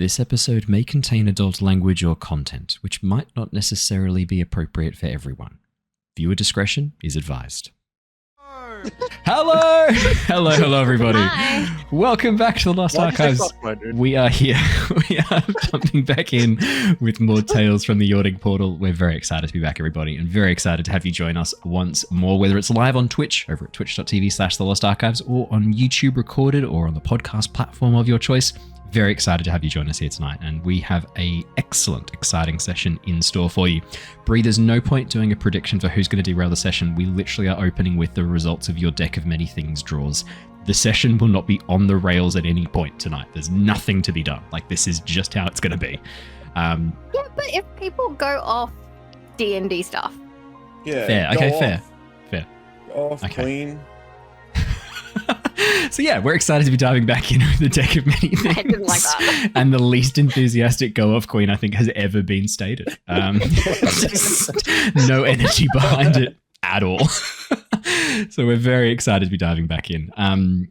This episode may contain adult language or content, which might not necessarily be appropriate for everyone. Viewer discretion is advised. Hello! Hello, everybody. Hi. Welcome back to the Lost Archives. We are here. We are jumping back in with more tales from the Yawning Portal. We're very excited to be back, everybody, and very excited to have you join us once more, whether it's live on Twitch, over at twitch.tv/The Lost Archives, or on YouTube recorded, or on the podcast platform of your choice. Very excited to have you join us here tonight, and we have a excellent, exciting session in store for you. Bree, there's no point doing a prediction for who's going to derail the session. We literally are opening with the results of your deck of many things draws. The session will not be on the rails at any point tonight. There's nothing to be done. Like, this is just how it's going to be. Yeah, but if people go off D&D stuff. Yeah. Fair. Okay, fair. Go off clean. So yeah, we're excited to be diving back in with the deck of many things. I didn't like that. And the least enthusiastic go-off queen I think has ever been stated. Just no energy behind it at all. So we're very excited to be diving back in.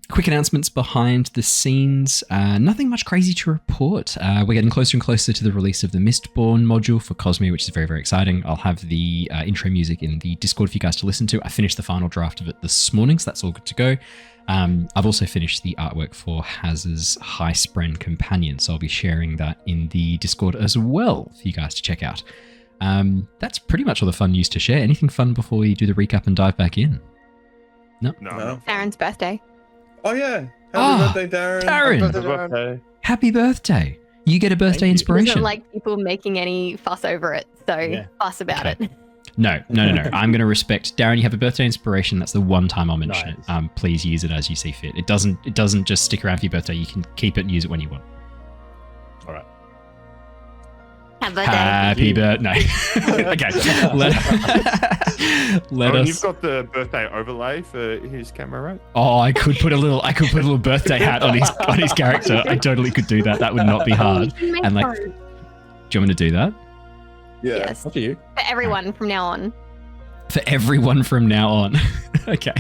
Quick announcements behind the scenes. Nothing much crazy to report. We're getting closer and closer to the release of the Mistborn module for Cosmere, which is very, very exciting. I'll have the intro music in the Discord for you guys to listen to. I finished the final draft of it this morning, so that's all good to go. I've also finished the artwork for Haz's High Spren Companion, so I'll be sharing that in the Discord as well for you guys to check out. That's pretty much all the fun news to share. Anything fun before we do the recap and dive back in? No. Darren's birthday. Oh yeah. Happy birthday, Darren. Darren. Happy birthday. You get a birthday inspiration. He doesn't like people making any fuss over it, so fuss about it. No. I'm going to respect. Darren, you have a birthday inspiration. That's the one time I'll mention it. Please use it as you see fit. It doesn't just stick around for your birthday. You can keep it and use it when you want. All right. Happy birthday. No. Okay. Let us. You've got the birthday overlay for his camera, right? Oh, I could put a little birthday hat on his character. I totally could do that. That would not be hard. And like, do you want me to do that? Yeah. Yes. Up to you. For everyone from now on. For everyone from now on. Okay.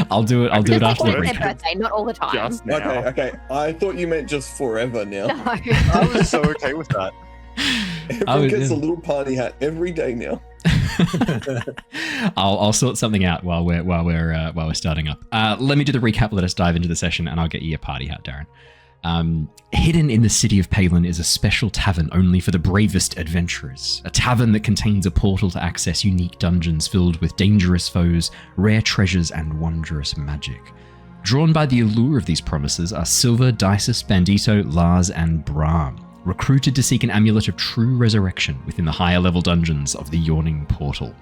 I'll do it after the their recap. birthday, not all the time. Just now. Okay. I thought you meant just forever now. No. I was so okay with that. Everyone gets a little party hat every day now. I'll sort something out while we're starting up. Let me do the recap. Let us dive into the session, and I'll get you a party hat, Darren. Hidden in the city of Palin is a special tavern only for the bravest adventurers. A tavern that contains a portal to access unique dungeons filled with dangerous foes, rare treasures, and wondrous magic. Drawn by the allure of these promises are Sylver, Dysis, Bandito, Lars, and Brahm, recruited to seek an amulet of true resurrection within the higher level dungeons of the Yawning Portal.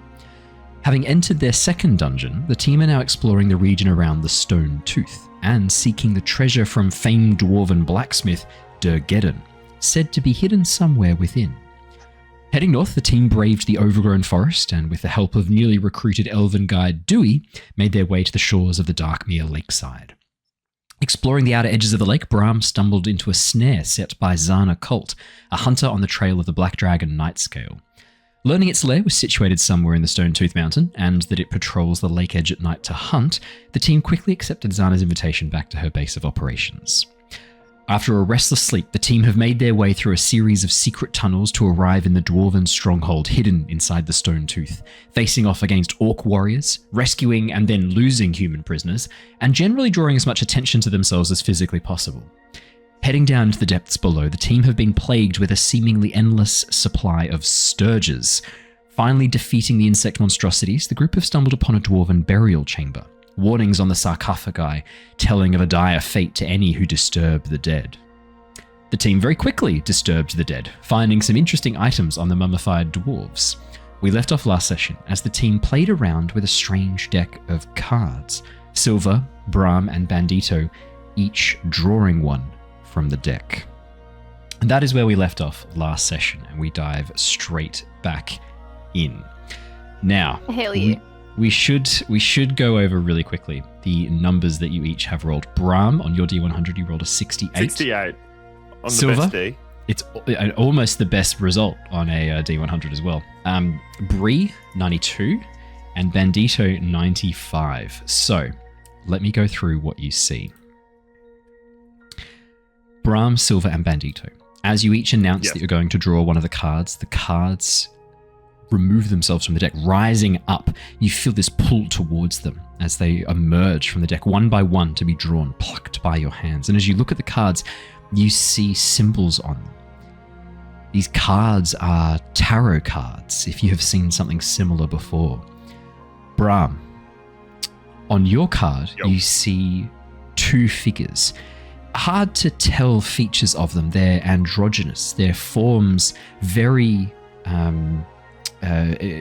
Having entered their second dungeon, the team are now exploring the region around the Stone Tooth and seeking the treasure from famed dwarven blacksmith Durgeddon, said to be hidden somewhere within. Heading north, the team braved the overgrown forest and, with the help of newly recruited elven guide Dewey, made their way to the shores of the Darkmere lakeside. Exploring the outer edges of the lake, Brahm stumbled into a snare set by Zana Cult, a hunter on the trail of the Black Dragon Nightscale. Learning its lair was situated somewhere in the Stone Tooth Mountain, and that it patrols the lake edge at night to hunt, the team quickly accepted Zana's invitation back to her base of operations. After a restless sleep, the team have made their way through a series of secret tunnels to arrive in the dwarven stronghold hidden inside the Stone Tooth, facing off against orc warriors, rescuing and then losing human prisoners, and generally drawing as much attention to themselves as physically possible. Heading down into the depths below, the team have been plagued with a seemingly endless supply of sturges. Finally defeating the insect monstrosities, the group have stumbled upon a dwarven burial chamber. Warnings on the sarcophagi telling of a dire fate to any who disturb the dead. The team very quickly disturbed the dead, finding some interesting items on the mummified dwarves. We left off last session as the team played around with a strange deck of cards, Sylver, Brahm, and Bandito, each drawing one from the deck. And that is where we left off last session, and we dive straight back in. Now, Hell yeah. we should go over really quickly the numbers that you each have rolled. Brahm, on your D100, you rolled a 68. 68 on the Sylver, best D. It's almost the best result on a D100 as well. Bree, 92, and Bandito, 95. So, let me go through what you see. Brahm, Sylver, and Bandito. As you each announce Yes. that you're going to draw one of the cards remove themselves from the deck, rising up. You feel this pull towards them as they emerge from the deck one by one to be drawn, plucked by your hands. And as you look at the cards, you see symbols on them. These cards are tarot cards, if you have seen something similar before. Brahm, on your card, Yep. you see two figures. Hard to tell features of them. They're androgynous. Their forms very...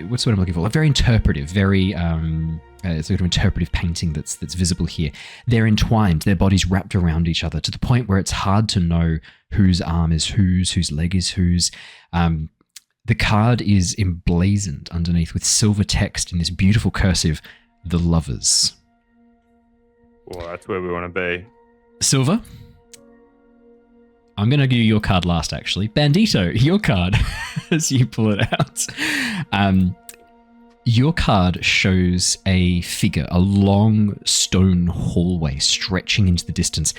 what's what I'm looking for? Very interpretive, very sort of interpretive painting that's visible here. They're entwined, their bodies wrapped around each other to the point where it's hard to know whose arm is whose leg is whose. The card is emblazoned underneath with silver text in this beautiful cursive, "The Lovers." Well, that's where we want to be. Sylver, I'm going to give you your card last, actually. Bandito, your card, as you pull it out. Your card shows a figure, a long stone hallway stretching into the distance,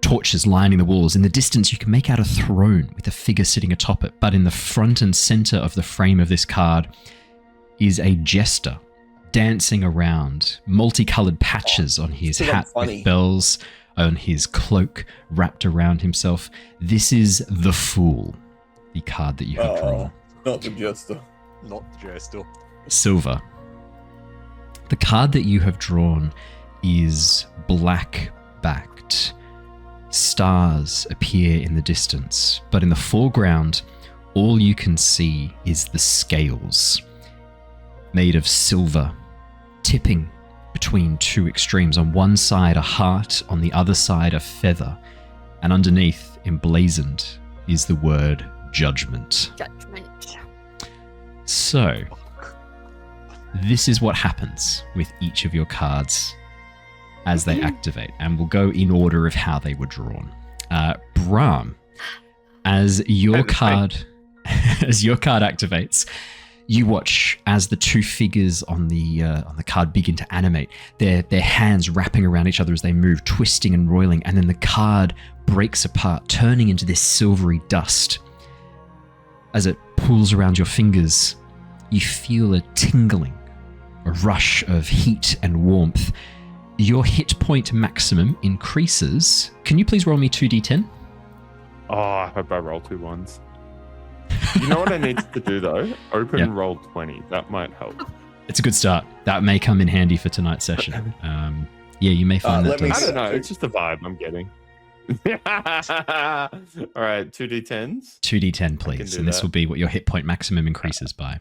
torches lining the walls. In the distance, you can make out a throne with a figure sitting atop it, but in the front and center of the frame of this card is a jester dancing around, multicolored patches on his hat with bells, on his cloak wrapped around himself. This is the Fool, the card that you have drawn. Not the jester. Not the jester. Sylver, the card that you have drawn is black-backed. Stars appear in the distance, but in the foreground, all you can see is the scales, made of silver, tipping between two extremes. On one side, a heart, on the other side, a feather, and underneath, emblazoned, is the word judgment. Judgment. So, this is what happens with each of your cards as they activate, and we'll go in order of how they were drawn. Brahm, as your card activates, you watch as the two figures on the card begin to animate. Their hands wrapping around each other as they move, twisting and roiling, and then the card breaks apart, turning into this silvery dust. As it pulls around your fingers, you feel a tingling, a rush of heat and warmth. Your hit point maximum increases. Can you please roll me 2d10? Oh, I hope I roll 2 ones. You know what I need to do though? Open roll 20. That might help. It's a good start. That may come in handy for tonight's session. You may find that. I don't know. It's just a vibe I'm getting. All right, 2d10s. 2d10, please, and this will be what your hit point maximum increases by.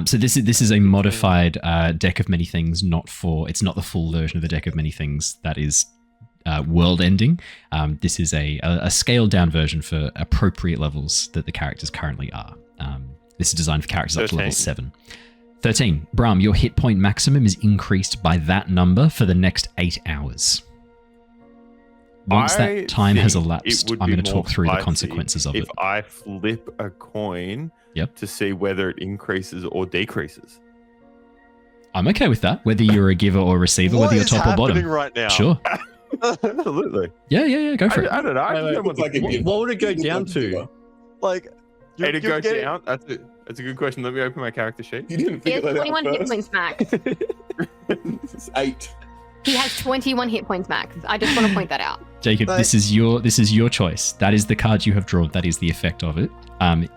So this is a modified deck of many things. It's not the full version of the deck of many things that is world ending. This is a scaled down version for appropriate levels that the characters currently are. This is designed for characters 13. Up to level 7. 13. Brahm, your hit point maximum is increased by that number for the next 8 hours. Once that time has elapsed, I'm going to talk through the consequences of it. If I flip a coin to see whether it increases or decreases. I'm okay with that, whether you're a giver or receiver, whether you're top or bottom. Right now? Sure. Absolutely. Yeah, go for it. I don't know. What would it go down to? Like, it go down? That's a good question. Let me open my character sheet. You didn't He has figure that 21 out hit first. points max. It's 8. He has 21 hit points max. I just want to point that out. Jacob, this is your choice. That is the card you have drawn. That is the effect of it.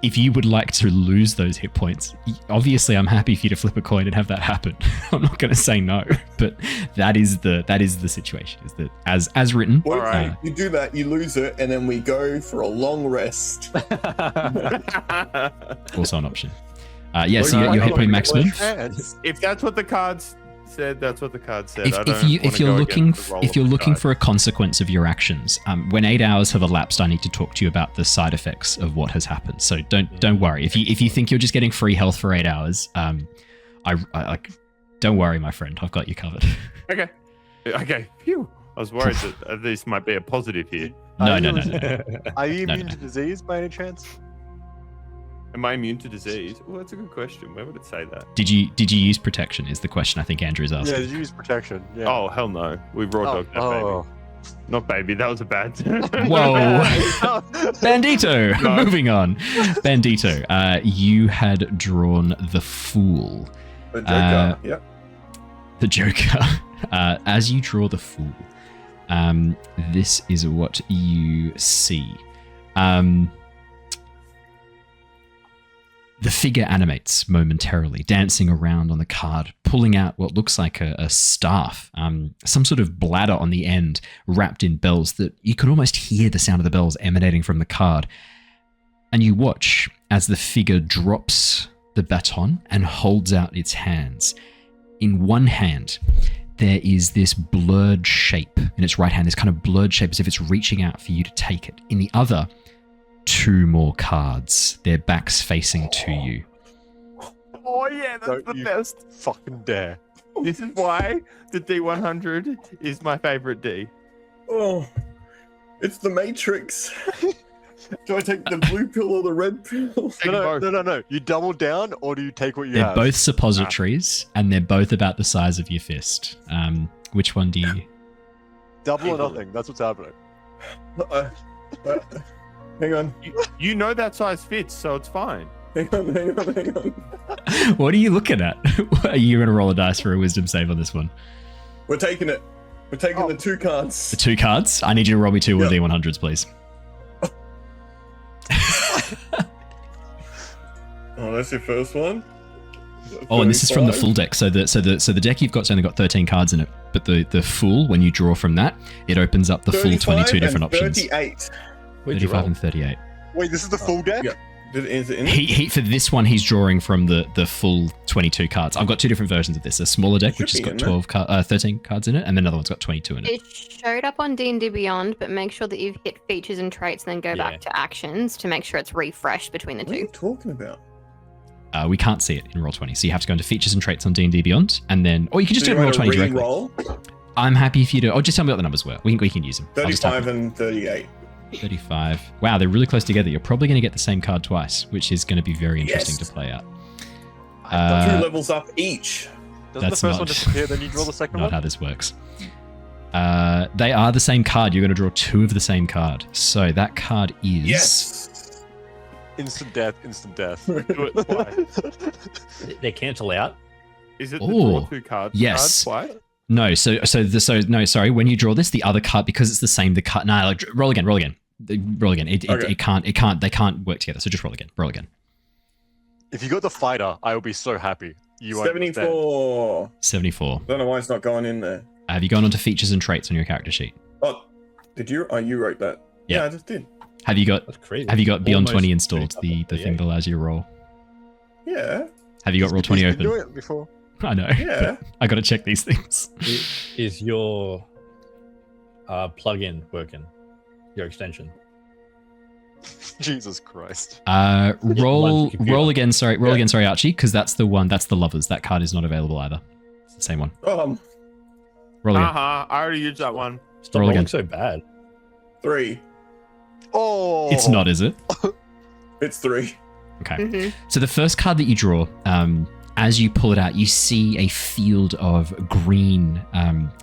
If you would like to lose those hit points, obviously I'm happy for you to flip a coin and have that happen. I'm not going to say no, but that is the situation. Is that as written? Well, right. You do that, you lose it, and then we go for a long rest. Also an option. So your hit point maximum. If that's what the cards said, that's what the card said. If you're looking for a consequence of your actions, when 8 hours have elapsed, I need to talk to you about the side effects of what has happened. So don't worry. If you think you're just getting free health for 8 hours, don't worry, my friend. I've got you covered. Okay. Phew. I was worried that this might be a positive here. No. Are you immune to disease by any chance? Am I immune to disease? Oh, that's a good question. Where would it say that? Did you use protection? Is the question I think Andrew's asking. Yeah, did you use protection? Yeah. Oh hell no. We raw dogged that baby. Not baby, that was a bad term. Whoa. Bandito! No. Moving on. Bandito, you had drawn the Fool. The Joker. Yep. The Joker. As you draw the Fool, this is what you see. The figure animates momentarily, dancing around on the card, pulling out what looks like a staff, some sort of bladder on the end wrapped in bells that you can almost hear the sound of the bells emanating from the card. And you watch as the figure drops the baton and holds out its hands. In one hand, there is this blurred shape in its right hand, this kind of blurred shape as if it's reaching out for you to take it. In the other, 2 more cards, their backs facing to you. Oh yeah, that's Don't the you best. fucking dare. This is why the D100 is my favorite D. Oh, it's the Matrix. Do I take the blue pill or the red pill? Take both. No. You double down, or do you take what you They're have? both suppositories, and they're both about the size of your fist. Which one do you... Double or nothing. That's what's happening. Hang on. You know that size fits, so it's fine. Hang on. What are you looking at? Are you going to roll a dice for a wisdom save on this one? We're taking it. We're taking the 2 cards. The 2 cards? I need you to roll me 2 D100s, please. Oh, that's your first one. Oh, and this is from the 35. full deck. So the deck you've got's only got 13 cards in it, but the Fool, when you draw from that, it opens up the full 22 different and options. 38. 35 and 38. Wait, this is the full deck? Yeah. Is it in? He for this one, he's drawing from the full 22 cards. I've got 2 different versions of this. A smaller deck, which has Should got 13 cards in it, and then another one's got 22 in it. It showed up on D&D Beyond, but make sure that you've hit features and traits, then go back to actions to make sure it's refreshed between the What are you 2. talking about? We can't see it in Roll20, so you have to go into features and traits on D&D Beyond, and then, or you can just do it in Roll20 directly. Roll? I'm happy if you do. Oh, just tell me what the numbers were. We can use them. I'll just type 35 and 38. 35. Wow, they're really close together. You're probably going to get the same card twice, which is going to be very interesting to play out. 2 levels up each. Doesn't the That's first not- one disappear, then you draw the second Not one? how this works. They are the same card. You're going to draw 2 of the same card. So that card is... Yes. Instant death. Do it twice. They cancel out. Is it the Oh, draw 2 cards? yes. Card twice? No, no, sorry. When you draw this, the other card, because it's the same, the card... No, like, roll again. It can't, they can't work together. So just roll again. If you got the fighter, I will be so happy. You won't understand. 74. 74. Don't know why it's not going in there. Have you gone onto features and traits on your character sheet? Oh, did you? Oh, you wrote that. Yeah. I just did. Have you got That's crazy. Beyond Almost 20 installed, pretty the thing that allows you to roll? Yeah. Have you got Roll 20 He's been open? doing it before. I know. Yeah. I got to check these things. Is your plugin working? Your extension? Jesus Christ. Roll again. Sorry, Archie, because that's the one. That's the lovers. That card is not available either. It's the same one. Roll again. I already used that one. Stop Roll rolling again. so bad. 3. Oh. It's not, is it? It's 3. Okay. Mm-hmm. So the first card that you draw, as you pull it out, you see a field of green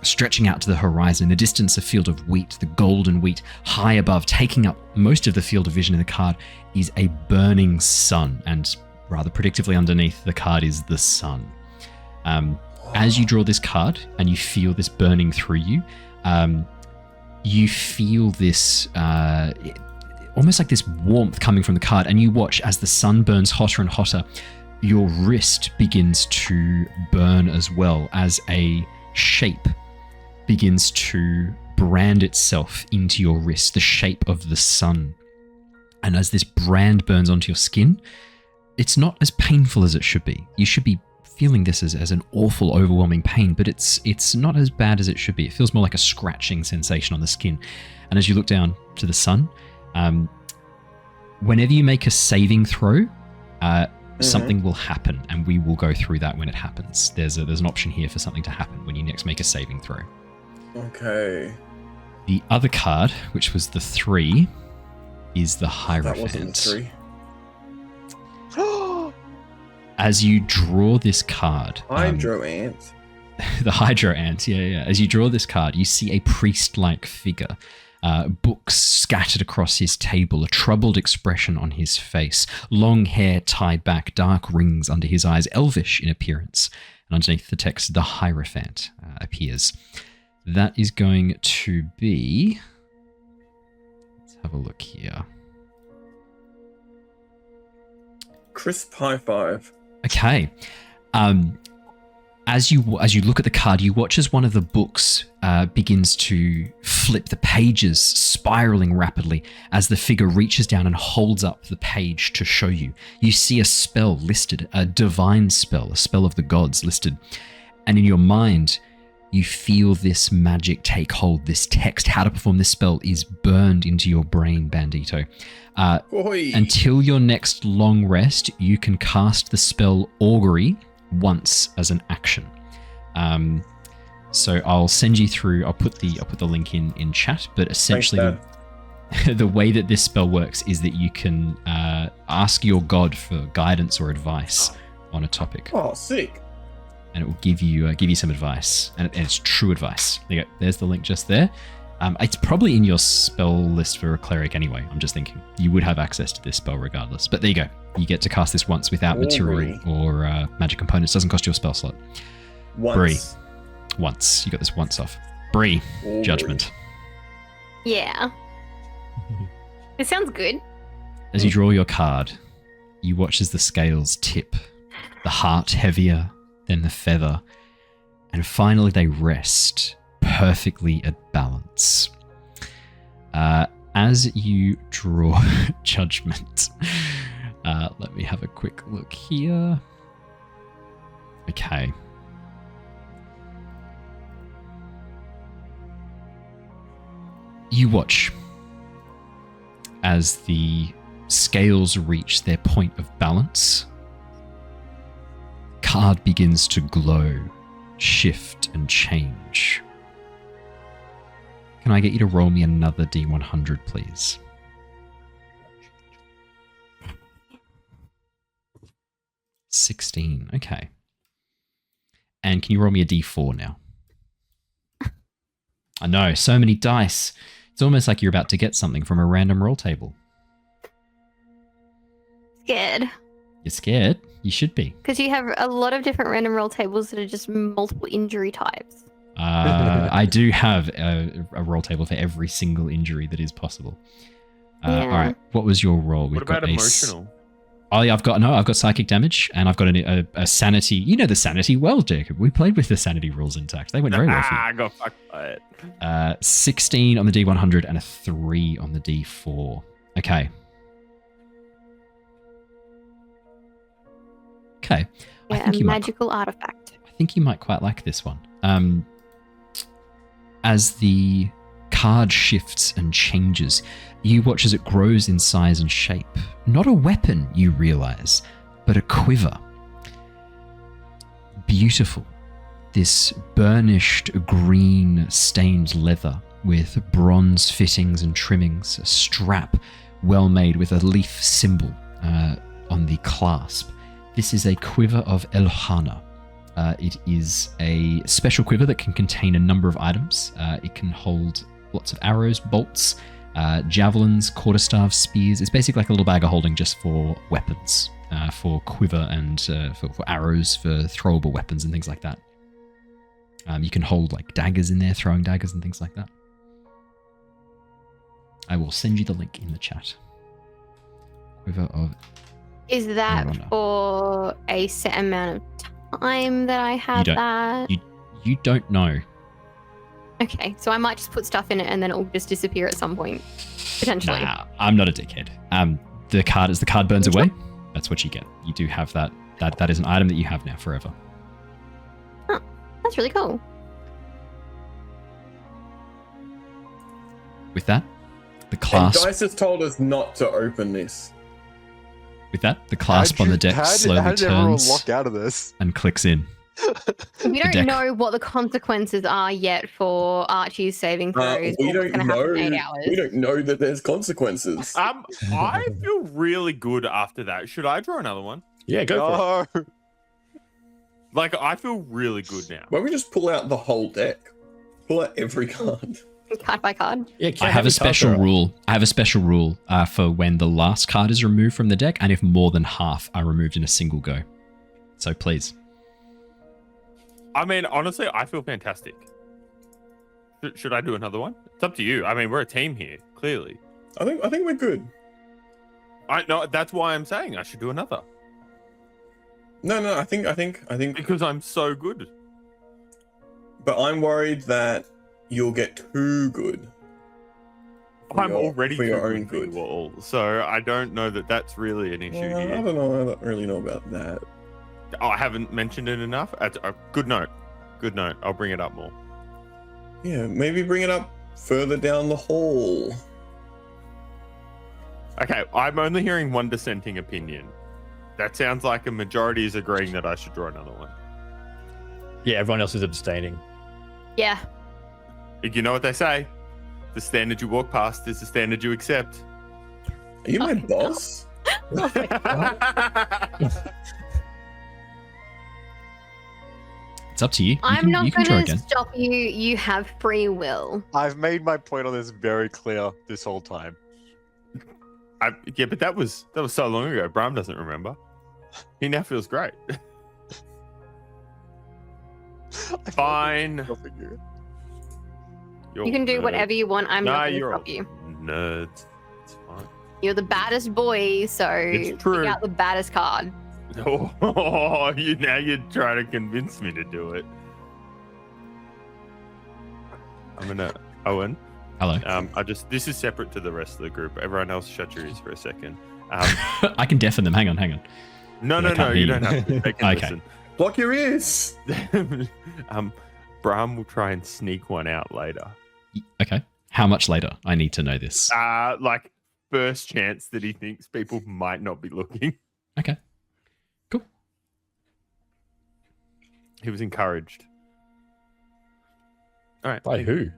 stretching out to the horizon. In the distance, a field of wheat, the golden wheat. High above, taking up most of the field of vision in the card, is a burning sun. And rather predictably underneath the card is the sun. As you draw this card and you feel this burning through you, you feel this... almost like this warmth coming from the card, and you watch as the sun burns hotter and hotter. Your wrist begins to burn as well as a shape begins to brand itself into your wrist, the shape of the sun. And as this brand burns onto your skin, it's not as painful as it should be. You should be feeling this as an awful, overwhelming pain, but it's not as bad as it should be. It feels more like a scratching sensation on the skin. And as you look down to the sun, whenever you make a saving throw, something will happen, and we will go through that when it happens. There's an option here for something to happen when you next make a saving throw. Okay. The other card, which was the 3, is the That wasn't Hierophant. 3. As you draw this card, Hydro ant. The Hydro Ant, yeah. As you draw this card, you see a priest-like figure. Books scattered across his table, a troubled expression on his face, long hair tied back, dark rings under his eyes, elvish in appearance. And underneath the text, the Hierophant appears. That is going to be... Let's have a look here. Crisp high five. Okay. As you look at the card, you watch as one of the books begins to flip, the pages spiraling rapidly as the figure reaches down and holds up the page to show you. You see a spell listed, a divine spell, a spell of the gods listed. And in your mind, you feel this magic take hold. This text, how to perform this spell, is burned into your brain, Bandito. Until your next long rest, you can cast the spell Augury once as an action. So I'll send you through. I'll put the link in chat. But essentially, the way that this spell works is that you can ask your god for guidance or advice on a topic. Oh, sick! And it will give you some advice, and it's true advice. There you go. There's the link just there. It's probably in your spell list for a cleric anyway. I'm just thinking you would have access to this spell regardless. But there you go. You get to cast this once without material or magic components. Doesn't cost you a spell slot. Bree, once. You got this once off. Bree, Judgment. Yeah. It sounds good. As you draw your card, you watch as the scales tip, the heart heavier than the feather, and finally they rest perfectly at balance. As you draw Judgment, let me have a quick look here. Okay. You watch as the scales reach their point of balance. Card begins to glow, shift, and change. Can I get you to roll me another D100, please? $16. Okay. And can you roll me a D4 now? I know, so many dice. It's almost like you're about to get something from a random roll table. Scared. You're scared? You should be. Because you have a lot of different random roll tables that are just multiple injury types. I do have a roll table for every single injury that is possible. Yeah. All right, what was your roll? What about emotional? Oh yeah, I've got psychic damage, and I've got a sanity. You know the sanity well, Jacob. We played with the sanity rules intact. They went very well for you. I got fucked by it. 16 on the D100 and a 3 on the D4. Okay. Okay. Yeah, I think you magical artifact. I think you might quite like this one. As the card shifts and changes, you watch as it grows in size and shape. Not a weapon, you realize, but a quiver. Beautiful. This burnished green stained leather with bronze fittings and trimmings, a strap well made with a leaf symbol on the clasp. This is a quiver of Elhana. It is a special quiver that can contain a number of items. It can hold lots of arrows, bolts, javelins, quarterstaffs, spears. It's basically like a little bag of holding just for weapons, for quiver and for arrows, for throwable weapons and things like that. You can hold like daggers in there, throwing daggers and things like that. I will send you the link in the chat. Quiver of... Is that for a set amount of time that I have that? You don't know. Okay, so I might just put stuff in it and then it'll just disappear at some point, potentially. Nah, I'm not a dickhead. The card burns away, that's what you get. You do have that. That is an item that you have now forever. Huh, that's really cool. With that, the clasp... And Dysis told us not to open this. With that, the clasp on the deck slowly turns lock out of this? and clicks in. We don't know what the consequences are yet for Archie's saving throws. We don't know. In 8 hours. We don't know that there's consequences. I feel really good after that. Should I draw another one? Yeah, go for it. Like, I feel really good now. Why don't we just pull out the whole deck? Pull out every card. Card by card. Yeah, I have a special rule. I have a special rule for when the last card is removed from the deck, and if more than half are removed in a single go. So please. I mean, honestly, I feel fantastic. Should I do another one? It's up to you. I mean, we're a team here, clearly. I think we're good. No, that's why I'm saying I should do another. No, I think Because I'm so good. but I'm worried that you'll get too good. I'm already for your too own good. All, so I don't know that that's really an issue Well, here. I don't know. I don't really know about that. Oh, I haven't mentioned it enough. That's a good note. Good note. I'll bring it up more. Yeah, maybe bring it up further down the hall. Okay, I'm only hearing one dissenting opinion. That sounds like a majority is agreeing that I should draw another one. Yeah, everyone else is abstaining. Yeah. You know what they say? The standard you walk past is the standard you accept. Are you my boss? It's up to you. I'm not you can draw going to again. stop you. You have free will. I've made my point on this very clear this whole time. Yeah, but that was so long ago. Brahm doesn't remember. He now feels great. Fine. You can do whatever you want. I'm not going to you're stop you. Nerds. It's fine. You're the baddest boy, so It's true. pick out the baddest card. Oh, now you're trying to convince me to do it. I'm gonna Owen. Hello. This is separate to the rest of the group. Everyone else, shut your ears for a second. I can deafen them. Hang on. No, I can't you hear don't have to. They can Okay. listen. Block your ears. Brahm will try and sneak one out later. Okay. How much later? I need to know this. Like first chance that he thinks people might not be looking. Okay. Cool. He was encouraged. All right. By who?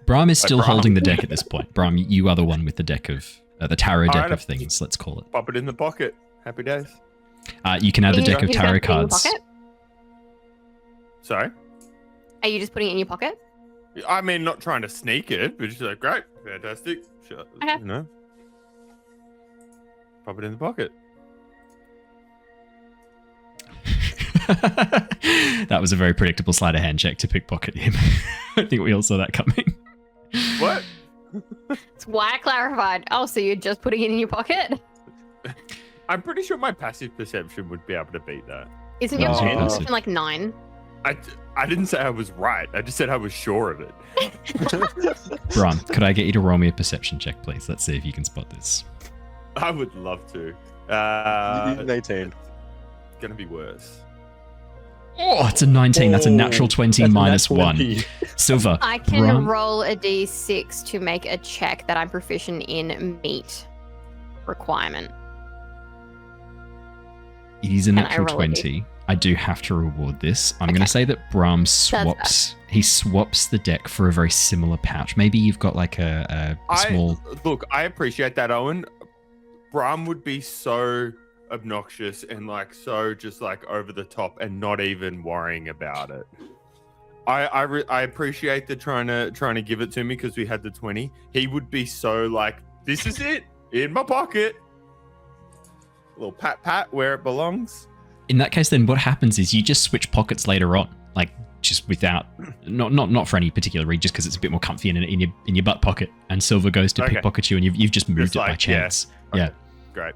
Brahm is still Brahm. holding the deck at this point. Brahm, you are the one with the deck of the tarot deck Alright, of things. Let's call it. Pop it in the pocket. Happy days. You can add the Are you deck of just tarot putting it in your cards. pocket? Sorry. Are you just putting it in your pocket? I mean, not trying to sneak it, but just like, great, fantastic. Sure, Okay. you know. Pop it in the pocket. That was a very predictable sleight of hand check to pickpocket him. I think we all saw that coming. What? That's why I clarified. Oh, so you're just putting it in your pocket? I'm pretty sure my passive perception would be able to beat that. Isn't your No. passive perception like 9? I didn't say I was right. I just said I was sure of it. Brahm, could I get you to roll me a perception check, please? Let's see if you can spot this. I would love to. 18. Gonna be worse. Oh, it's a 19. That's a natural 20 That's a minus nat 1. 20. Silver. I can Brahm, roll a d6 to make a check that I'm proficient in meet requirement. it is a Can I natural roll a 20. I do have to reward this. I'm Okay. going to say that Brahm bad. swaps the deck for a very similar pouch. Maybe you've got like a small... Look, I appreciate that, Owen. Brahm would be so obnoxious and like so just like over the top and not even worrying about it. I appreciate the trying to give it to me because we had the 20. He would be so like, this is it in my pocket. A little pat where it belongs. In that case, then what happens is you just switch pockets later on, like just without, not for any particular reason, just because it's a bit more comfy in your butt pocket. And Sylver goes to Okay. pickpocket you, and you've just moved Just it by like, yeah. chance. Okay. Yeah. Great.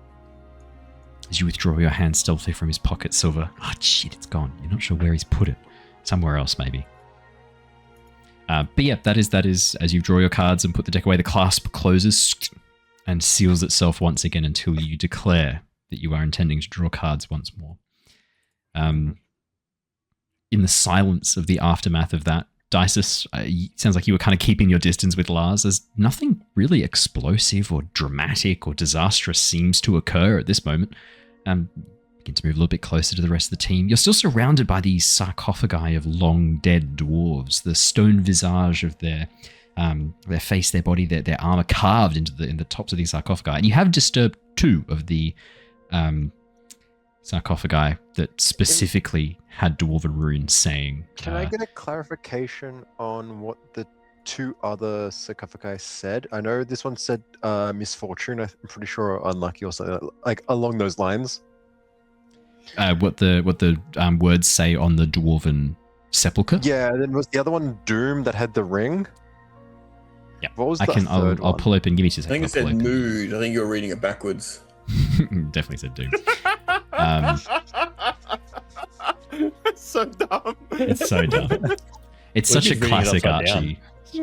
As you withdraw your hand stealthily from his pocket, Sylver. Oh shit, it's gone. You're not sure where he's put it. Somewhere else, maybe. But yeah, that is as you draw your cards and put the deck away, the clasp closes and seals itself once again until you declare that you are intending to draw cards once more. In the silence of the aftermath of that, Dysis, sounds like you were kind of keeping your distance with Lars, as nothing really explosive or dramatic or disastrous seems to occur at this moment. Begin to move a little bit closer to the rest of the team. You're still surrounded by these sarcophagi of long dead dwarves, the stone visage of their face, their body, their armor carved in the tops of these sarcophagi. And you have disturbed 2 of the sarcophagi that specifically had dwarven runes saying. Can I get a clarification on what the 2 other sarcophagi said? I know this one said misfortune. I'm pretty sure unlucky or something like along those lines. What the words say on the dwarven sepulchre? Yeah, and then was the other one doom that had the ring? Yeah, What was I the can. third I'll one? pull open. Give me 2 I think seconds. it said mood. I think you're reading it backwards. Definitely said doom. So dumb. It's so dumb. It's Well, such a he's reading it classic upside down.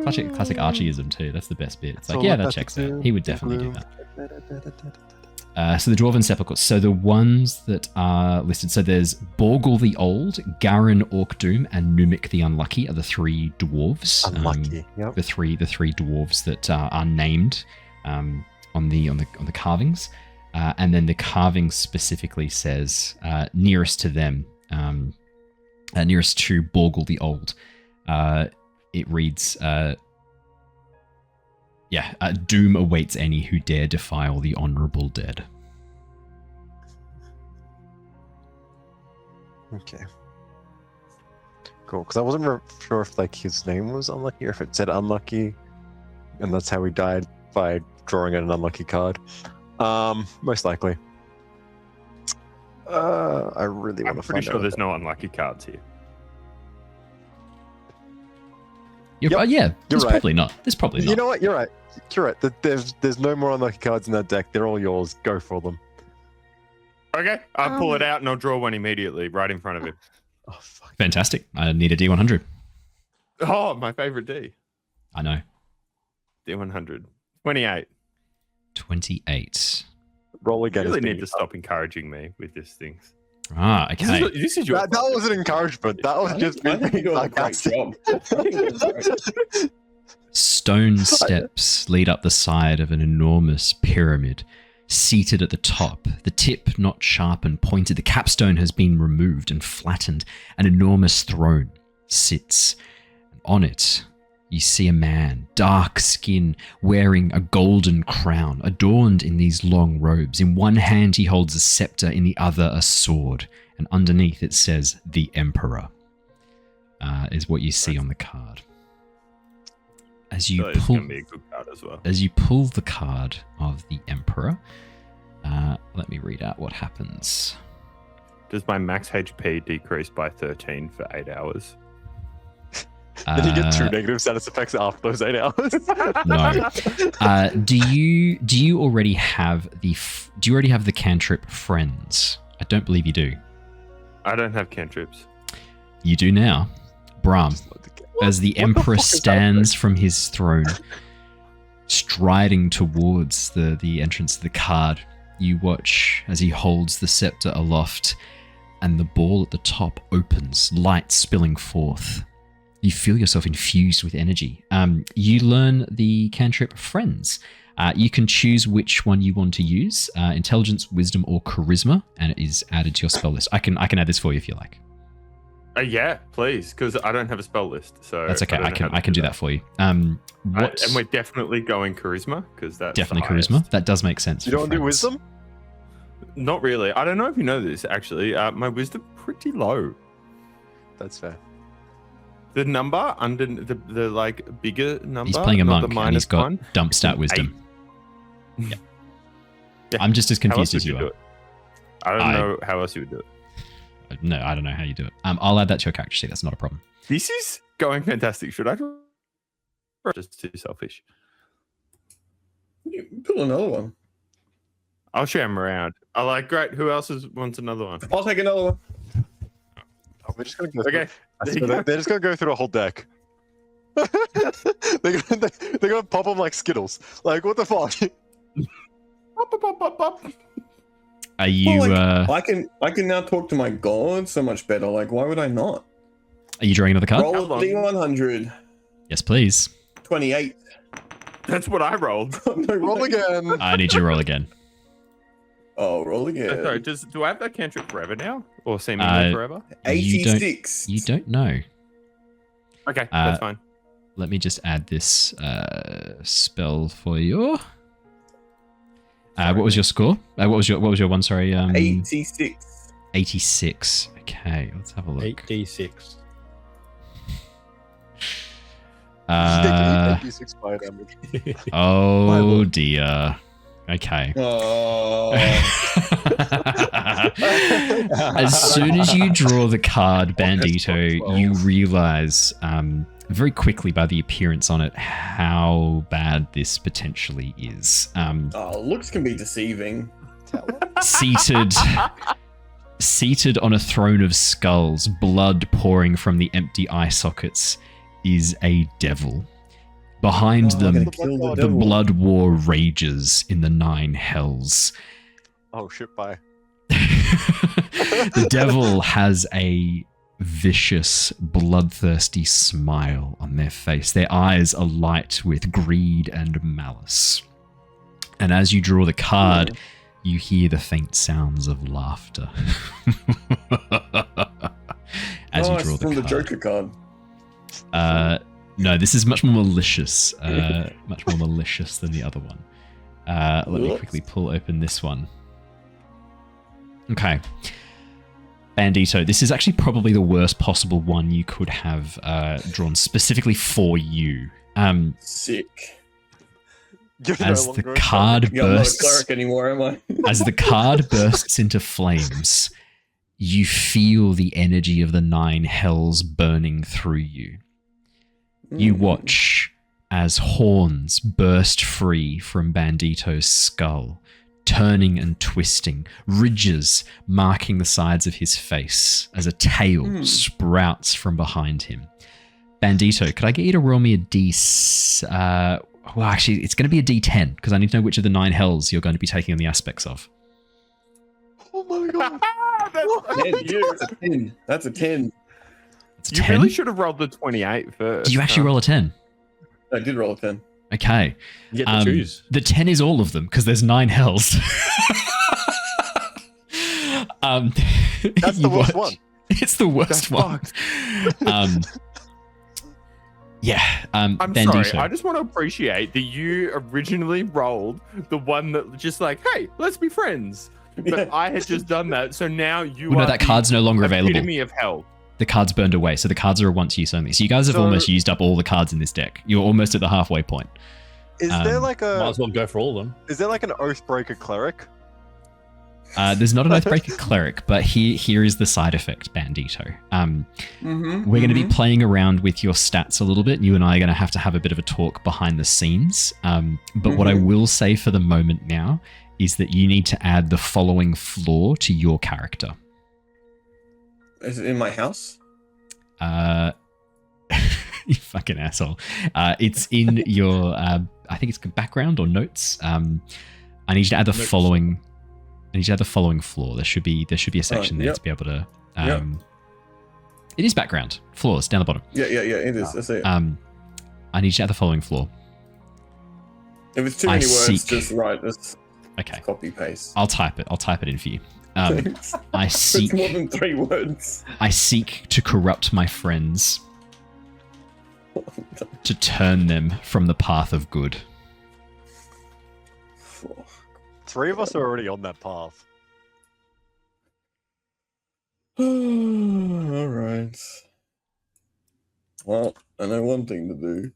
Archie. Classic Archieism too. That's the best bit. It's like, So yeah, like that that's checks the out. He would the definitely do gloom. that. So the dwarven sepulchres. So the ones that are listed. So there's Borgal the Old, Garin Orkdoom, and Numik the Unlucky are the 3 dwarves. Unlucky. Yep. The three dwarves that are named on the carvings, and then the carving specifically says nearest to them, nearest to Borgal the Old. It reads, doom awaits any who dare defile the honorable dead. Okay. Cool. Because I wasn't sure if like his name was unlucky or if it said unlucky, and that's how he died by drawing an unlucky card. Most likely. I really want I'm to pretty find sure out. there's no unlucky cards here. There's right. probably not. There's probably not. You know what? You're right. You're right. There's no more unlucky cards in that deck. They're all yours. Go for them. Okay, I'll pull it out and I'll draw one immediately right in front of him. Oh fuck. Fantastic. I need a D100. Oh, my favorite D. I know. D100. 28. 28. Roll You again. really is need being- to stop encouraging me with these things. Ah, okay. This is your That was an encouragement. That was just I think being you got a great sarcastic. job. I think you did great. Stone steps lead up the side of an enormous pyramid. Seated at the top, the tip not sharp and pointed, the capstone has been removed and flattened. An enormous throne sits. On it, you see a man, dark skin, wearing a golden crown, adorned in these long robes. In one hand he holds a scepter, in the other a sword, and underneath it says, "The Emperor," is what you see on the card. As you It's pull, going to be a good card as well. as you pull the card of the Emperor, let me read out what happens. Does my max HP decrease by 13 for 8 hours? Then you get 2 Uh, negative status effects after those 8 hours. No. Do you already have the cantrip Friends? I don't believe you do. I don't have cantrips. You do now. Brahm, as the Emperor fuck is stands from his throne, striding towards the entrance to the card, you watch as he holds the scepter aloft, and the ball at the top opens, light spilling forth. You feel yourself infused with energy. You learn the cantrip Friends. You can choose which one you want to use, intelligence, wisdom, or charisma, and it is added to your spell list. I can add this for you if you like. Yeah, please, because I don't have a spell list. So That's okay. don't know how to I can do that for you. And we're definitely going charisma because that's definitely the charisma. highest. That does make sense. You for don't want to do Friends. wisdom? Not really. I don't know if you know this actually. My wisdom pretty low. That's fair. The number under the like bigger number. He's playing a not monk the and he's minus got one. dump stat wisdom. Yeah. I'm just as How else confused as would you do are. it? I don't know how else you would do it. No, I don't know how you do it. I'll add that to your character sheet. That's not a problem. This is going fantastic. Should I? Or just too selfish. You pull another one. I'll share them around. I like. Great. Who else wants another one? I'll take another one. Oh, we're just gonna go Okay. through, they're just gonna go through the whole deck. they're gonna pop them like Skittles. Like what the fuck? Pop, pop, pop, pop, pop. Are you Well, I can now talk to my god so much better. Like, why would I not? are you drawing another card? Roll Hold on. D100. Yes, please. 28. That's what I rolled. No Roll way. again. I need you to roll again. Oh, roll again. Sorry. Do I have that cantrip forever now, or seemingly forever? You don't- 86. You don't know. Okay, that's fine. Let me just add this spell for you. What was your score? What was your one? Sorry. 86. 86. Okay, let's have a look. 8d6. 86 fire damage. Oh dear. Okay. Oh. As soon as you draw the card, Bandito, you realize very quickly by the appearance on it how bad this potentially is. Looks can be deceiving. Seated on a throne of skulls, blood pouring from the empty eye sockets, is a devil. Behind them, the blood war rages in the 9 hells. Oh shit, bye. The devil has a vicious, bloodthirsty smile on their face. Their eyes are light with greed and malice. And as you draw the card, you hear the faint sounds of laughter. As you draw the from card. the Joker card. No, this is much more malicious. Much more malicious than the other one. Let me quickly pull open this one. Okay. Bandito, this is actually probably the worst possible one you could have drawn specifically for you. Sick. As the card Yeah, I'm not a bursts, cleric anymore, am I? as the card bursts into flames, you feel the energy of the 9 hells burning through you. You watch as horns burst free from Bandito's skull, turning and twisting, ridges marking the sides of his face as a tail sprouts from behind him. Bandito, could I get you to roll me a well, actually, it's going to be a D10 because I need to know which of the 9 hells you're going to be taking on the aspects of. Oh my god. That's a 10. That's a 10. It's a You 10? really should have rolled the 28 first. Did you actually roll a 10? I did roll a 10. Okay. You get to choose. The 10 is all of them because there's 9 hells. That's the worst one. It's the worst That's one. fucked. Yeah. I'm Bandito. sorry. I just want to appreciate that you originally rolled the one that just like, hey, let's be friends. But I had just done that, so now you Well, no, are that the card's no longer available. epitome of hell. The card's burned away, so the cards are a once use only. So you guys have almost used up all the cards in this deck. You're almost at the halfway point. Is there like Might a as well go for all of them. is there like an Oathbreaker cleric? There's not an Oathbreaker cleric, but here is the side effect, Bandito. We're going to be playing around with your stats a little bit. You and I are going to have a bit of a talk behind the scenes. But what I will say for the moment now is that you need to add the following flaw to your character. Is it in my house? You fucking asshole. It's in your, I think it's background or notes. I need you to add the following. I need you to add the following flaw. There should be a section there to be able to. It is background flaws down the bottom. Yeah, it is. That's it. I need you to add the following flaw. If it's too many words, just write this. Okay. Copy paste. I'll type it in for you. I It's seek. more than 3 words. I seek to corrupt my friends, to turn them from the path of good. 3 of us are already on that path. All right. Well, I know one thing to do.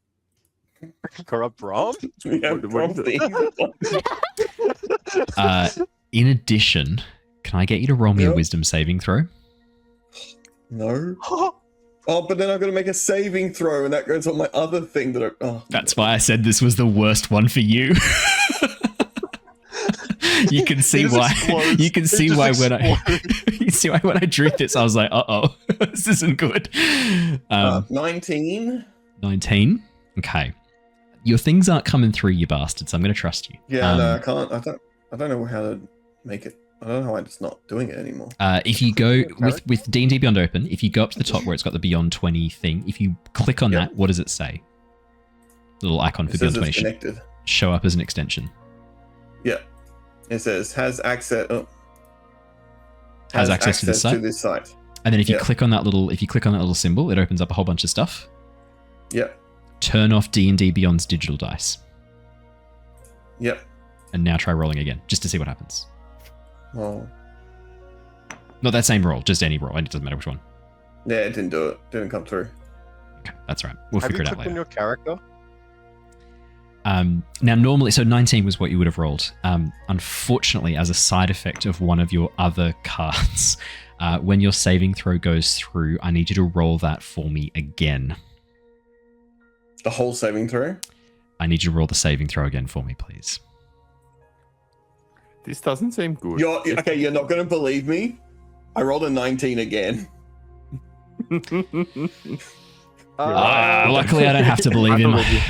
Corrupt Brahm? Yeah, prompting. In addition, can I get you to roll me a wisdom saving throw? No. Oh, but then I've got to make a saving throw, and that goes on my other thing that I. Oh, That's why I said this was the worst one for you. You can see why. You can see why when I. You see why when I drew this, I was like, "Uh-oh, this isn't good." 19. 19. Okay, your things aren't coming through, you bastards. I'm going to trust you. Yeah, no, I can't. I don't know how to make it. I don't know why it's not doing it anymore. If you go with D&D Beyond Open, if you go up to the top where it's got the Beyond 20 thing, if you click on that, what does it say? The little icon for Beyond 20 should show up as an extension. Yeah. It says has access. Has access to this site. And then if you click on that little symbol, it opens up a whole bunch of stuff. Yep. Turn off D&D Beyond's digital dice. Yep. And now try rolling again, just to see what happens. Oh. Not that same roll, just any roll. It doesn't matter which one. Yeah, it didn't do it. Didn't come through. Okay, that's right. We'll Have figure you it out clicked on later. your character? Now, normally, so 19 was what you would have rolled. Unfortunately, as a side effect of one of your other cards, when your saving throw goes through, I need you to roll that for me again. The whole saving throw? I need you to roll the saving throw again for me, please. This doesn't seem good. Okay, you're not going to believe me. I rolled a 19 again. Luckily, I don't have to believe I him. believe you.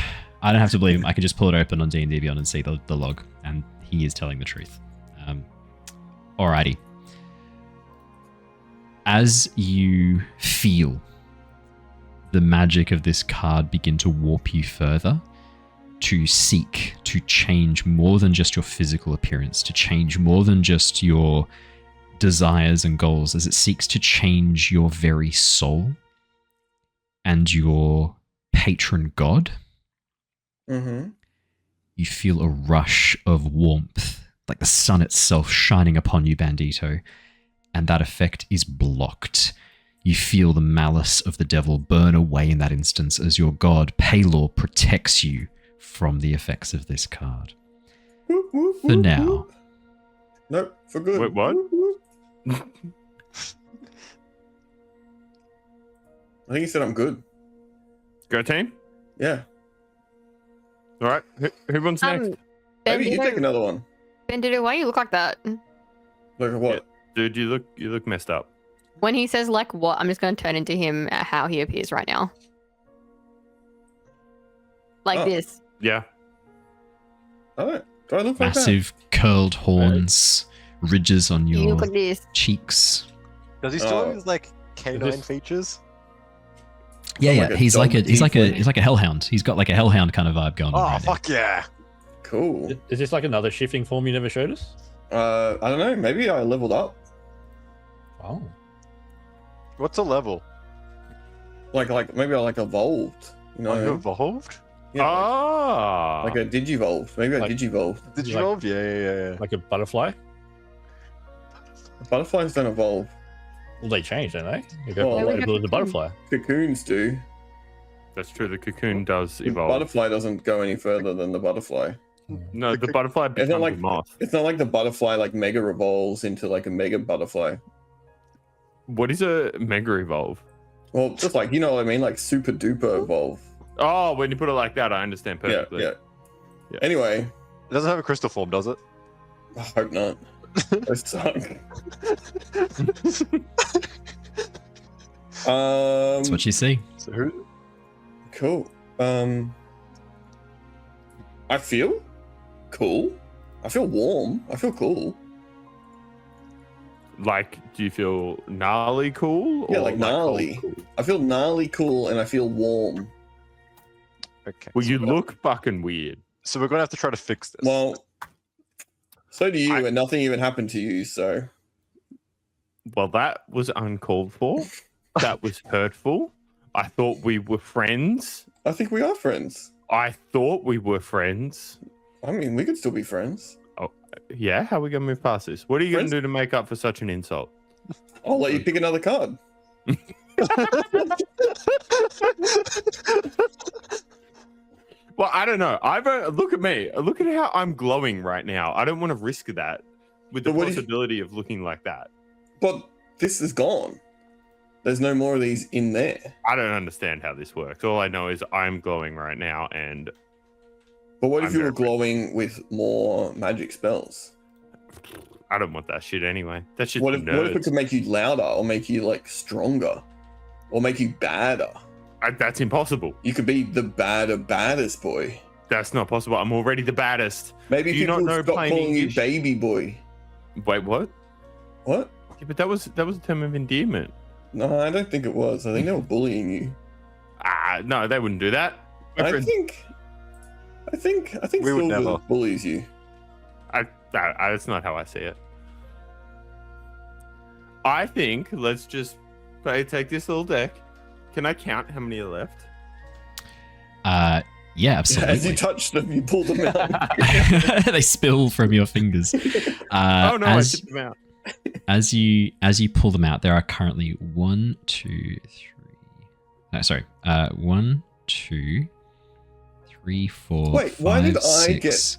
I don't have to believe him. I can just pull it open on D&D Beyond and see the log, and he is telling the truth. Alrighty. As you feel the magic of this card begin to warp you further, to seek to change more than just your physical appearance, to change more than just your desires and goals, as it seeks to change your very soul and your patron god, you feel a rush of warmth, like the sun itself shining upon you, Bandito, and that effect is blocked. You feel the malice of the devil burn away in that instance as your god, Paylor, protects you from the effects of this card. For now. Nope, for good. Wait, what? I think he said I'm good. Go team. Yeah. All right. Who wants next? Maybe you take another one. Bandito, why you look like that? Look at what? Dude, you look messed up. When he says like what, I'm just going to turn into him at how he appears right now. Like this. Yeah. Do I look like that? Massive curled horns, ridges on You your look like this. cheeks. Does he still Oh. have his like canine This- features? Yeah, like a he's like dog he's like a hellhound. He's got like a hellhound kind of vibe going on. Oh, right now. fuck yeah. Cool. Is this like another shifting form you never showed us? I don't know. Maybe I leveled up. Oh. What's a level? Like maybe I evolved. You know, Oh, you evolved? yeah, Ah. like a digivolve. Maybe I Like- digivolve. Did you Like- evolve? Yeah. Like a butterfly? Butterflies don't evolve. Well, they change, don't they? You go Well, from like- a the butterfly. Cocoons do. That's true. The cocoon does The evolve. butterfly doesn't go any further than the butterfly. No, the butterfly It's becomes not like a moth. It's not like the butterfly like mega evolves into like a mega butterfly. What is a mega evolve? Well, just like, you know what I mean, like super duper evolve. Oh, when you put it like that, I understand Yeah, perfectly. yeah. Yeah. Anyway, It doesn't have a crystal form, does it? I hope not. I suck. That's what you see. So who? Cool. I feel cool. I feel warm. I feel cool. Like, do you feel gnarly cool? Yeah, or like gnarly. cold cool? I feel gnarly cool and I feel warm. Okay. Well, so you we're- look fucking weird. So we're gonna have to try to fix this. Well, so do you, I- and nothing even happened to you, so. Well, that was uncalled for. That was hurtful. I thought we were friends. I think we are friends. I thought we were friends. I mean, we could still be friends. Yeah, how are we going to move past this? What are you going Friends? to do to make up for such an insult? I'll let you pick another card. Well, I don't know. Look at me. Look at how I'm glowing right now. I don't want to risk that with the But what if- possibility of looking like that. But this is gone. There's no more of these in there. I don't understand how this works. All I know is I'm glowing right now, and But what if I'm you were very- glowing with more magic spells? I don't want that shit anyway. That's just What if it nerds. could make you louder or make you like stronger or make you badder? That's impossible. You could be the baddest boy. That's not possible. I'm already the baddest. Maybe Do you not people know stop plain calling English? you baby boy. Wait, what? What? Yeah, but that was a term of endearment. No, I don't think it was. I think they were bullying you. No, they wouldn't do that. My I friend- think We would Sylver never. bullies you. That's not how I see it. I think let's just take this little deck. Can I count how many are left? Yeah, As you absolutely. touch them, you pull them out. They spill from your fingers. Oh no, I as, tipped them out. as you pull them out, there are currently 1, 2, 3. No, sorry. 1, 2, 3, 4. Wait, why 5, did I 6, get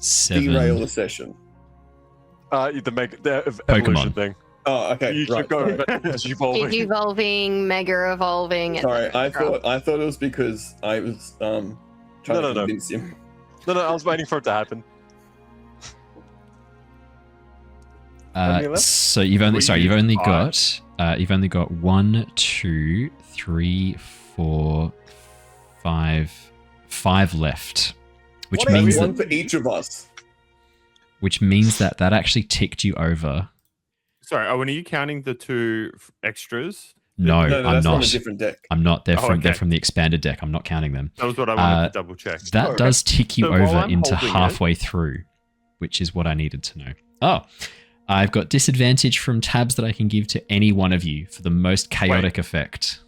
7. Derail the session. The Pokemon. evolution thing. Oh, okay. You right. should go evolving. Evolving, mega evolving. Sorry, I etc. thought it was because I was trying to convince him. No, I was waiting for it to happen. So you've only got 1, 2, 3, 4, 5 left, which means one for each of us. that actually ticked you over. Sorry, Owen, are you counting the 2 extras? No, I'm that's not. on a different deck. I'm not. They're okay. from the expanded deck. I'm not counting them. That was what I wanted to double check. That does tick you So while over I'm into holding halfway through, which is what I needed to know. Oh, I've got disadvantage from tabs that I can give to any one of you for the most chaotic effect.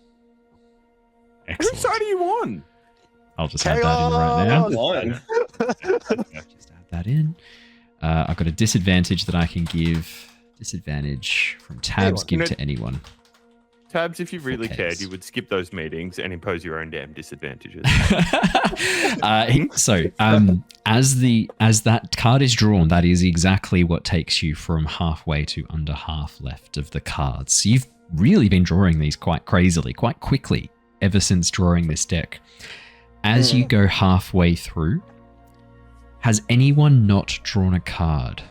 Whose Excellent. side are you on? I'll just add that in right now. Fine. Just add that in. I've got a disadvantage that I can give. Disadvantage from tabs, give to anyone. Tabs, if you really Okay. cared, you would skip those meetings and impose your own damn disadvantages. As that card is drawn, that is exactly what takes you from halfway to under half left of the cards. So you've really been drawing these quite crazily, quite quickly, ever since drawing this deck. As you go halfway through, has anyone not drawn a card?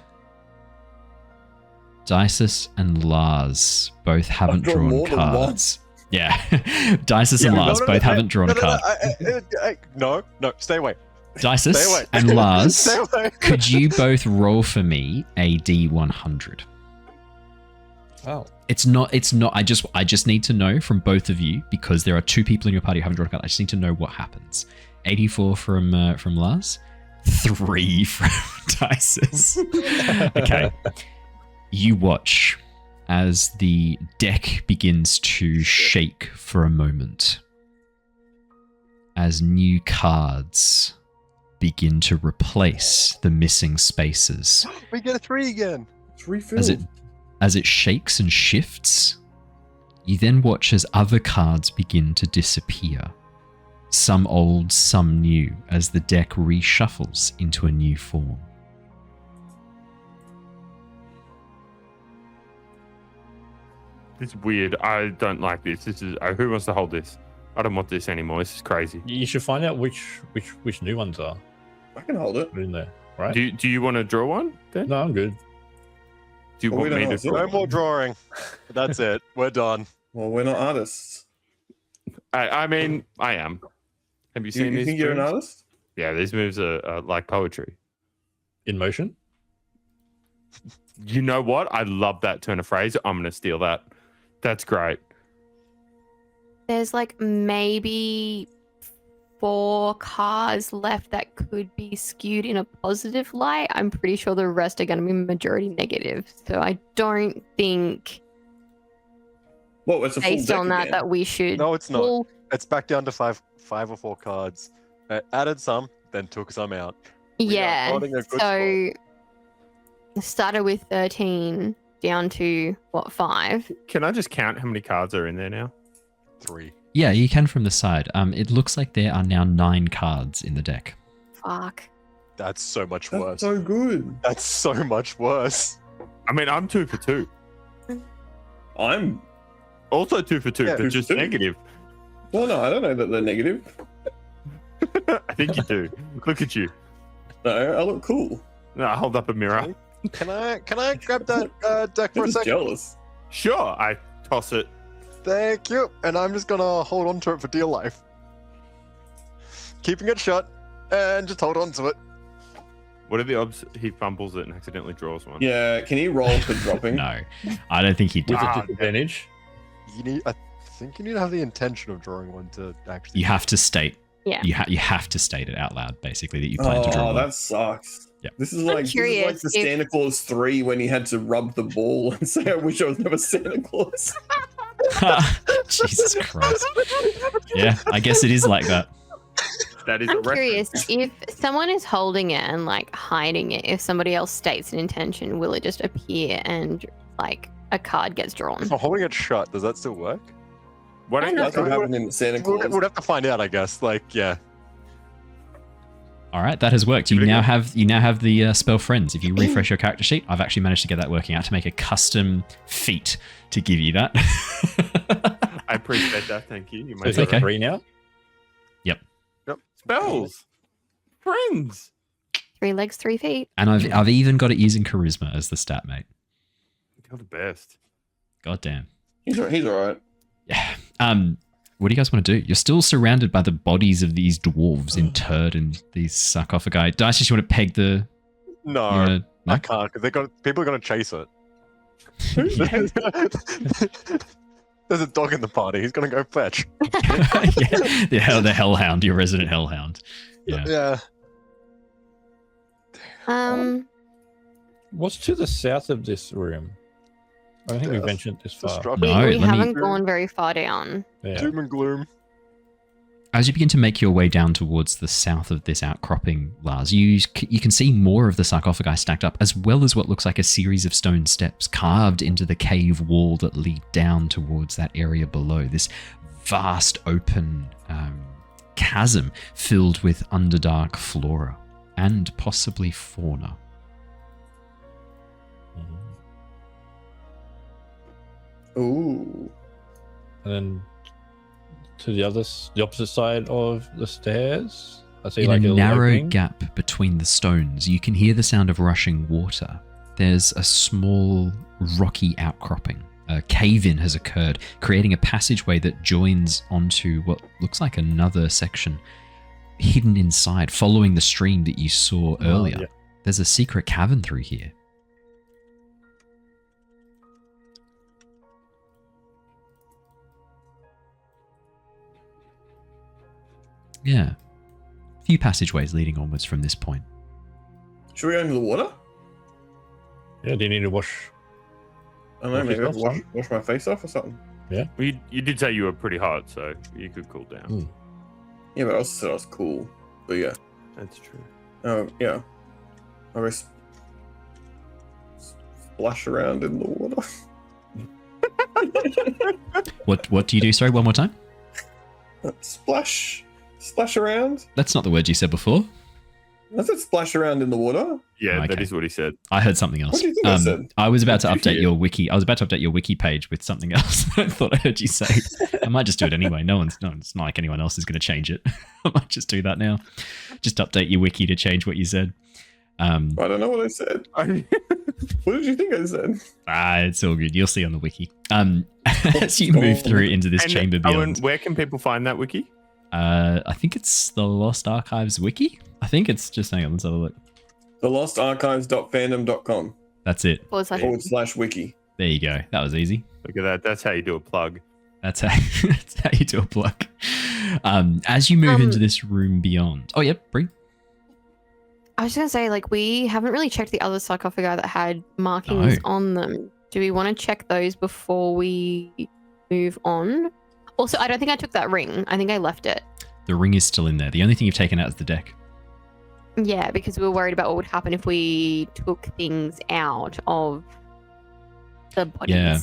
Dysis and Lars both haven't drawn drawn more than cards. Yeah, Dysis and Lars both haven't drawn a card. No, stay away. Dysis Stay away. and Lars, Stay away. could you both roll for me a D100? Oh. It's not. I just need to know from both of you, because there are 2 people in your party who haven't drawn a card. I just need to know what happens. 84 from Lars, 3 from Dysis. Okay. You watch as the deck begins to shake for a moment, as new cards begin to replace the missing spaces. We get a 3 again. It's refilled. As it shakes and shifts, you then watch as other cards begin to disappear. Some old, some new, as the deck reshuffles into a new form. It's weird. I don't like this. This is who wants to hold this? I don't want this anymore. This is crazy. You should find out which new ones are. I can hold it. Put it in there, right? Do you want to draw one? Then? No, I'm good. Do you Well, we want me don't to know. draw? No more drawing. That's it. We're done. Well, we're not artists. I mean, I am. Have you You seen these think you're an moves? artist? Yeah, these moves are like poetry. In motion. You know what? I love that turn of phrase. I'm going to steal that. That's great. There's like maybe 4 cards left that could be skewed in a positive light. I'm pretty sure the rest are going to be majority negative. So I don't think, Well, it's a full based deck on that, again. that we should. No, it's not. pull- It's back down to five or 4 cards. Added some, then took some out. are Yeah. holding a good So started with 13 down to 5. Can I just count how many cards are in there now? 3. Yeah, you can from the side. It looks like there are now 9 cards in the deck. Fuck. That's so much That's worse. so good. That's so much worse. I mean, I'm 2 for 2. I'm. Also 2 for 2, Yeah, but 2 for just 2. negative. Well, no, I don't know that they're negative. I think you do. Look at you. No, I look cool. No, I hold up a mirror. Can I grab that deck for I'm a just second? jealous. Sure, I toss it. Thank you. And I'm just gonna hold on to it for dear life. Keeping it shut and just hold on to it. What are the odds he fumbles it and accidentally draws one? Yeah, can he roll for dropping? No, I don't think he did. With Ah, a disadvantage. I think you need to have the intention of drawing one to actually. You have to state. Yeah. You have to state it out loud, basically, that you plan to draw Oh, one. that sucks. Yeah. This is like curious the if- Santa Claus 3 when he had to rub the ball and say, "I wish I was never Santa Claus." Jesus Christ. Yeah, I guess it is like that. That is a I'm reference. curious if someone is holding it and like hiding it. If somebody else states an intention, will it just appear and like a card gets drawn? If I'm holding it shut, does that still work? Why don't you That's what happened in Santa Claus. We'd have to find out, I guess. Like, yeah. All right, that has worked. You now have the spell friends. If you refresh your character sheet, I've actually managed to get that working out to make a custom feat to give you that. I appreciate that. Thank you. You So might is it okay. 3 now? spells. Friends. 3 legs, 3 feet. And I've even got it using charisma as the stat, mate. You're the best. God damn. He's all right. Yeah. What do you guys want to do? You're still surrounded by the bodies of these dwarves interred in these sarcophagi. Dysis, you want to peg the? No, you wanna- I can't because people are going to chase it. There's a dog in the party. He's going to go fetch. Yeah, the hellhound, your resident hellhound. Yeah. Yeah. What's to the south of this room? I don't think we've Yes. mentioned this The far. struggle. No, we let me- haven't gone very far down. Yeah. Doom and gloom. As you begin to make your way down towards the south of this outcropping, Lars, you can see more of the sarcophagi stacked up, as well as what looks like a series of stone steps carved into the cave wall that lead down towards that area below. This vast open chasm filled with underdark flora and possibly fauna. Ooh. And then to the opposite side of the stairs, I see In like a little narrow opening. gap between the stones, you can hear the sound of rushing water. There's a small rocky outcropping. A cave-in has occurred, creating a passageway that joins onto what looks like another section hidden inside, following the stream that you saw earlier. yeah. There's a secret cavern through here. Yeah. A few passageways leading onwards from this point. Should we go into the water? Yeah, do you need to wash? I don't know, Wash maybe yourself, wash, son? wash my face off or something. Well, you did say you were pretty hot, so you could cool down. Mm. Yeah, but I also said I was cool. But yeah. That's true. Yeah. I guess splash around in the water. What do you do? Sorry, one more time? Splash around. That's not the word you said before. I said splash around in the water. Yeah, Okay. that is what he said. I heard something else. What do you think I said? I was about to What did you update hear? your wiki. I was about to update your wiki page with something else. I thought I heard you say. I might just do it anyway. It's not like anyone else is going to change it. I might just do that now. Just update your wiki to change what you said. I don't know what I said. What did you think I said? It's all good. You'll see on the wiki. As you move through into this And chamber Owen, beyond, where can people find that wiki? I think it's the Lost Archives wiki. I think it's just hang on. Let's have a look. thelostarchives.fandom.com /wiki. There you go. That was easy. Look at that. That's how you do a plug. That's how you do a plug. As you move into this room beyond. Oh, yep, Bree. I was just going to say, like, we haven't really checked the other sarcophagi that had markings on them. Do we want to check those before we move on? Also, I don't think I took that ring. I think I left it. The ring is still in there. The only thing you've taken out is the deck. Yeah, because we were worried about what would happen if we took things out of the bodies. Yeah.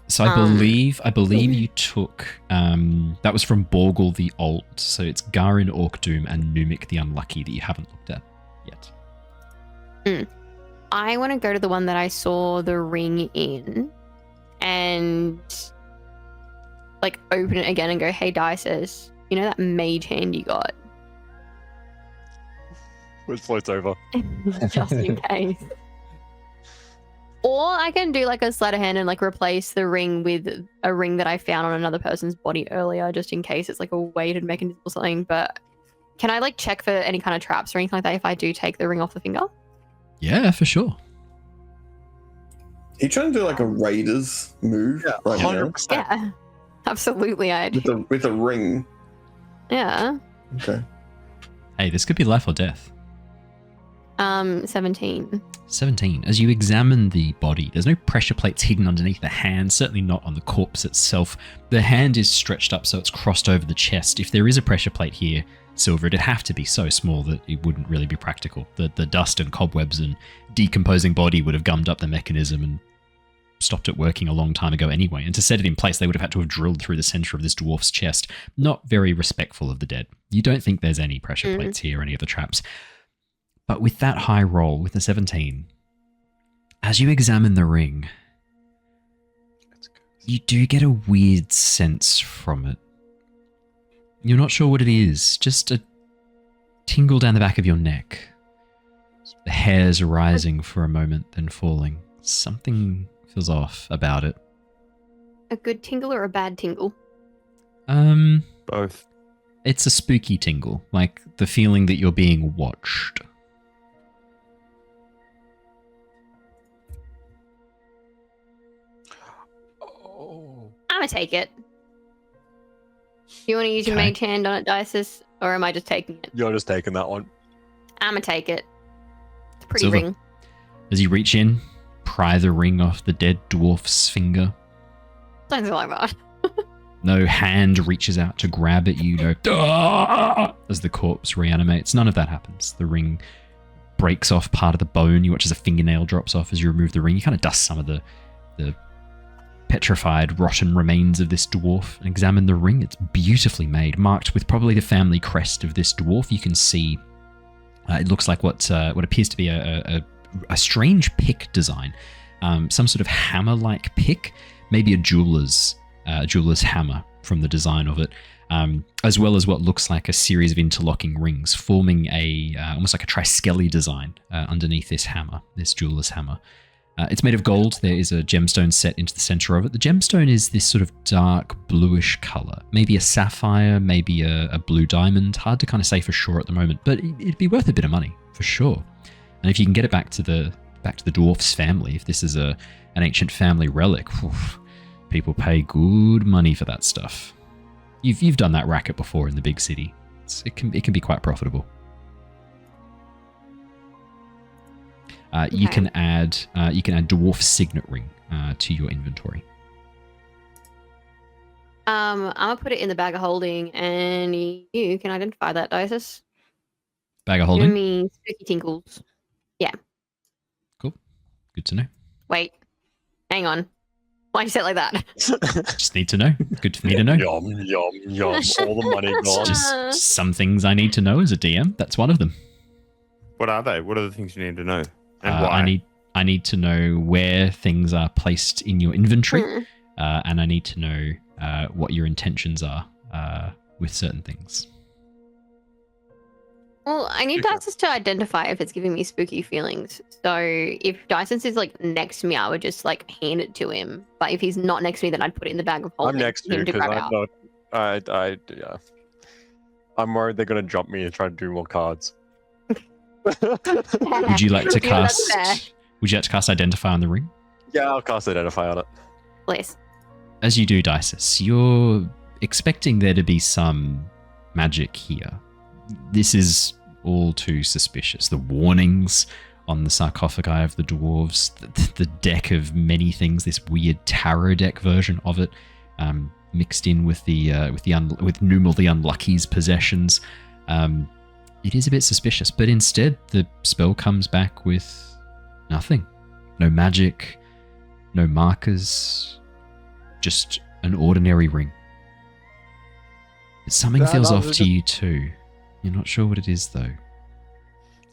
So I believe you took that was from Borgul the Old. So it's Garin Orkdoom and Numik the Unlucky that you haven't looked at yet. I want to go to the one that I saw the ring in and like open it again and go, hey, Dysis, you know that mage hand you got? Which floats over. Just in case. Or I can do like a sleight of hand and like replace the ring with a ring that I found on another person's body earlier, just in case it's like a weighted mechanism or something. But can I like check for any kind of traps or anything like that if I do take the ring off the finger? Yeah, for sure. He trying to do like a Raiders move right now 100%. Yeah, absolutely. with a ring. Yeah. Okay. Hey, this could be life or death. 17. 17. As you examine the body, there's no pressure plates hidden underneath the hand, certainly not on the corpse itself. The hand is stretched up so it's crossed over the chest. If there is a pressure plate here, Sylver, it'd have to be so small that it wouldn't really be practical. The dust and cobwebs and decomposing body would have gummed up the mechanism and stopped it working a long time ago anyway. And to set it in place, they would have had to have drilled through the center of this dwarf's chest. Not very respectful of the dead. You don't think there's any pressure plates here, any of the traps. But with that high roll, with the 17, as you examine the ring, you do get a weird sense from it. You're not sure what it is, just a tingle down the back of your neck. The hairs rising for a moment, then falling. Something feels off about it. A good tingle or a bad tingle? Both. It's a spooky tingle, like the feeling that you're being watched. I'm gonna take it. You want to use your Okay. mage hand on it, Dysis, or am I just taking it? You're just taking that one. I'm gonna take it. It's a pretty Sylver. ring. As you reach in, pry the ring off the dead dwarf's finger. Something like that. No hand reaches out to grab at you. No, "Ah!" as the corpse reanimates. None of that happens. The ring breaks off part of the bone. You watch as a fingernail drops off as you remove the ring. You kind of dust some of the petrified, rotten remains of this dwarf and examine the ring. It's beautifully made, marked with probably the family crest of this dwarf. You can see it looks like what appears to be a strange pick design, some sort of hammer-like pick, maybe a jeweler's hammer from the design of it, as well as what looks like a series of interlocking rings forming a almost like a triskele design underneath this hammer, this jeweler's hammer. It's made of gold. There is a gemstone set into the center of it. The gemstone is this sort of dark bluish color, maybe a sapphire, maybe a blue diamond. Hard to kind of say for sure at the moment, but it'd be worth a bit of money for sure. And if you can get it back to the dwarf's family, if this is an ancient family relic, people pay good money for that stuff. You've done that racket before in the big city. It can be quite profitable. You can add dwarf signet ring to your inventory. I'm gonna put it in the bag of holding, and you can identify that, Dysis. Bag of Give holding. me spooky tinkles. Cool. Good to know. Wait, hang on. Why'd you say it like that? Just need to know. Good for me to know. Yum, yum, yum. All the money gone. Just some things I need to know as a DM. That's one of them. What are they? What are the things you need to know? And why? I need to know where things are placed in your inventory, and I need to know what your intentions are with certain things. Well, I need Dysis to identify if it's giving me spooky feelings. So if Dysis is like next to me, I would just like hand it to him. But if he's not next to me, then I'd put it in the bag of holding. I'm next to for you him because grab I'm out. not. Yeah. I'm worried they're gonna jump me and try to do more cards. Would you like to Yeah, that's fair. cast? Would you like to cast Identify on the ring? Yeah, I'll cast Identify on it. Please. As you do, Dysis, you're expecting there to be some magic here. This is all too suspicious. The warnings on the sarcophagi of the dwarves, the deck of many things, this weird tarot deck version of it, mixed in with with Numal the Unlucky's possessions. It is a bit suspicious, but instead the spell comes back with nothing. No magic, no markers, just an ordinary ring. But something feels off to you too. You're not sure what it is though.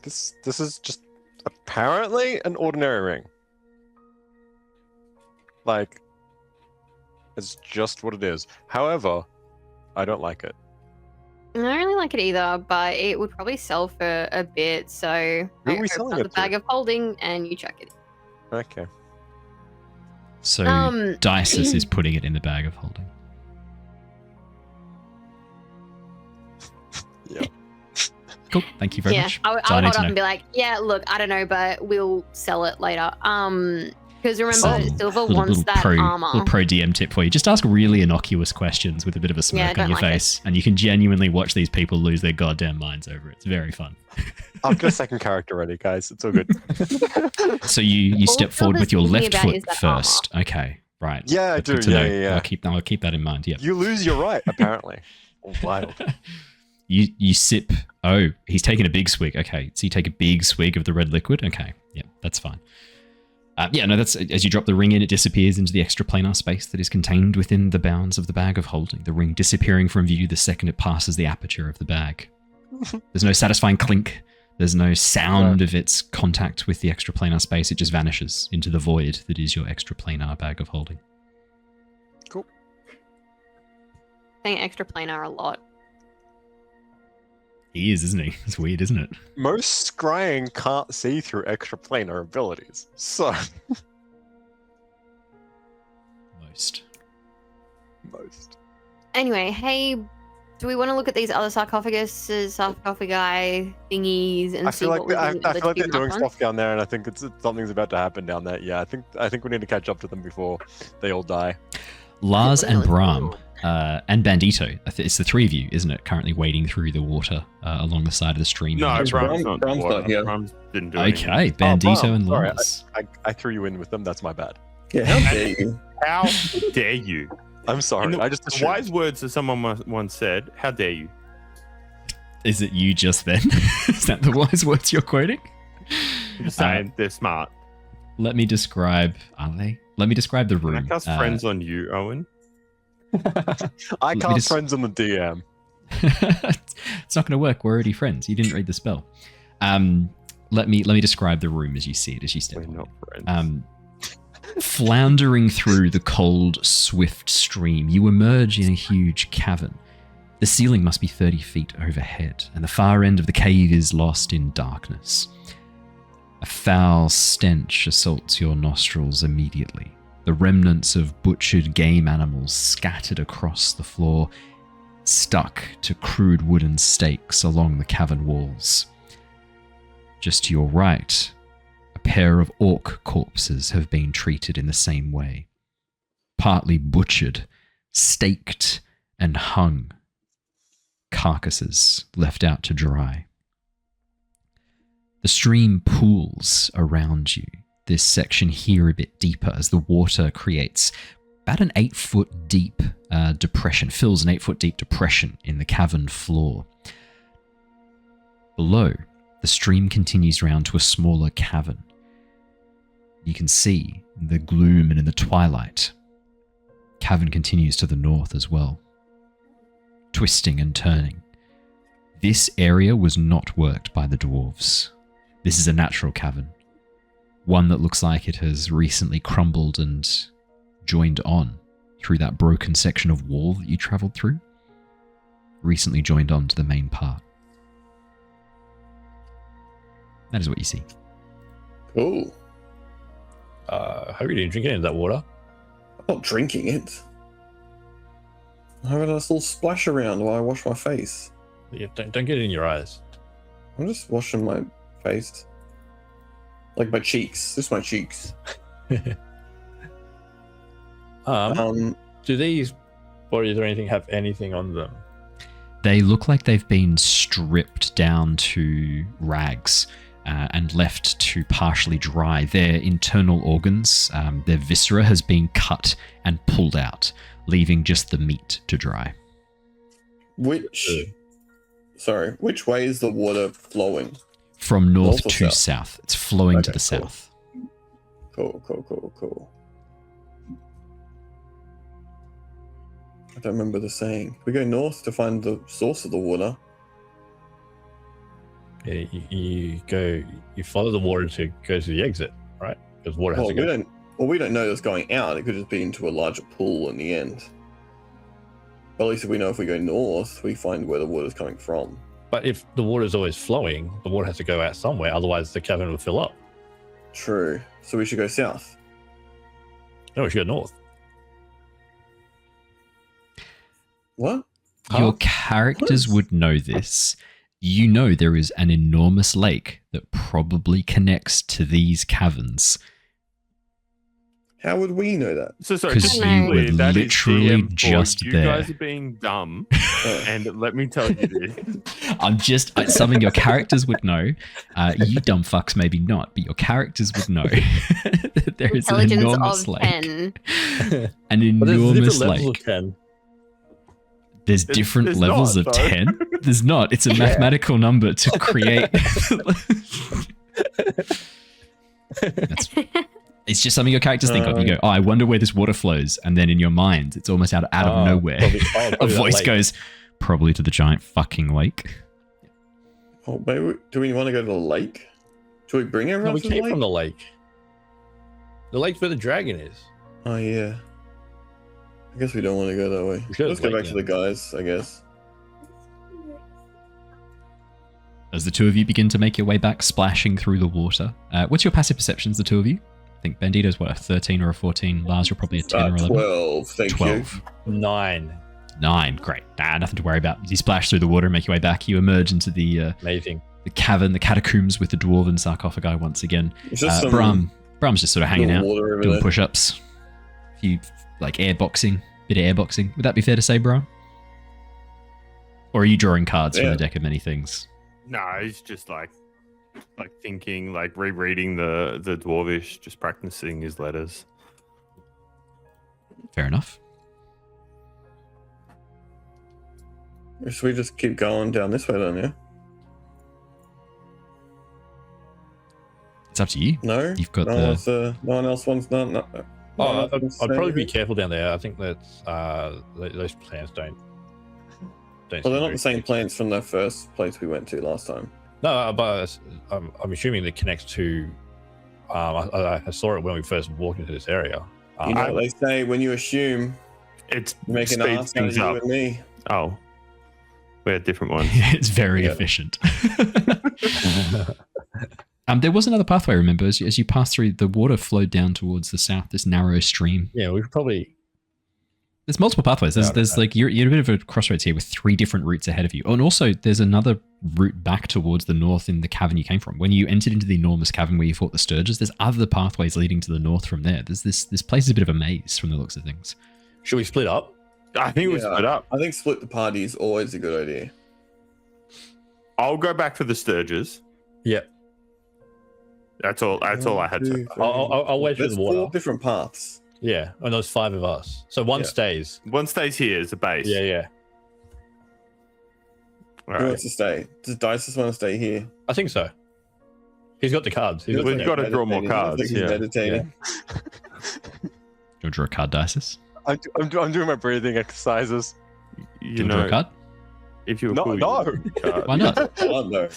This is just apparently an ordinary ring. Like, it's just what it is. However, I don't like it. I don't really like it either, but it would probably sell for a bit. So Who are I we open selling up it the to? bag of holding and you chuck it. Okay. So Um, Dysis is putting it in the bag of holding. Yeah. Cool. Thank you very Yeah, much. I would So I need hold to up know. and be like, "Yeah, look, I don't know, but we'll sell it later." Because remember, So, Sylver wants that armor. little pro DM tip for you. Just ask really innocuous questions with a bit of a smirk on your face, and you can genuinely watch these people lose their goddamn minds over it. It's very fun. I've got a second character ready, guys. It's all good. So you All step forward with your Sylver's left thinking about foot is that armor. first. Okay, right. Yeah, I That's do. good to know. Yeah. I'll keep that in mind. Yeah. You lose your right, apparently. Wild. You sip. Oh, he's taking a big swig. Okay, so you take a big swig of the red liquid. Okay, yeah, that's fine. That's as you drop the ring in, it disappears into the extraplanar space that is contained within the bounds of the bag of holding. The ring disappearing from view the second it passes the aperture of the bag. There's no satisfying clink. There's no sound of its contact with the extraplanar space. It just vanishes into the void that is your extraplanar bag of holding. Cool. Saying extra planar a lot. He is, isn't he? It's weird, isn't it? Most scrying can't see through extraplanar abilities. So. Most. Anyway, hey, do we want to look at these other sarcophagi thingies and I see feel what like we I can feel like they're doing on? stuff down there, and I think something's about to happen down there. Yeah, I think we need to catch up to them before they all die. Lars and Really Brahm cool. and Bandito. It's the three of you, isn't it? Currently wading through the water along the side of the stream. No, It's Brahm's Brahm- not. Brahm's not here. Brahms didn't do anything. Okay, Bandito Brahm, and sorry, Lars. I threw you in with them. That's my bad. Yeah, how dare you? How dare you? I'm sorry. In I just the assumed. wise words that someone once said, how dare you? Is it you just then? Is that the wise words you're quoting? I'm just saying they're smart. Let me describe. Are they? Let me describe the Can I room. cast friends on you, Owen? I me cast just- friends on the DM. It's not going to work. We're already friends. You didn't read the spell. Let me describe the room as you see it, as you step We're on not it. friends. Floundering through the cold, swift stream, you emerge in a huge cavern. The ceiling must be 30 feet overhead, and the far end of the cave is lost in darkness. A foul stench assaults your nostrils immediately. The remnants of butchered game animals scattered across the floor, stuck to crude wooden stakes along the cavern walls. Just to your right, a pair of orc corpses have been treated in the same way. Partly butchered, staked, and hung. Carcasses left out to dry. The stream pools around you. This section here a bit deeper as the water creates about an 8-foot deep depression, fills an 8-foot deep depression in the cavern floor. Below, the stream continues round to a smaller cavern. You can see in the gloom and in the twilight, cavern continues to the north as well, twisting and turning. This area was not worked by the dwarves. This is a natural cavern, one that looks like it has recently crumbled and joined on through that broken section of wall that you travelled through, recently joined on to the main part. That is what you see. Cool. How are you drinking any of that water? I'm not drinking it. I have a nice little splash around while I wash my face. Yeah, don't get it in your eyes. I'm just washing my face. Like my cheeks. Just my cheeks. Do these bodies or anything have anything on them? They look like they've been stripped down to rags and left to partially dry. Their internal organs, their viscera has been cut and pulled out, leaving just the meat to dry. Which way is the water flowing? From north North or to south? south. It's flowing to Okay, the cool. south. Cool. I don't remember the saying. We go north to find the source of the water. Yeah, you follow the water to go to the exit, right? Because water has Well, to go. we don't know it's going out. It could just be into a larger pool in the end. But at least if we know if we go north, we find where the water's coming from. But if the water is always flowing, the water has to go out somewhere. Otherwise, the cavern will fill up. True. So we should go south. No, we should go north. What? Your characters would know this. You know there is an enormous lake that probably connects to these caverns. How would we know that? So sorry, 'Cause just you to be were clear, that is literally DM for just you there. guys are being dumb, and let me tell you this. I'm just something your characters would know. You dumb fucks, maybe not, but your characters would know. That there is an Intelligence enormous of lake. 10. An But there's enormous different levels lake. of 10. There's different there's levels not, of though. 10. There's not. It's a mathematical number to create. It's just something your characters think of. You go, oh, I wonder where this water flows. And then in your mind, it's almost out of nowhere. A Probably that voice lake. goes, probably to the giant fucking lake. Oh, maybe do we want to go to the lake? Should we bring No, everyone we to the came lake? from the lake. The lake's where the dragon is. Oh yeah. I guess we don't want to go that way. We should Let's go lake back to the guys, I guess. As the two of you begin to make your way back, splashing through the water. What's your passive perceptions, the two of you? I think Bandito's what, a 13 or a 14. Lars, you're probably a 10 or 11. 12, thank 12. 9. 9, great. Nothing to worry about. You splash through the water, make your way back. You emerge into the Amazing. cavern, the catacombs with the dwarven sarcophagi once again. you. It's just some Brahm's just sort of hanging little out, water over doing there. push-ups. A few, like, airboxing. Bit of airboxing. Would that be fair to say, Brahm? Or are you drawing cards from Yeah. the deck of many things? No, he's just like thinking, like rereading the dwarvish, just practicing his letters. Fair enough. Should we just keep going down this way then, yeah? It's up to you. No? You've got no one else wants no. Oh, I'd probably be careful down there. I think that's those plants don't. Well, they're not the same plants from the first place we went to last time. No, but I'm assuming it connects to. I saw it when we first walked into this area. You know what they say, when you assume, It's you make an speeds ass out of things you up. and me. Oh, we had different ones. it's very Yeah. efficient. There was another pathway, remember, as you passed through, the water flowed down towards the south, this narrow stream. Yeah, we could probably. There's multiple pathways. There's like, you're a bit of a crossroads here with 3 different routes ahead of you. Oh, and also, there's another route back towards the north in the cavern you came from. When you entered into the enormous cavern where you fought the Sturges, there's other pathways leading to the north from there. This place is a bit of a maze from the looks of things. Should we split up? I think we Yeah. split up. I think split the party is always a good idea. I'll go back for the Sturges. Yeah. That's all I had to. I'll wait for There's the water. 4 different paths. Yeah, and there's 5 of us. So one Yeah. stays. One stays here as a base. Yeah. All Who right. wants to stay? Does Dysis want to stay here? I think so. He's got the cards. He's We've the got to draw more Meditating. I think cards. he's Yeah. meditating. Do you want to draw a card, Dysis? I'm doing my breathing exercises. Do You you want to draw a know, card? if you were No, cool, no. you'd draw a card. Why not? Oh, no.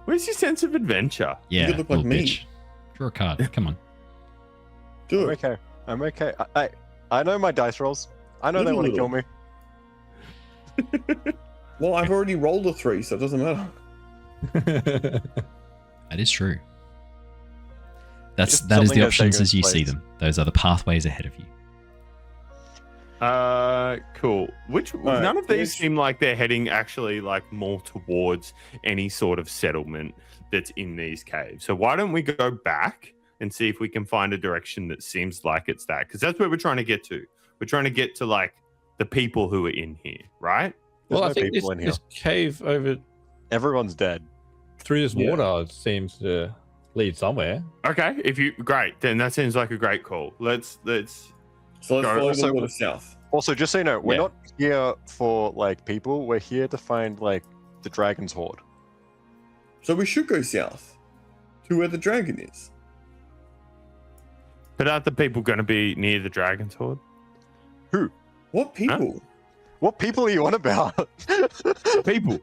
Where's your sense of adventure? Yeah, could look like little me. bitch. Draw a card. Come on. Do I'm it. okay. I'm okay. I know my dice rolls. I know they want to kill me. Well, I've already rolled a 3, so it doesn't matter. That is true. That is something the that's options taken as you see place. them. Those are the pathways ahead of you. Cool. Alright, None of these which- seem like they're heading actually like more towards any sort of settlement that's in these caves. So why don't we go back and see if we can find a direction that seems like it's that? Because that's where we're trying to get to. We're trying to get to like the people who are in here, right? Well, There's I no think people in here. this cave over Everyone's dead. through this Yeah. water seems to lead somewhere. Okay. Great, then that seems like a great call. Let's So let's Go. follow the So- water south. Also, just so you know, we're Yeah. not here for like people. We're here to find like the dragon's horde. So we should go south to where the dragon is. But aren't the people going to be near the dragon's horde? What people? What people are you on about? People.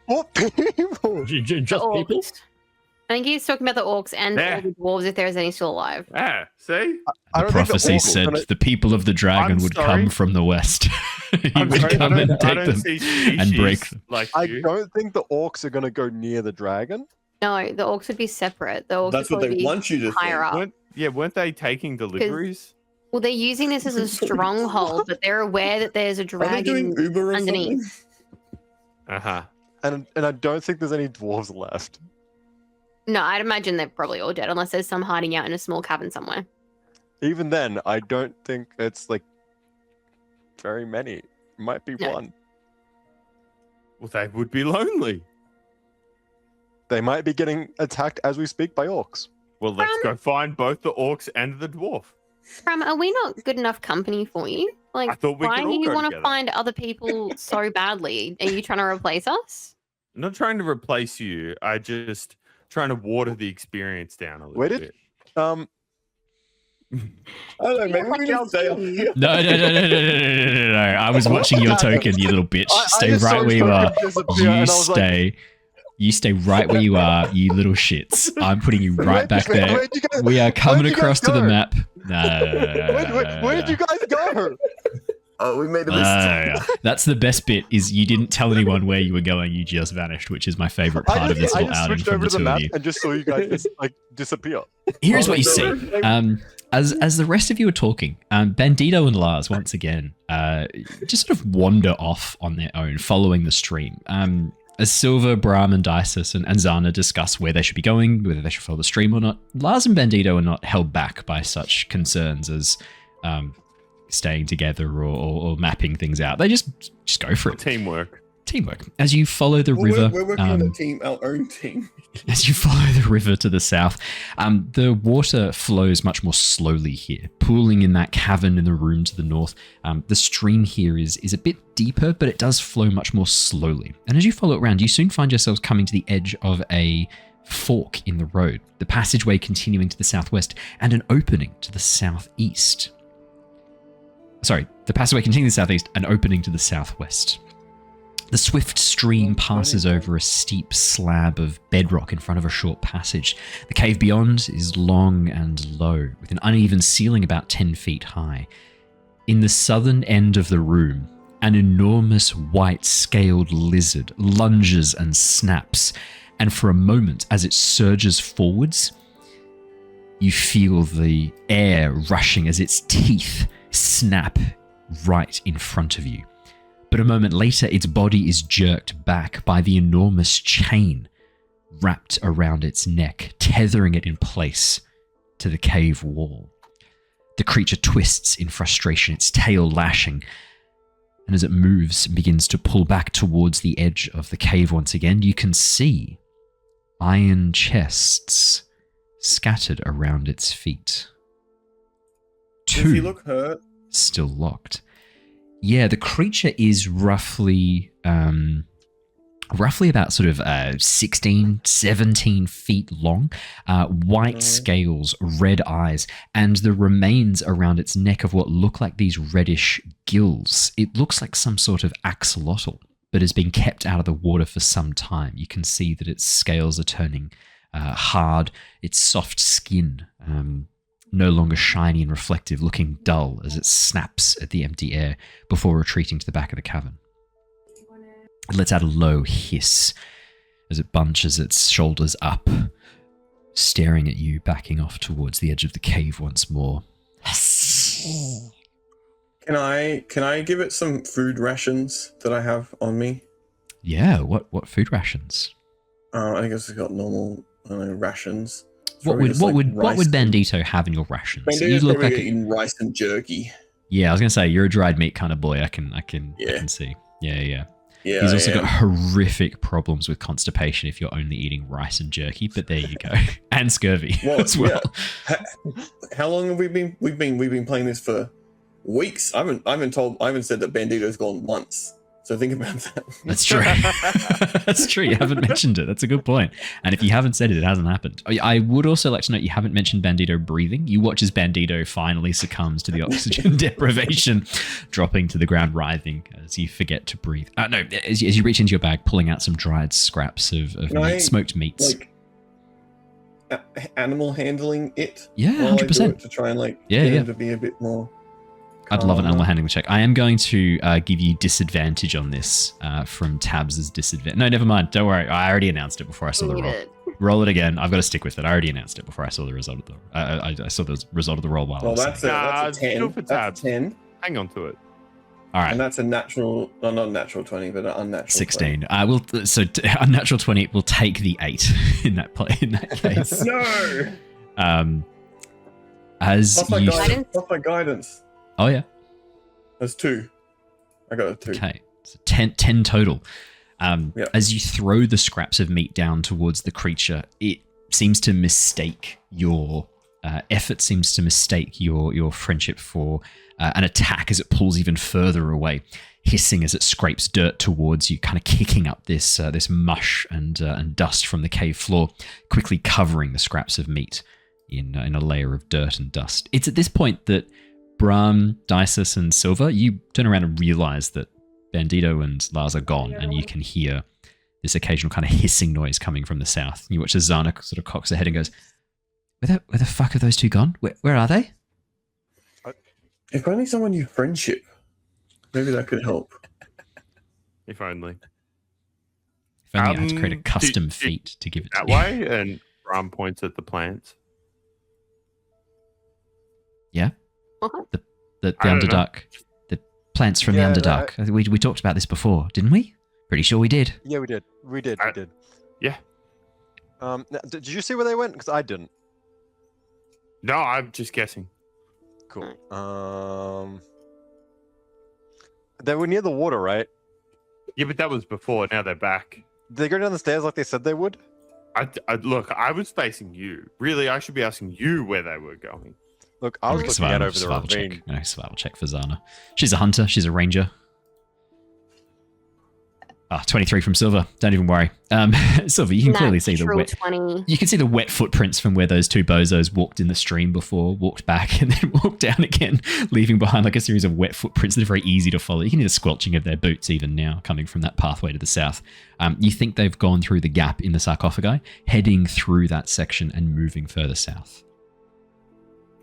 What people? Just The people? orcs. I think he's talking about the orcs and Yeah. all the dwarves if there's any still alive. Ah, see? I The don't think the prophecy orcs are said gonna- the people of the dragon I'm would sorry. come from the west. he I'm would sorry, come and take them see and break species them. like I you. don't think the orcs are gonna go near the dragon. No, the orcs would be separate. The orcs That's would what they probably be want you to higher think. up. Weren't they taking deliveries? Well, they're using this as a stronghold, but they're aware that there's a Are they doing dragon Uber or something? underneath. Uh-huh. And I don't think there's any dwarves left. No, I'd imagine they're probably all dead unless there's some hiding out in a small cabin somewhere. Even then, I don't think it's like very many. It might be No. one. Well, they would be lonely. They might be getting attacked as we speak by orcs. Well, let's go find both the orcs and the dwarf. Brahm, are we not good enough company for you? Like, I thought we why could do all you go want to together. find other people so badly? Are you trying to replace us? I'm not trying to replace you. I just trying to water the experience down a little Where did- bit. I don't know, maybe we just stay up here. No. I was watching your token, you little bitch. Stay just saw right where his you are. token disappear, You and I was like, You stay right where you are, you little shits. I'm putting you right back there. Where'd you guys, We are coming where'd you guys across to the go? map. No. Where did you guys go? Oh, we made a list. That's the best bit. Is you didn't tell anyone where you were going. You just vanished, which is my favorite part of this I whole just outing switched from over the to the two of map you. and just saw you guys just like disappear. Here's what you see. As the rest of you are talking, Bandito and Lars once again just sort of wander off on their own, following the stream. As Sylver, Brahm, and Dysis and Zana discuss where they should be going, whether they should follow the stream or not, Lars and Bandito are not held back by such concerns as staying together or mapping things out. They just go for it. Teamwork. As you follow the river, We're working on a team, our own team. as you follow the river to the south, the water flows much more slowly here, pooling in that cavern in the room to the north. The stream here is a bit deeper, but it does flow much more slowly. And as you follow it around, you soon find yourselves coming to the edge of a fork in the road, the passageway continuing to the southwest, and an opening to the southeast. Sorry, the passageway continuing to the southeast, and opening to the southwest. The swift stream passes over a steep slab of bedrock in front of a short passage. The cave beyond is long and low, with an uneven ceiling about 10 feet high. In the southern end of the room, an enormous white scaled lizard lunges and snaps, and for a moment, as it surges forwards, you feel the air rushing as its teeth snap right in front of you. But a moment later, its body is jerked back by the enormous chain wrapped around its neck, tethering it in place to the cave wall. The creature twists in frustration, its tail lashing, and as it moves and begins to pull back towards the edge of the cave once again, you can see iron chests scattered around its feet. Does he look hurt? Still locked. Yeah, the creature is roughly about sort of 16, 17 feet long, white scales, red eyes, and the remains around its neck of what look like these reddish gills. It looks like some sort of axolotl, but has been kept out of the water for some time. You can see that its scales are turning hard, its soft skin no longer shiny and reflective, looking dull as it snaps at the empty air before retreating to the back of the cavern. It lets out a low hiss as it bunches its shoulders up, staring at you, backing off towards the edge of the cave once more. Can I give it some food rations that I have on me? Yeah, what food rations? I guess it's got normal rations. What Probably would just, what like, would what rice would and- Bandito have in your rations? Bandito's You look probably like eating rice and jerky. yeah, I was gonna say you're a dried meat kind of boy. I can Yeah. see. Yeah. Yeah, He's also I got am. horrific problems with constipation if you're only eating rice and jerky, but there you go. And scurvy Well, as well. How long have we been? We've been playing this for weeks. I haven't said that Bandito's gone once. So think about that. That's true. That's true. You haven't mentioned it. That's a good point. And if you haven't said it, it hasn't happened. I would also like to note you haven't mentioned Bandito breathing. You watch as Bandito finally succumbs to the oxygen deprivation, dropping to the ground, writhing as you forget to breathe. No, as you reach into your bag, pulling out some dried scraps of smoked meats. Animal handling it. Yeah, while I do 100%. it to try and get Yeah. him to be a bit more. I'd love an calmer. animal handling check. I am going to give you disadvantage on this from Tabs' disadvantage. No, never mind. Don't worry. I already announced it before I saw the roll. Roll it again. I've got to stick with it. I already announced it before I saw the result of the. I saw the result of the roll while I Well, was that's saying. a 10. still for That's a tabs. 10. Hang on to it. All right. And that's a natural, not a natural 20, but an unnatural 16. Unnatural 20 will take the 8 in that case. 20. No! As Plus my you guidance. Plus my guidance. Oh yeah. There's 2. I got a 2. Okay. So 10 total. Yep. As you throw the scraps of meat down towards the creature, it seems to mistake your effort, seems to mistake your friendship for an attack as it pulls even further away, hissing as it scrapes dirt towards you, kind of kicking up this mush and dust from the cave floor, quickly covering the scraps of meat in a layer of dirt and dust. It's at this point that Brahm, Dysis, and Sylver, you turn around and realize that Bandito and Lars are gone, and you can hear this occasional kind of hissing noise coming from the south. You watch as Zana sort of cocks her head and goes, where the fuck have those two gone? Where are they? If only someone knew friendship. Maybe that could help. If only. If only I had to create a custom feat to give it to that you. way, and Brahm points at the plants. Yeah? What? The I don't know. Underdark. The plants from Yeah, the Underdark. We talked about this before, didn't we? Pretty sure we did. Yeah, we did. We did. Yeah. Now, did you see where they went? Because I didn't. No, I'm just guessing. Cool. They were near the water, right? Yeah, but that was before. Now they're back. Did they go down the stairs like they said they would? Look, I was facing you. Really, I should be asking you where they were going. Look, I was looking out over the ravine. check. No, survival check for Zana. She's a hunter. She's a ranger. 23 from Sylver. Don't even worry. Sylver, you can clearly see the Natural wet. 20. You can see the wet footprints from where those two bozos walked in the stream before, walked back, and then walked down again, leaving behind like a series of wet footprints that are very easy to follow. You can hear the squelching of their boots even now coming from that pathway to the south. You think they've gone through the gap in the sarcophagi, heading through that section and moving further south.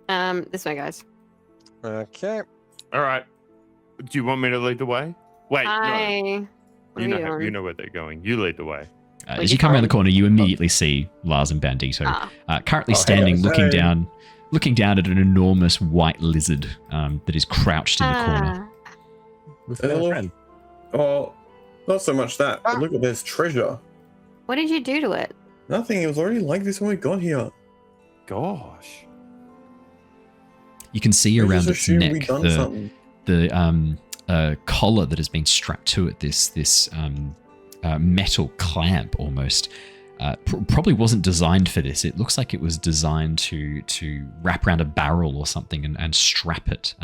This way, guys. Okay. All right. Do you want me to lead the way? Wait, no. Hi. What are we doing? You know where they're going. You lead the way. As you come around the corner, you immediately see Lars and Bandito, currently standing, looking down at an enormous white lizard that is crouched in the corner. Hello. Oh, not so much that. But look at this treasure. What did you do to it? Nothing. It was already like this when we got here. Gosh. You can see I around just its assumed neck we'd done something. the collar that has been strapped to it. This metal clamp almost. Probably wasn't designed for this. It looks like it was designed to wrap around a barrel or something and strap it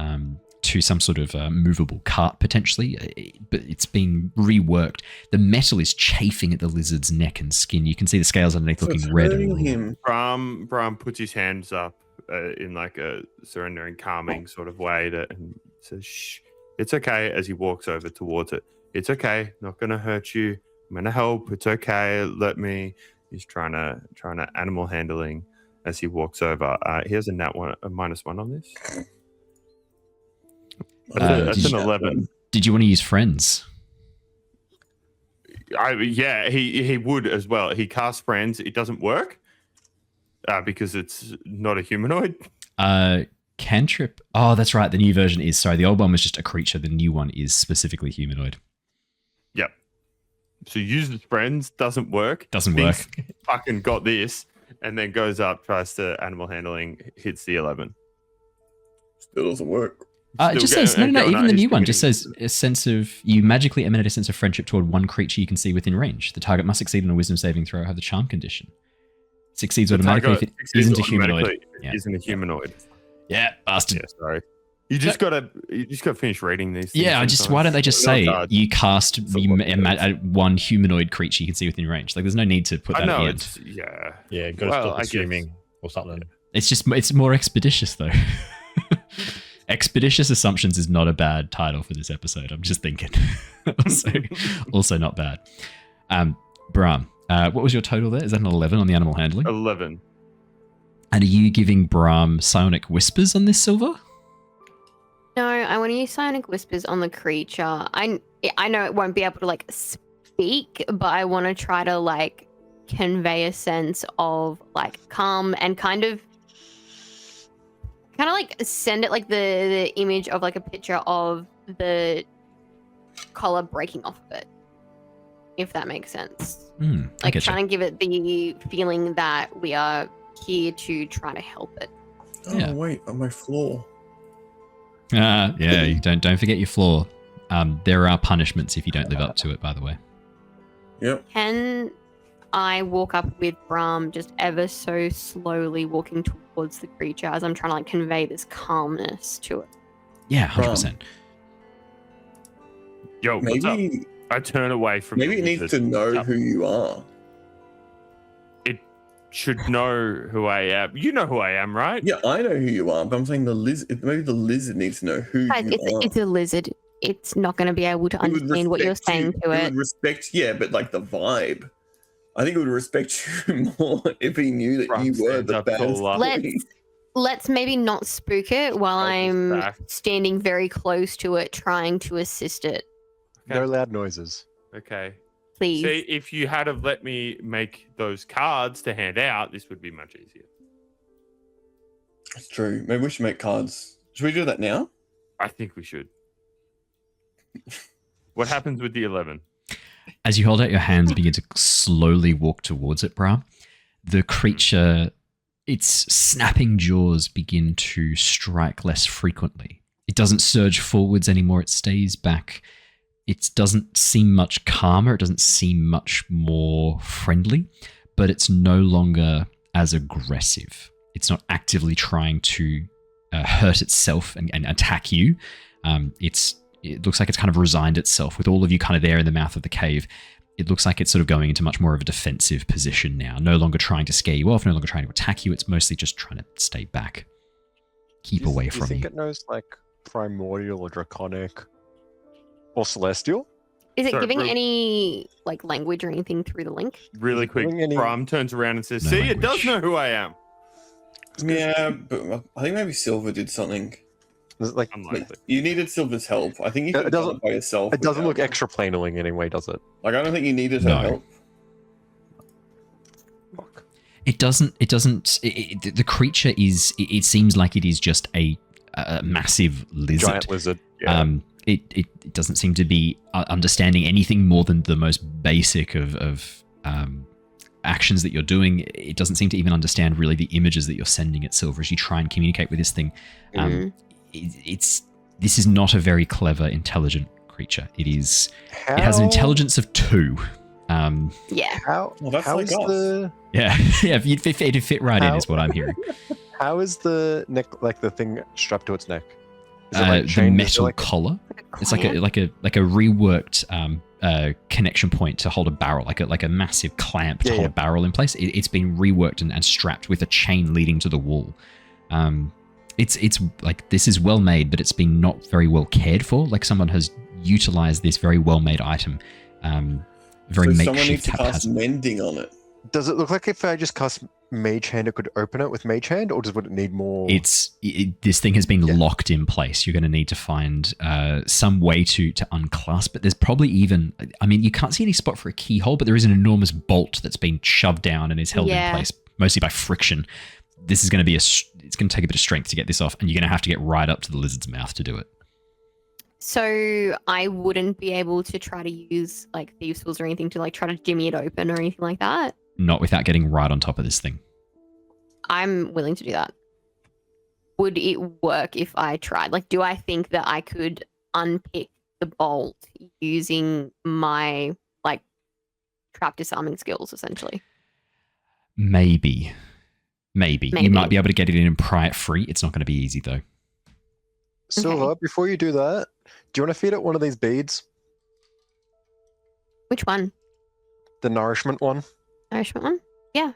to some sort of movable cart potentially, but it's being reworked. The metal is chafing at the lizard's neck and skin. You can see the scales underneath So looking it's red. hurting And him. Brahm puts his hands up in like a surrendering, calming sort of way and says, "Shh, it's okay." As he walks over towards it, "It's okay. Not going to hurt you. I'm going to help. It's okay. Let me." He's trying to animal handling as he walks over. He has a -1 on this. That's an 11. Did you want to use friends? Yeah, he would as well. He casts friends. It doesn't work because it's not a humanoid. Cantrip. Oh, that's right. The new version is. Sorry, the old one was just a creature. The new one is specifically humanoid. Yep. So uses friends, doesn't work. Doesn't thinks, work. Fucking got this, and then goes up, tries to animal handling, hits the 11. Still doesn't work. It just Still says, going- no, going even out, the he's new one getting- just says a sense of, you magically emanate a sense of friendship toward one creature you can see within range. The target must succeed on a wisdom saving throw or have the charm condition. Succeeds The automatically if target it succeeds isn't a humanoid. automatically if it Yeah. Isn't a humanoid. Yeah, bastard. Yeah, sorry. You just gotta finish reading these. Things Yeah, why don't they just say you cast one humanoid creature you can see within range? Like, there's no need to put that I know at the it's end. Yeah, got to Well, stop I guess. assuming or something. It's more expeditious though. Expeditious Assumptions is not a bad title for this episode. I'm just thinking. also not bad. Brahm, what was your total there? Is that an 11 on the animal handling? 11. And are you giving Brahm psionic whispers on this, Sylver? No, I want to use Psionic Whispers on the creature. I know it won't be able to like speak, but I want to try to like convey a sense of like calm and kind of like send it like the image of like a picture of the collar breaking off of it, if that makes sense. I Like get you. trying to give it the feeling that we are here to try to help it. Oh Yeah. wait, on my floor. Yeah, you don't forget your floor. There are punishments if you don't live up to it, by the way. Yep. Can I walk up with Brahm just ever so slowly walking towards the creature as I'm trying to like convey this calmness to it? Yeah, 100%. Yo, what's up? Maybe I turn away from. maybe it needs to know who you are. It should know who I am. You know who I am, right? Yeah, I know who you are, but I'm saying the lizard. Maybe the lizard needs to know who Guys, you are. it's a lizard. It's not going to be able to It would understand what you're respect saying you. to It it. would respect, yeah, but like the vibe. I think it would respect you more if he knew that Brahm you were stands the up bad taller. Let's maybe not spook it while I'll just I'm back. standing very close to it, trying to assist it. Okay. No loud noises. Okay. Please. See, if you had have let me make those cards to hand out, this would be much easier. It's true. Maybe we should make cards. Should we do that now? I think we should. What happens with the 11? As you hold out your hands and begin to slowly walk towards it, Brahm, the creature, its snapping jaws begin to strike less frequently. It doesn't surge forwards anymore. It stays back. It doesn't seem much calmer. It doesn't seem much more friendly, but it's no longer as aggressive. It's not actively trying to hurt itself and attack you. It looks like it's kind of resigned itself with all of you kind of there in the mouth of the cave. It looks like it's sort of going into much more of a defensive position now. No longer trying to scare you off, no longer trying to attack you. It's mostly just trying to stay back. Keep away Do you from think you. it knows like primordial or draconic or celestial? Is it Sorry, giving Bru- any like language or anything through the link? Really quick, Doing any- Brahm turns around and says, No see, it does language. know who I am. Yeah, but I think maybe Sylver did something. Is it like Unlikely. You needed Sylver's help. I think you It could have done doesn't- it by yourself. it doesn't look without- extra planeling anyway, does it? Like I don't think you needed her No. help. Fuck. It doesn't. The creature is. It seems like it is just a massive lizard. Giant lizard. Yeah. It doesn't seem to be understanding anything more than the most basic of actions that you're doing. It doesn't seem to even understand really the images that you're sending at Sylver as you try and communicate with this thing. This is not a very clever, intelligent creature. It has an intelligence of 2. Yeah. How? Well, that's how like is us. the Yeah, it'd fit right in, How? is what I'm hearing. how is the neck like the thing strapped to its neck? Is it, The chained? Is it metal like- collar. It's Clamp? like a reworked connection point to hold a barrel, like a massive clamp to Yeah, hold yeah. a barrel in place. It's been reworked and strapped with a chain leading to the wall. It's like this is well made, but it's been not very well cared for. Like someone has utilized this very well made item, very So someone needs makeshift, to cast haphazard. mending on it. Does it look like if I just cast Mage Hand, it could open it with Mage Hand, or would it need more? This thing has been Yeah. locked in place. You're going to need to find some way to unclasp it. There's probably even, I mean, you can't see any spot for a keyhole, but there is an enormous bolt that's been shoved down and is held in Yeah. place mostly by friction. This is going to be it's going to take a bit of strength to get this off, and you're going to have to get right up to the lizard's mouth to do it. So I wouldn't be able to try to use like thieves' tools or anything to like try to jimmy it open or anything like that. Not without getting right on top of this thing. I'm willing to do that. Would it work if I tried? Like, do I think that I could unpick the bolt using my like trap disarming skills, essentially? Maybe. You Maybe. might be able to get it in and pry it free. It's not going to be easy though. Sylver, before you do that, do you want to feed it one of these beads? Which one? The nourishment one? Nourishment one? Yeah.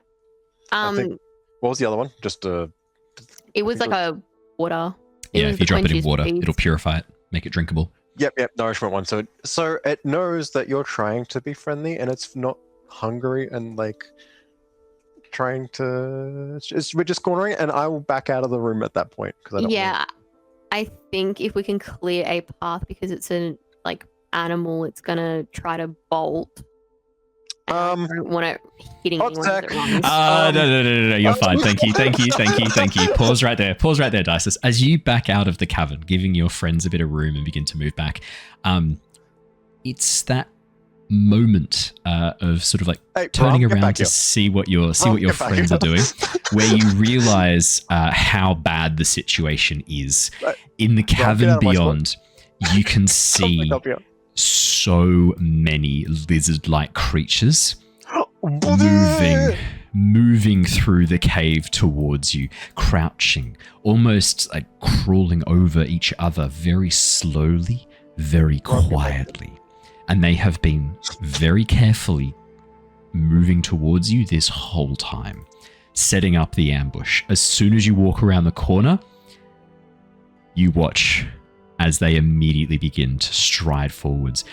I think- What was the other one? Just It was think like a water. Yeah, was if you the drop it in quenches water, beads. it'll purify it, make it drinkable. Yep, nourishment one. So it knows that you're trying to be friendly, and it's not hungry and like trying to. We're just cornering it, and I will back out of the room at that point because I don't. Yeah, I think if we can clear a path because it's a like animal, it's gonna try to bolt. And I don't want it hitting hot anyone as it tech. runs. No, you're fine. Thank you. Pause right there, Dysis. As you back out of the cavern, giving your friends a bit of room and begin to move back, it's that moment of sort of like Hey, turning Brahm, get around back to here. see what your Brahm, get back friends here. are doing, where you realize how bad the situation is. Right. In the Brahm, get cavern out of my spot. beyond, you can Come see back up here. so many lizard-like creatures moving through the cave towards you, crouching, almost like crawling over each other very slowly, very quietly. And they have been very carefully moving towards you this whole time, setting up the ambush. As soon as you walk around the corner, you watch as they immediately begin to stride forwards,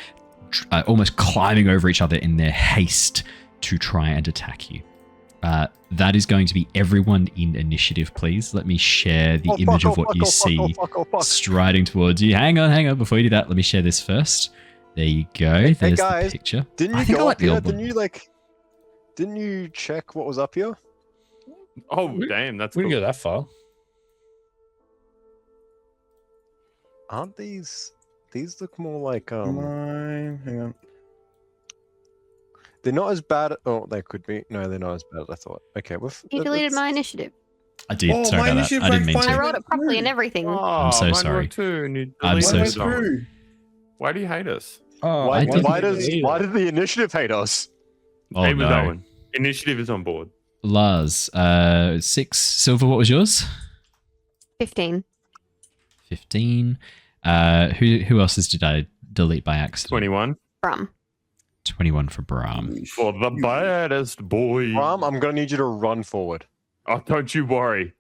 almost climbing over each other in their haste to try and attack you. That is going to be everyone in initiative, please. Let me share the image of what you see striding towards you. Hang on. Before you do that, let me share this first. There you go. There's guys, the picture. Didn't I you think I go like up the here? old one. Didn't you check what was up here? Oh, damn, that's We cool. didn't go that far. Aren't these look more like Mine. Hang on. they're not as bad. Oh, they could be. No, they're not as bad as I thought. Okay, You deleted my initiative. I did. Oh, Sorry my about that. initiative I didn't rank mean I to. wrote it properly and everything. Oh, so mine sorry. worked too, and you I'm deleted so it. sorry. Why do you hate us? Oh, why, I didn't why did did the initiative hate us? Oh, Hey, with no. Owen. Initiative is on board. Lars, 6. Sylver, what was yours? 15. 15. Who else's did I delete by accident? 21 From. 21 for Brahm. for the baddest boy. Brahm, I'm gonna need you to run forward. Oh, don't you worry.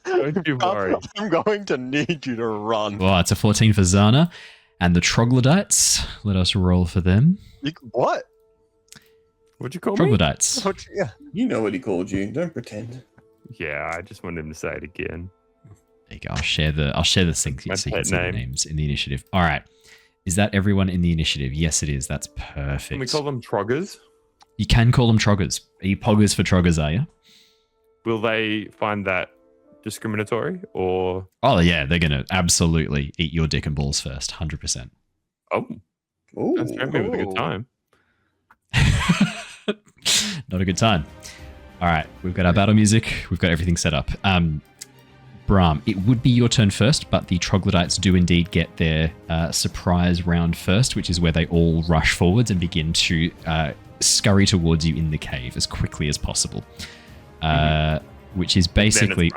Don't you worry. I'm going to need you to run. Well, it's a 14 for Zana. And the troglodytes, let us roll for them. What? What'd you call me? Troglodytes. Yeah. You know what he called you. Don't pretend. Yeah, I just wanted him to say it again. There you go. I'll share the sync My so you can pet see the name. names in the initiative. All right. Is that everyone in the initiative? Yes, it is. That's perfect. Can we call them troggers? You can call them troggers. Are you poggers for troggers, are you? Will they find that discriminatory or? Oh, yeah. They're going to absolutely eat your dick and balls first. 100%. Oh, Ooh. that's me with a good time. Not a good time. All right. We've got our battle music. We've got everything set up. Brahm, it would be your turn first, but the troglodytes do indeed get their surprise round first, which is where they all rush forwards and begin to scurry towards you in the cave as quickly as possible. Which is basically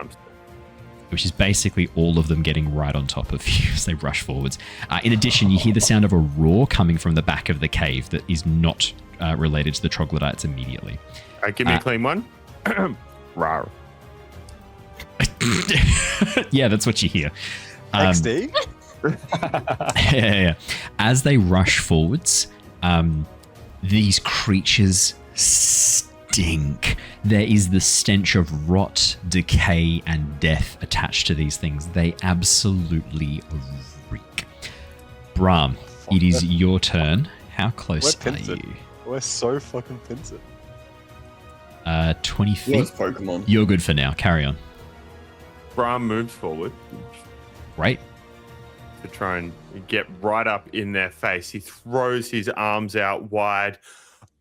all of them getting right on top of you as they rush forwards. In addition, you hear the sound of a roar coming from the back of the cave that is not related to the troglodytes immediately. Give me a clean one. Rawr. Yeah, that's what you hear. XD? Yeah. As they rush forwards, these creatures stink. There is the stench of rot, decay, and death attached to these things. They absolutely reek. Brahm, it is your turn. How close We're are pincered. you? We're so fucking pincered. 20 feet. What's Pokemon? You're good for now. Carry on. Brahm moves forward Right? to try and get right up in their face. He throws his arms out wide.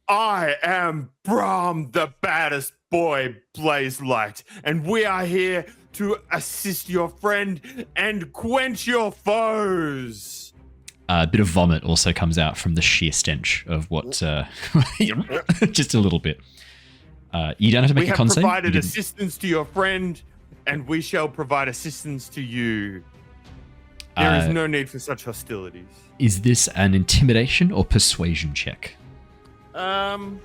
I am Brahm, the baddest boy, Blaze Light, and we are here to assist your friend and quench your foes. A bit of vomit also comes out from the sheer stench of what. Just a little bit. You don't have to make We a have con save. You provided didn't- assistance to your friend, and we shall provide assistance to you. There is no need for such hostilities. Is this an intimidation or persuasion check? Can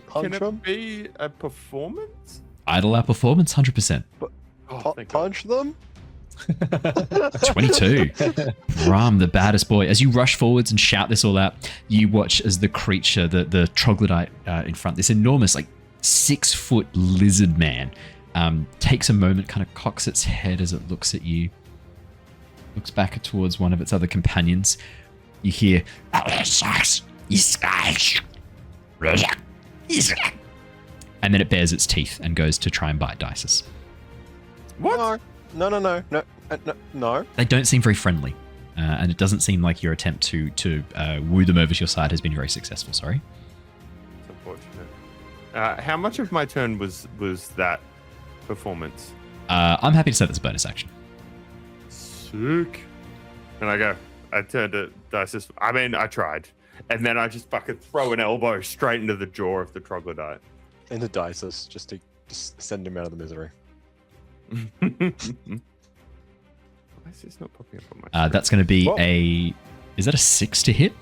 Punch it them? be a performance? Idle our performance, 100%. Oh, thank God. Punch them? 22. Brahm, the baddest boy. As you rush forwards and shout this all out, you watch as the creature, the troglodyte in front, this enormous, 6-foot lizard man, takes a moment, kind of cocks its head as it looks at you, looks back towards one of its other companions. You hear, and then it bares its teeth and goes to try and bite Dysis. What? No. No. They don't seem very friendly. and it doesn't seem like your attempt to woo them over to your side has been very successful. Sorry. It's unfortunate. How much of my turn was that performance? I'm happy to say that's a bonus action. Sick. And I turned to Dysis. I mean, I tried. And then I just fucking throw an elbow straight into the jaw of the troglodyte. Into Dysis, just to send him out of the misery. Why is this not popping up on my screen? That's going to be Whoa. Is that a 6 to hit?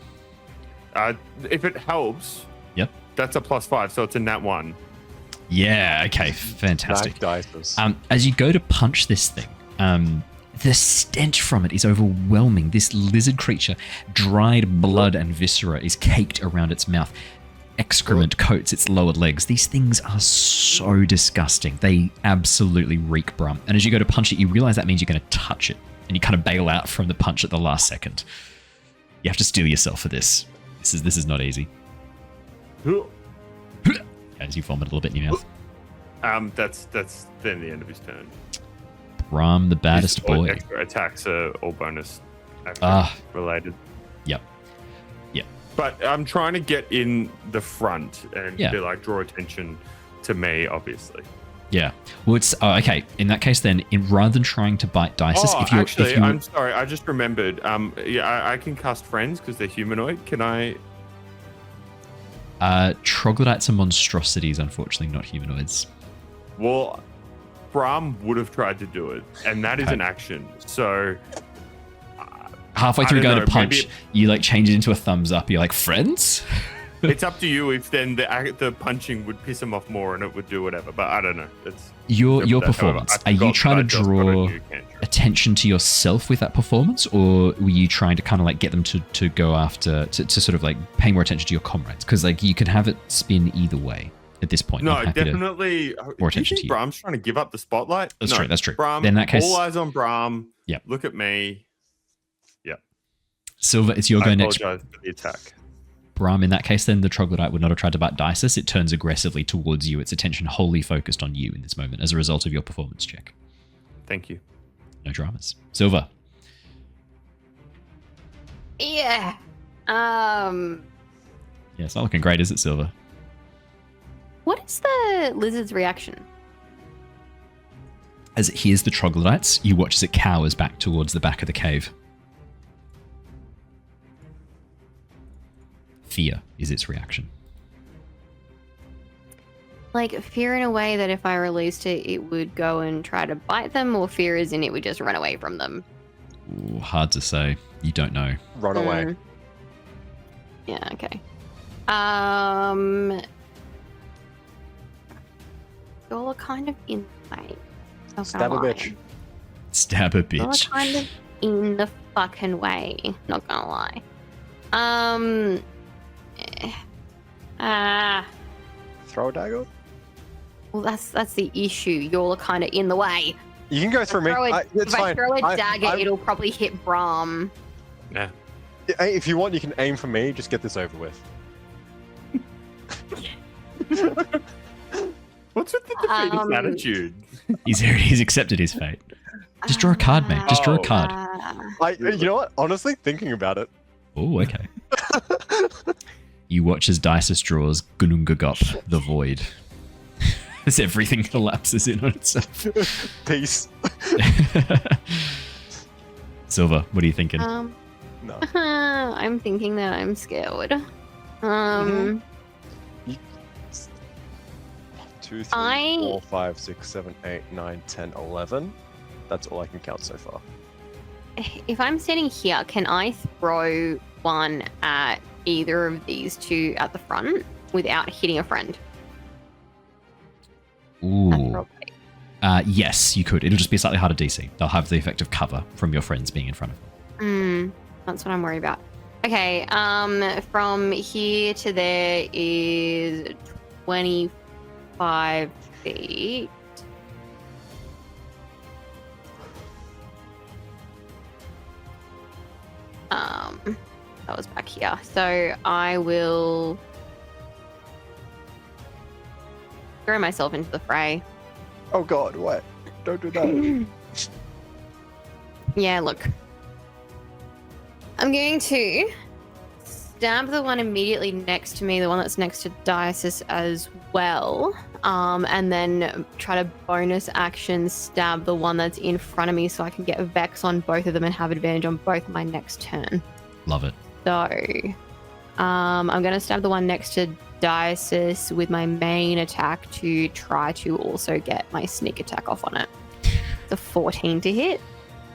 If it helps, Yep. that's a +5, so it's a nat 1. Yeah, okay, fantastic. Smack Dysis. As you go to punch this thing, the stench from it is overwhelming. This lizard creature, dried blood and viscera is caked around its mouth. Excrement coats its lower legs. These things are so disgusting. They absolutely reek, Brahm. And as you go to punch it, you realize that means you're going to touch it. And you kind of bail out from the punch at the last second. You have to steel yourself for this. This is not easy. As you vomit a little bit in your mouth. That's then the end of his turn. Brahm, the baddest His boy. Extra attacks are all bonus action related. Yep. But I'm trying to get in the front and Yeah. be like, draw attention to me, obviously. Yeah. Well, it's okay. In that case, then, rather than trying to bite Dysis, I'm sorry. I just remembered. I can cast friends because they're humanoid. Can I? Troglodytes are monstrosities, unfortunately, not humanoids. Well, Brahm would have tried to do it, and that is Okay. an action. So Halfway I through don't going to know, punch, maybe you like change it into a thumbs up. You're like, friends? it's up to you if then the punching would piss him off more and it would do whatever. But I don't know. It's Your that's however, performance. I Are you forgot trying to that I just got a draw new cantrip. attention to yourself with that performance, or were you trying to kind of like get them to go after, to sort of like pay more attention to your comrades? Because like you could have it spin either way at this point. No, I'm happy to- definitely. more Do you attention think to you. Brahm's trying to give up the spotlight? That's No, true. That's true. Brahm, Then in that case, all eyes on Brahm. Yep. Look at me. Sylver, it's your I go next. apologize for the attack. Brahm, in that case, then the troglodyte would not have tried to bite Dysis. It turns aggressively towards you. Its attention wholly focused on you in this moment as a result of your performance check. Thank you. No dramas. Sylver. Yeah. Yeah, it's not looking great, is it, Sylver? What is the lizard's reaction? As it hears the troglodytes, you watch as it cowers back towards the back of the cave. Fear is its reaction. Like fear in a way that if I released it, it would go and try to bite them, or fear is in it would just run away from them. Ooh, hard to say. You don't know. Run away. Mm. Yeah. Okay. Y'all are kind of in the way. Not Stab a gonna lie. bitch. Stab a Y'all are bitch. kind of in the fucking way. Not gonna lie. Throw a dagger? Well, that's the issue. Y'all are kind of in the way. You can go through me. It's If I fine. throw a I- dagger, I'm- it'll probably hit Brahm. Yeah. If you want, you can aim for me. Just get this over with. What's with the defeatist Um, attitude? He's accepted his fate. Just draw a card, mate. Just draw a card. You know what? Honestly, thinking about it. Oh, okay. You watch as Dysis draws Gunungagop, the Void. As everything collapses in on itself. Peace. Sylver, what are you thinking? No. I'm thinking that I'm scared. Mhm. 2, 3, I- 4, 5, 6, 7, 8, 9, 10, 11. That's all I can count so far. If I'm standing here, can I throw one at either of these two at the front without hitting a friend? Ooh. Probably. Yes, you could. It'll just be a slightly harder DC. They'll have the effect of cover from your friends being in front of them. That's what I'm worried about. Okay, from here to there is 25 feet. That was back here. So I will throw myself into the fray. Oh god, what? Don't do that. Yeah, look. I'm going to stab the one immediately next to me, the one that's next to Dysis as well. And then try to bonus action stab the one that's in front of me so I can get a Vex on both of them and have advantage on both my next turn. Love it. So, I'm going to stab the one next to Dysis with my main attack to try to also get my sneak attack off on it. It's a 14 to hit.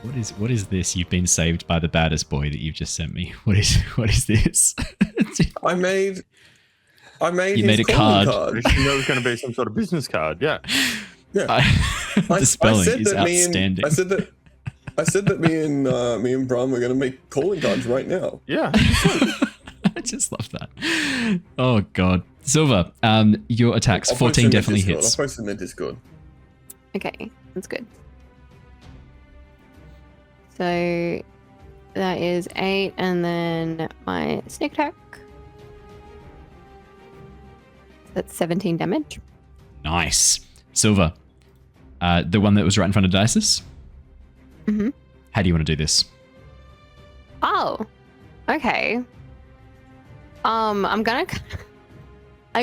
What is this? You've been saved by the baddest boy that you've just sent me. What is this? I made You his made a calling card. You know it was going to be some sort of business card. Yeah. Yeah. The spelling is me outstanding. I said that me and Brahm were going to make calling cards right now. Yeah. I just love that. Oh god, Sylver, your attacks. I'll 14 post in the definitely Discord. hits. I'll post in the Discord. Okay, that's good. So that is 8, and then my sneak attack. That's 17 damage. Nice, Sylver. The one that was right in front of Dysis. Mm-hmm. How do you want to do this? Oh, okay. I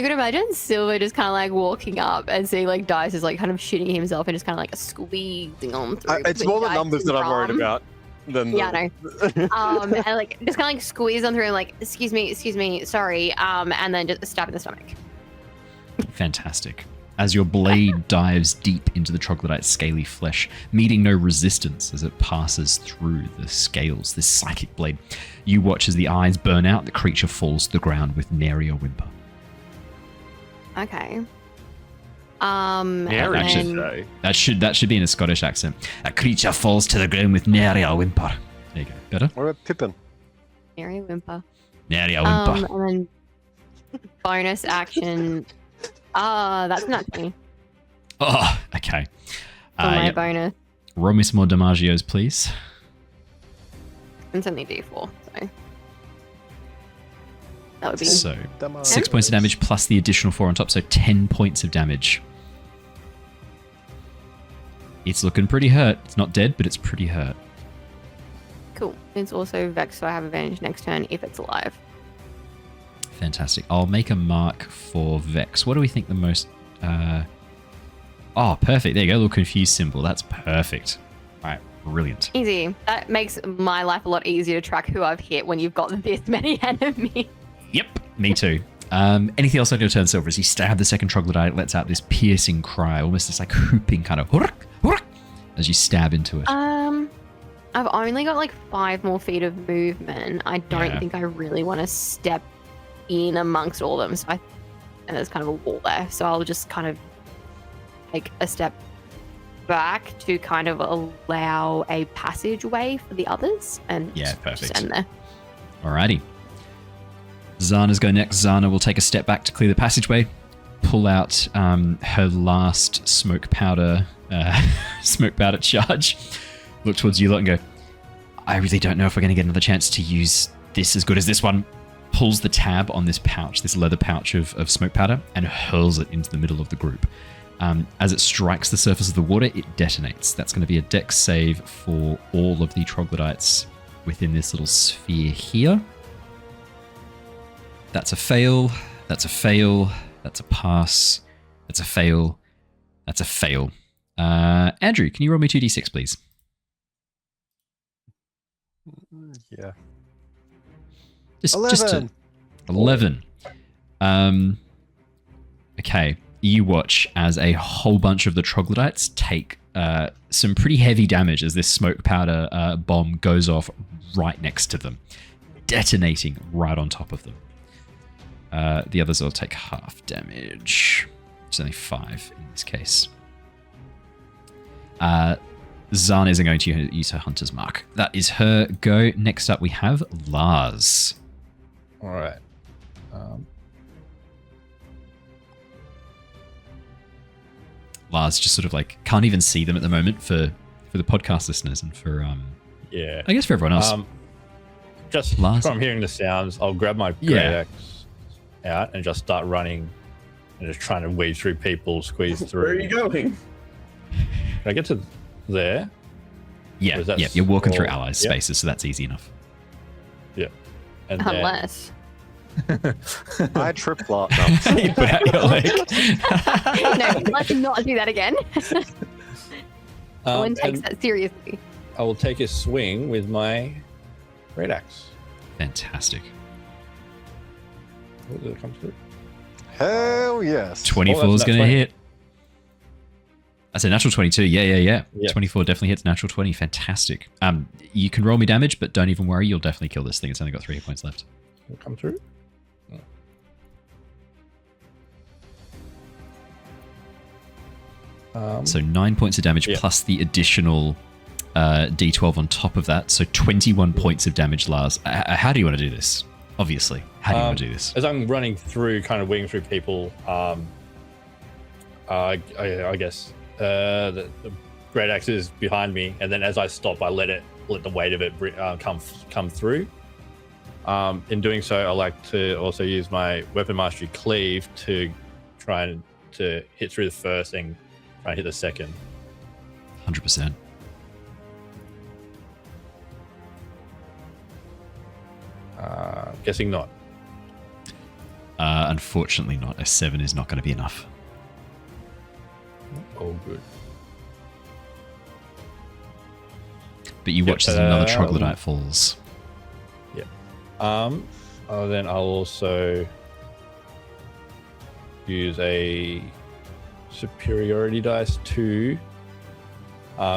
could imagine Sylver just kind of like walking up and seeing like Dice is like kind of shitting himself and just kind of like squeezing on through. It's more the numbers that I'm worried about than Yeah, I know. And like just kind of like squeeze on through and like, excuse me, sorry. And then just stab in the stomach. Fantastic. As your blade dives deep into the troglodyte's scaly flesh, meeting no resistance as it passes through the scales, this psychic blade. You watch as the eyes burn out, the creature falls to the ground with nary a whimper. Okay. Nary, Actually, say. That should be in a Scottish accent. A creature falls to the ground with nary a whimper. There you go. Better? What about Pippin? Nary whimper. Nary a whimper. And then bonus action. That's not 20 Oh, okay. for my Yep. bonus. Roll me some more damagios, please. It's only D4, so that would be So, Damage. 6 points of damage plus the additional 4 on top, so 10 points of damage. It's looking pretty hurt. It's not dead, but it's pretty hurt. cool. It's also Vex, so I have advantage next turn if it's alive. Fantastic. I'll make a mark for Vex. What do we think the most... Oh, perfect. There you go. A little confused symbol. That's perfect. All right. Brilliant. Easy. That makes my life a lot easier to track who I've hit when you've got this many enemies. Yep. Me too. Anything else on your turn, Sylver? As you stab the second troglodyte, lets out this piercing cry, almost this like hooping kind of... as you stab into it. I've only got like 5 more feet of movement. I don't Yeah. think I really want to step in amongst all of them. So and there's kind of a wall there. So I'll just kind of take a step back to kind of allow a passageway for the others. And Yeah, just perfect. stand there. Alrighty. Zana's go next. Zana will take a step back to clear the passageway, pull out her last smoke powder charge, look towards you lot and go, I really don't know if we're going to get another chance to use this as good as this one. Pulls the tab on this pouch, this leather pouch of smoke powder, and hurls it into the middle of the group. As it strikes the surface of the water, it detonates. That's going to be a dex save for all of the troglodytes within this little sphere here. That's a fail. That's a fail. That's a pass. That's a fail. That's a fail. Andrew, can you roll me 2d6, please? Yeah. Just 11. 11. Okay. You watch as a whole bunch of the troglodytes take some pretty heavy damage as this smoke powder bomb goes off right next to them, detonating right on top of them. The others will take half damage. It's only 5 in this case. Zana isn't going to use her hunter's mark. That is her go. Next up, we have Lars. All right. Lars just sort of like can't even see them at the moment for the podcast listeners and for Yeah. I guess for everyone else. Just Lars? from hearing the sounds, I'll grab my great axe out and just start running and just trying to weave through people, squeeze through. Where are you going? Can I get to there? yeah, was that you're walking through all- allies yeah. spaces, so that's easy enough. And then- Unless. I trip lot. You put out your leg. No, let's not do that again. Owen takes and that seriously. I will take a swing with my great axe. Fantastic. Oh, did it come through? Hell yes. 24 Oh, is that's going to 20. hit. I said natural 22. Yeah. Yeah. 24 definitely hits natural 20. Fantastic. You can roll me damage, but don't even worry. You'll definitely kill this thing. It's only got 3 hit points left. Will it come through? So 9 points of damage Yeah. plus the additional d12 on top of that. So 21 points of damage, Lars. How do you want to do this? Obviously. How do you want to do this? As I'm running through, kind of winging through people, I guess the great axe is behind me, and then as I stop, I let the weight of it come through. In doing so, I like to also use my weapon mastery cleave to try to hit through the first and try and hit the second. 100%. Guessing not. Unfortunately not. A 7 is not going to be enough. Oh, good. But you watch as another troglodyte falls. Then I'll also use a superiority dice to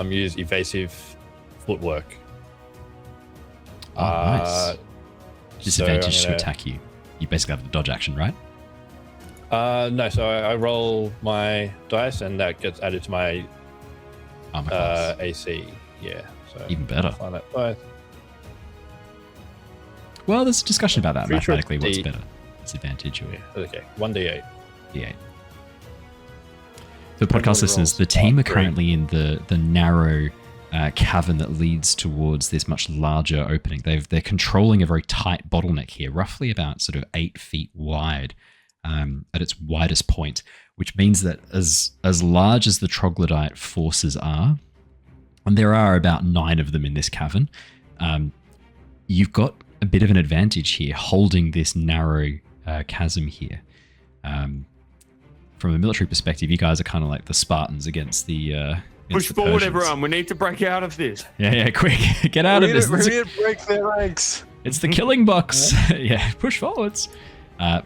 use evasive footwork. Oh, nice. Disadvantage so to attack you. You basically have the dodge action, right? No, so I roll my dice and that gets added to my Armor class. AC. Yeah. So Even better. find that dice. Well, there's a discussion about that Pretty sure mathematically. What's D- better? Disadvantage or Yeah, okay. 1d8. D8? For podcast listeners, the team are currently in the narrow cavern that leads towards this much larger opening. They're controlling a very tight bottleneck here, roughly about sort of 8 feet wide at its widest point, which means that as large as the troglodyte forces are, and there are about 9 of them in this cavern, you've got a bit of an advantage here holding this narrow chasm here. From a military perspective, you guys are kind of like the Spartans against the Push the forward, Persians. everyone. We need to break out of this. Yeah, quick. Get out of this. We need to break their ranks. It's the killing box. Yeah, push forwards.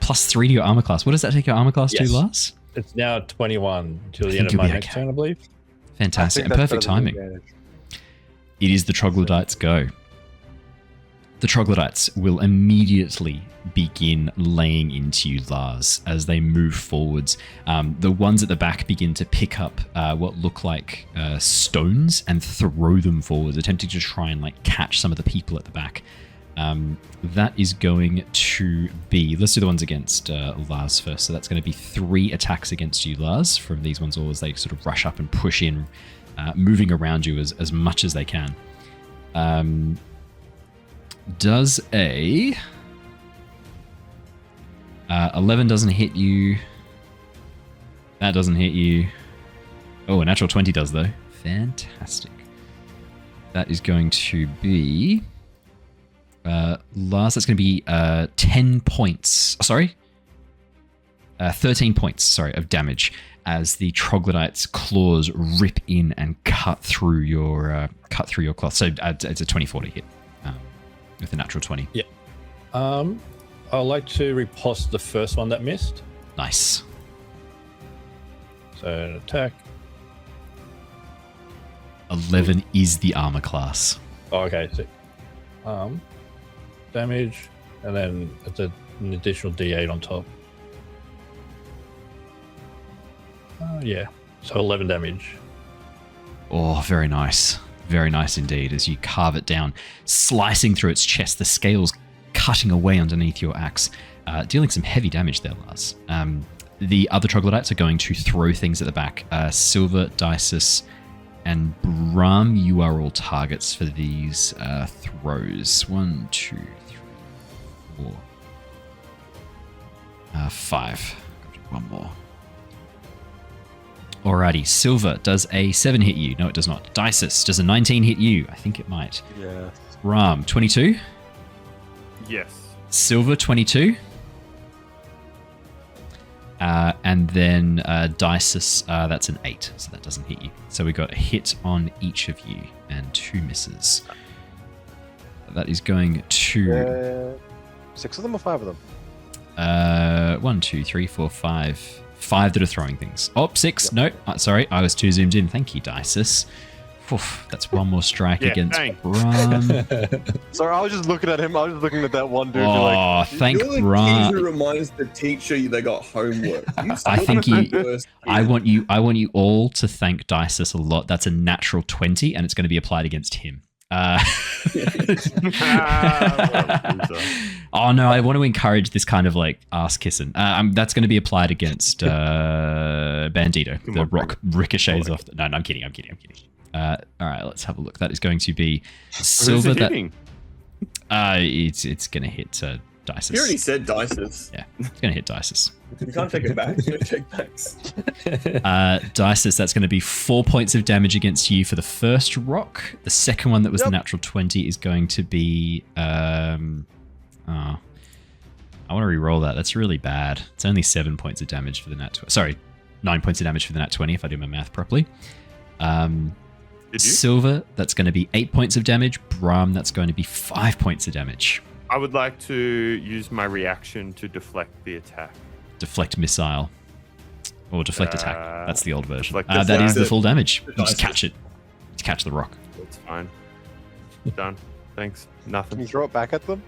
Plus 3 to your armor class. What does that take your armor class Yes. to, Lars? It's now 21 till the think end of you'll my be next okay. turn, I believe. Fantastic. I And think that's perfect better than timing. advantage. It is the troglodytes' go. The troglodytes will immediately begin laying into you, Lars, as they move forwards. The ones at the back begin to pick up what look like stones and throw them forwards, attempting to try and like catch some of the people at the back. That is going to be... Let's do the ones against Lars first. So that's going to be 3 attacks against you, Lars, from these ones all as they sort of rush up and push in, moving around you as much as they can. Does a 11 doesn't hit you. That doesn't hit you. Oh, a natural 20 does though. Fantastic. That is going to be Lars. That's going to be 10 points. Sorry, 13 points. Sorry, of damage as the troglodyte's claws rip in and cut through your cloth. So it's a 24 to hit. With a natural 20. Yeah. I'd like to riposte the first one that missed. Nice. So an attack. 11 is the armor class. Oh, okay. So, damage, and then it's an additional D8 on top. Yeah. So 11 damage. Oh, very nice. Very nice indeed as you carve it down, slicing through its chest, the scales cutting away underneath your axe, dealing some heavy damage there, Lars. The other troglodytes are going to throw things at the back. Sylver, Dysis, and Brahm, you are all targets for these throws. 1, 2, 3, 4, 5. One more. Alrighty, Sylver, does a 7 hit you? No, it does not. Dysis, does a 19 hit you? I think it might. Yeah. Brahm, 22? Yes. Sylver 22. And then Dysis, that's an 8, so that doesn't hit you. So we got a hit on each of you and 2 misses. That is going to 6 of them or 5 of them? 1, 2, 3, 4, 5. 5 that are throwing things. Oh, 6. Yep. No, sorry, I was too zoomed in. Thank you, Dysis. Oof, that's one more strike against Brahm. Sorry, I was just looking at him. I was just looking at that one dude. Oh, thank You're the Brahm. kid who reminds the teacher they got homework. I think I want you all to thank Dysis a lot. That's a natural 20, and it's going to be applied against him. Oh no, I want to encourage this kind of like ass kissing. That's going to be applied against Bandito. The rock ricochets off. No, I'm kidding. All right, let's have a look. That is going to be Sylver. It's going to hit Dysis. You already said Dysis. Yeah, it's going to hit Dysis. You can't take it back. You take backs. Dysis, that's going to be 4 points of damage against you for the first rock. The second one that was the natural 20 is going to be... I want to re-roll that. That's really bad. It's only 7 points of damage for the nat... Sorry, 9 points of damage for the nat 20 if I do my math properly. Sylver, that's going to be 8 points of damage. Brahm, that's going to be 5 points of damage. I would like to use my reaction to deflect the attack. Deflect missile. Or deflect attack. That's the old version. Deflect that is the full damage. You just catch it. Just catch the rock. That's fine. Done. Thanks. Can Nothing. you throw it back at them?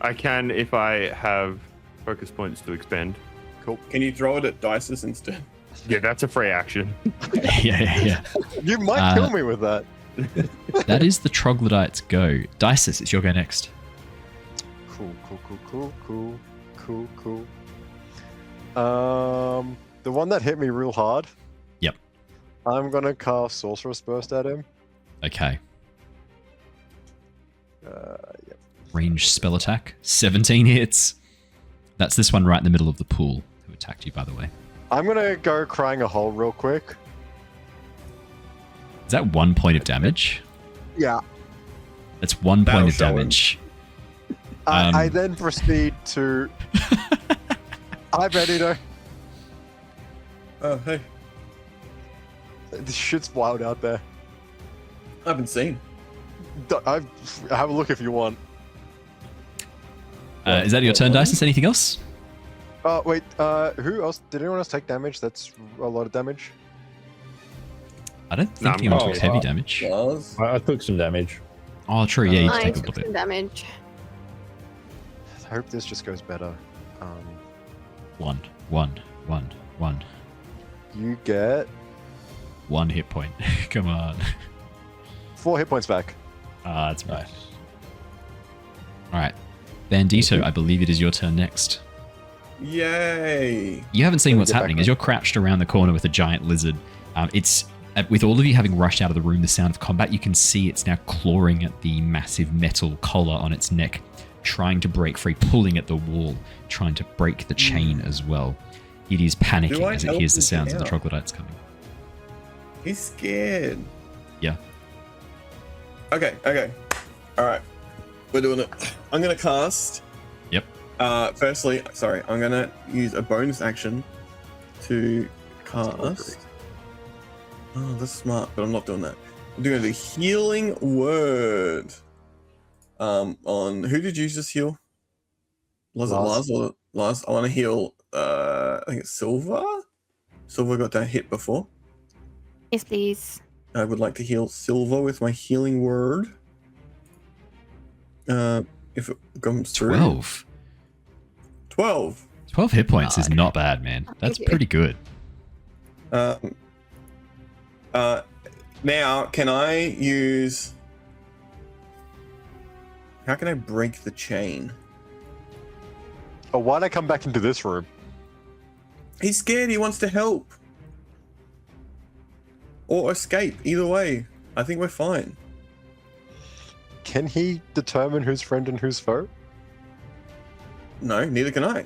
I can if I have focus points to expend. Cool. Can you throw it at Dysis instead? Yeah, that's a free action. yeah. You might kill me with that. That is the troglodyte's go. Dysis, it's your go next. Cool. The one that hit me real hard. Yep. I'm gonna cast Sorcerer's Burst at him. Okay. Yep. Range spell attack. 17 hits. That's this one right in the middle of the pool who attacked you, by the way. I'm gonna go crying a hole real quick. Is that 1 point of damage? Yeah. That's 1 point of damage. I then proceed to... Hi, Bandito. Oh, hey. This shit's wild out there. I haven't seen. Have a look if you want. Is that your turn, Dysis? Anything else? Oh, wait. Who else? Did anyone else take damage? That's a lot of damage. I don't think anyone took heavy damage. Lars? I took some damage. Oh, true. Yeah, you I take a took little some bit. damage. I hope this just goes better. One. You get 1 hit point. Come on. 4 hit points back. That's right. All right. Bandito, I believe it is your turn next. Yay! You haven't seen what's Get back happening on. as you're crouched around the corner with a giant lizard. It's with all of you having rushed out of the room, the sound of combat, you can see it's now clawing at the massive metal collar on its neck, trying to break free, pulling at the wall, trying to break the chain as well. It is Do panicking I as it help hears the him sounds get of the out? troglodytes coming. He's scared. Yeah. Okay. Alright. We're doing it. I'm gonna cast. Yep. Firstly, sorry, I'm gonna use a bonus action to cast. Oh, that's smart, but I'm not doing that. I'm doing the healing word. On who did you just heal? Was it Lars. Lars? I want to heal. I think it's Sylver. Sylver got that hit before. Yes, please. I would like to heal Sylver with my healing word. If it comes through. 12. 12. 12 hit points is God. not bad, man. That's Thank you. pretty good. Now, can I use... How can I break the chain? Oh, why'd I come back into this room? He's scared. He wants to help. Or escape. Either way. I think we're fine. Can he determine who's friend and who's foe? No, neither can I.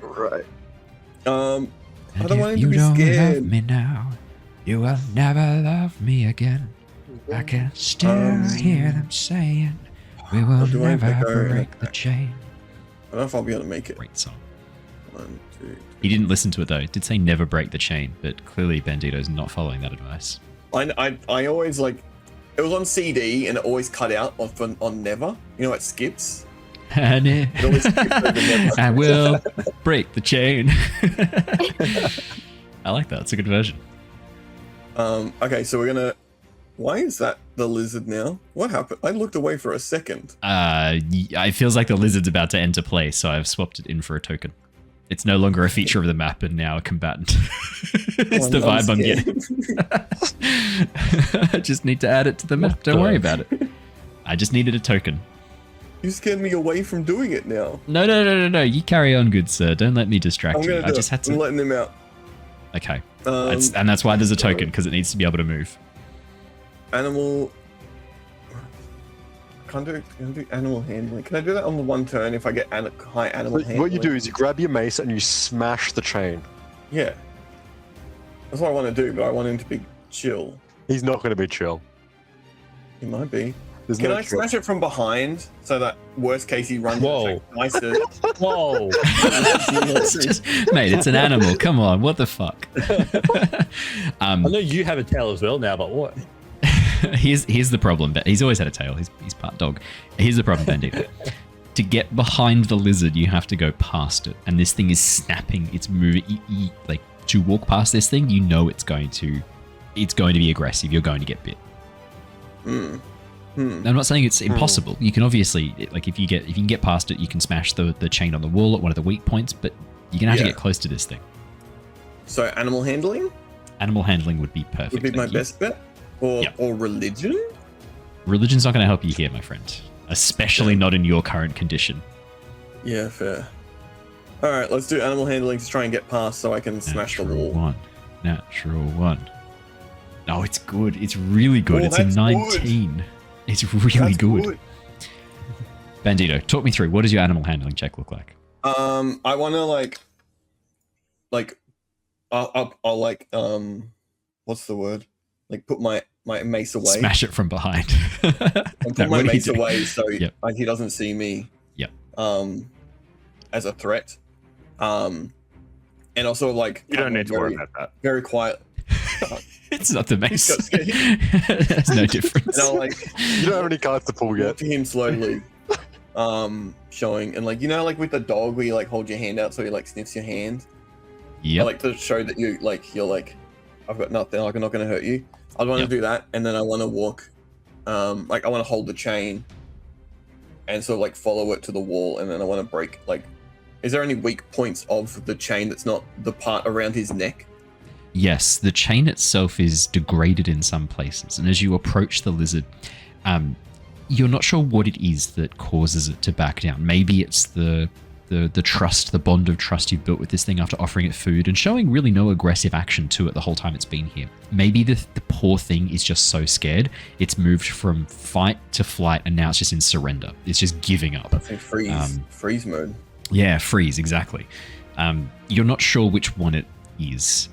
Right. I don't want him to be love scared. me now, you will never love me again. I can still hear them saying, we will do I never go in break the attack? chain. I don't know if I'll be able to make it. Great song. 1, 2. He didn't listen to it though. It did say never break the chain, but clearly Bandito's not following that advice. I always like. It was on CD and it always cut out on never. You know, it skips. And It always skips over never. I will break the chain. I like that. It's a good version. Okay, so we're gonna. Why is that the lizard now? What happened? I looked away for a second. It feels like the lizard's about to enter play, so I've swapped it in for a token. It's no longer a feature of the map and now a combatant. It's the vibe I'm getting. I just need to add it to the map. Don't worry about it. I just needed a token. You scared me away from doing it now. No. You carry on, good sir. Don't let me distract I'm you. gonna I do just it. had I'm to. letting him out. Okay. And that's why there's a token, because it needs to be able to move. Animal. Can I do animal handling? Can I do that on the one turn if I get high animal handling? What you do is you grab your mace and you smash the chain. Yeah. That's what I want to do, but I want him to be chill. He's not going to be chill. He might be. There's Can no I chill. smash it from behind so that worst case he runs Whoa. and Dysis? Whoa. Mate, it's an animal. Come on. What the fuck? I know you have a tail as well now, but what? Here's the problem. He's always had a tail. He's part dog. Here's the problem, Bandito. To get behind the lizard, you have to go past it, and this thing is snapping. It's moving. Like to walk past this thing, you know it's going to be aggressive. You're going to get bit. I'm not saying it's impossible. You can obviously, like, if you can get past it, you can smash the chain on the wall at one of the weak points. But you're gonna have to get close to this thing. So animal handling Animal handling would be perfect. would be my best bet, or Yep. or religion. Religion's not going to help you here, my friend. Especially not in your current condition. Yeah, fair. All right, let's do animal handling to try and get past so I can smash the Natural wall. one. Natural one. Oh, it's good. It's really good. Oh, It's a that's 19. It's really That's good. Bandito, talk me through. What does your animal handling check look like? I want to I'll like what's the word? Like put my mace away. Smash it from behind. And put No, my what are you mace doing? away so Yep. he doesn't see me. Yep. As a threat. And also like You don't need to worry very- about that. Very quiet. It's not the mace. got scared. There's no difference. And I'll like You don't have any cards to pull walk yet. to him slowly. Showing and like, you know, like with the dog where you like hold your hand out so he like sniffs your hand. I Yep. like to show that you're like, I've got nothing, like I'm not gonna hurt you. I want Yep. to do that, and then I want to walk, like I want to hold the chain, and sort of like follow it to the wall, and then I want to break. Like, is there any weak points of the chain that's not the part around his neck? Yes, the chain itself is degraded in some places, and as you approach the lizard, you're not sure what it is that causes it to back down. Maybe it's the trust, the bond of trust you've built with this thing after offering it food and showing really no aggressive action to it the whole time it's been here. Maybe the poor thing is just so scared, it's moved from fight to flight, and now it's just in surrender. It's just giving up. I think freeze mode. Yeah, freeze, exactly. You're not sure which one it is.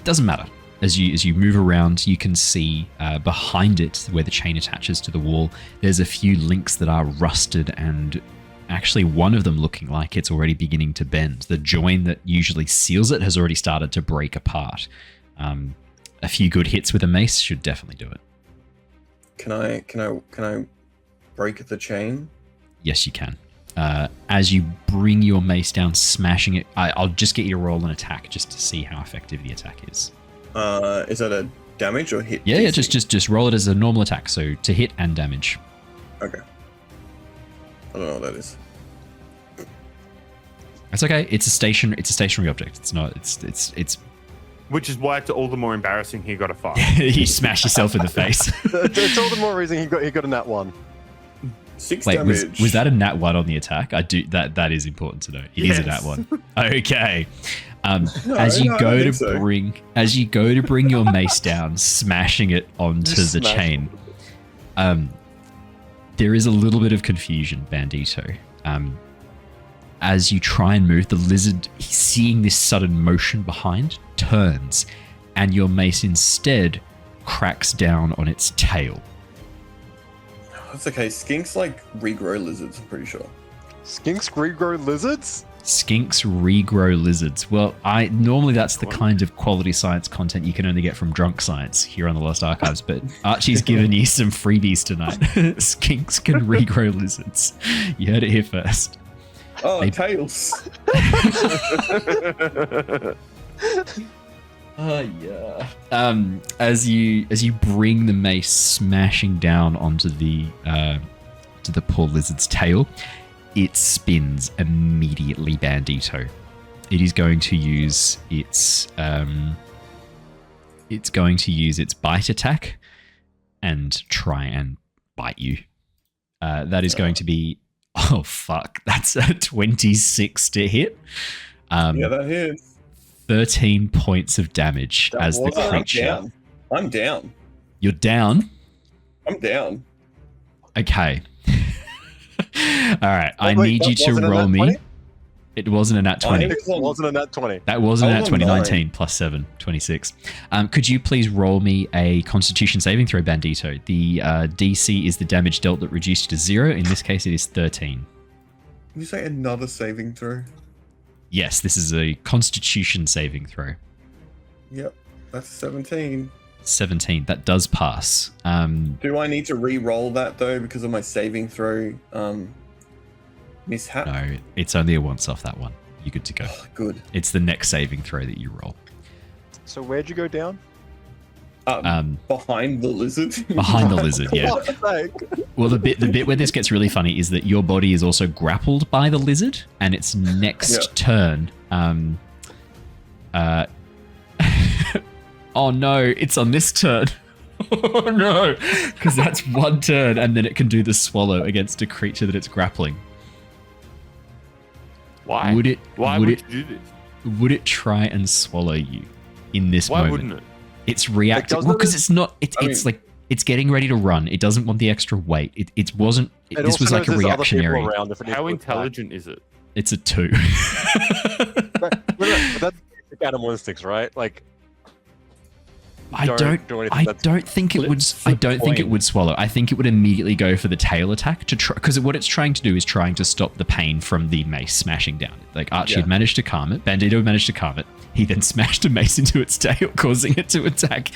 Doesn't matter. As you move around, you can see behind it, where the chain attaches to the wall, there's a few links that are rusted, and actually one of them looking like it's already beginning to bend. The join that usually seals it has already started to break apart. A few good hits with a mace should definitely do it. Can I break the chain? Yes, you can. As you bring your mace down, smashing it, I'll just get you to roll an attack just to see how effective the attack is. Is that a damage or hit? Yeah, DC? just roll it as a normal attack, so to hit and damage. Okay. I don't know what that is. That's okay. It's a stationary object. It's not. It's. Which is why it's all the more embarrassing he got a 5. You smash yourself in the face. It's all the more reason he got a nat 1. 6 Wait, damage. was that a nat 1 on the attack? I do that is important to know. It is a nat Yes. 1. Okay. No, as you no, I go don't to think so. bring your mace down, smashing it onto Just the smash chain. There is a little bit of confusion, Bandito. As you try and move, the lizard, seeing this sudden motion behind, turns, and your mace instead cracks down on its tail. That's okay. Skinks like regrow lizards, I'm pretty sure. Skinks regrow lizards? Skinks regrow lizards. Well, normally that's the kind of quality science content you can only get from Drunk Science here on the Lost Archives, but Archie's given you some freebies tonight. Skinks can regrow lizards. You heard it here first. Oh, tails. Yeah. As you bring the mace smashing down onto the poor lizard's tail, it spins immediately, Bandito. It is going to use its bite attack and try and bite you. That is going to be, oh fuck, that's a 26 to hit. Yeah, that hits. 13 points of damage as the creature. I'm down. You're down? I'm down. Okay. All right. I need you to roll me. It wasn't a nat 20. It wasn't a nat 20. That wasn't a nat 20. 9. 19 plus 7, 26. Could you please roll me a Constitution saving throw, Bandito? The DC is the damage dealt that reduced to 0. In this case, it is 13. Can you say another saving throw? Yes, this is a Constitution saving throw. Yep, that's 17. 17. That does pass. Do I need to re-roll that though because of my saving throw mishap? No, it's only a once off that one. You're good to go. Oh, good. It's the next saving throw that you roll. So where'd you go down? Behind the lizard. Behind the lizard, yeah. What the heck? Well, the bit where this gets really funny is that your body is also grappled by the lizard, and its next turn. Oh no, it's on this turn. Oh no, because that's one turn, and then it can do the swallow against a creature that it's grappling. Why? Would it? Why would would it? you do this? Would it try and swallow you in this Why moment? wouldn't it? It's reacting. doesn't Well, because it- it's not. It's like it's getting ready to run. It doesn't want the extra weight. It wasn't. It This also was like knows a there's other people reactionary. around if it needs How to attack. intelligent is it? It's a 2. But that's basic animal instincts, right? Like, I don't. do anything I that's- don't think it would. I don't think it would swallow. I think it would immediately go for the tail attack to try, because what it's trying to do is trying to stop the pain from the mace smashing down. Like Archie had managed to calm it. Bandito had managed to calm it. He then smashed a mace into its tail, causing it to attack.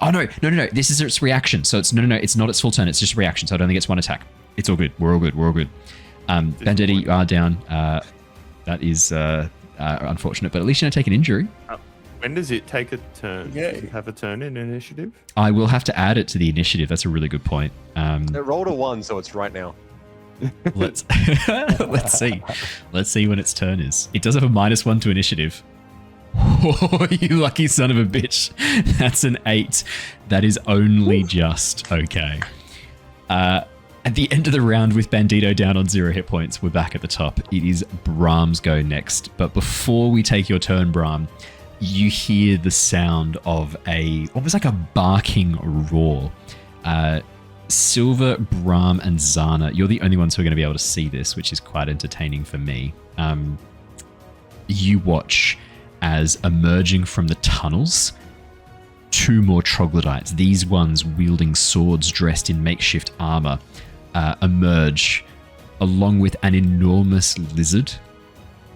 Oh no! This is its reaction. So it's no. It's not its full turn. It's just a reaction. So I don't think it's one attack. It's all good. We're all good. Bandito, you are down. That is unfortunate, but at least you don't take an injury. When does it take a turn? Yeah. Does it have a turn in initiative? I will have to add it to the initiative. That's a really good point. It rolled a 1, so it's right now. Let's see. Let's see when its turn is. It does have a -1 to initiative. Oh, you lucky son of a bitch. That's an 8. That is only just okay. At the end of the round with Bandito down on 0 hit points, we're back at the top. It is Brahm's go next. But before we take your turn, Brahm, you hear the sound of almost like a barking roar. Sylver, Brahm, and Zana, you're the only ones who are going to be able to see this, which is quite entertaining for me. You watch as emerging from the tunnels, 2 more troglodytes, these ones wielding swords dressed in makeshift armor, emerge along with an enormous lizard,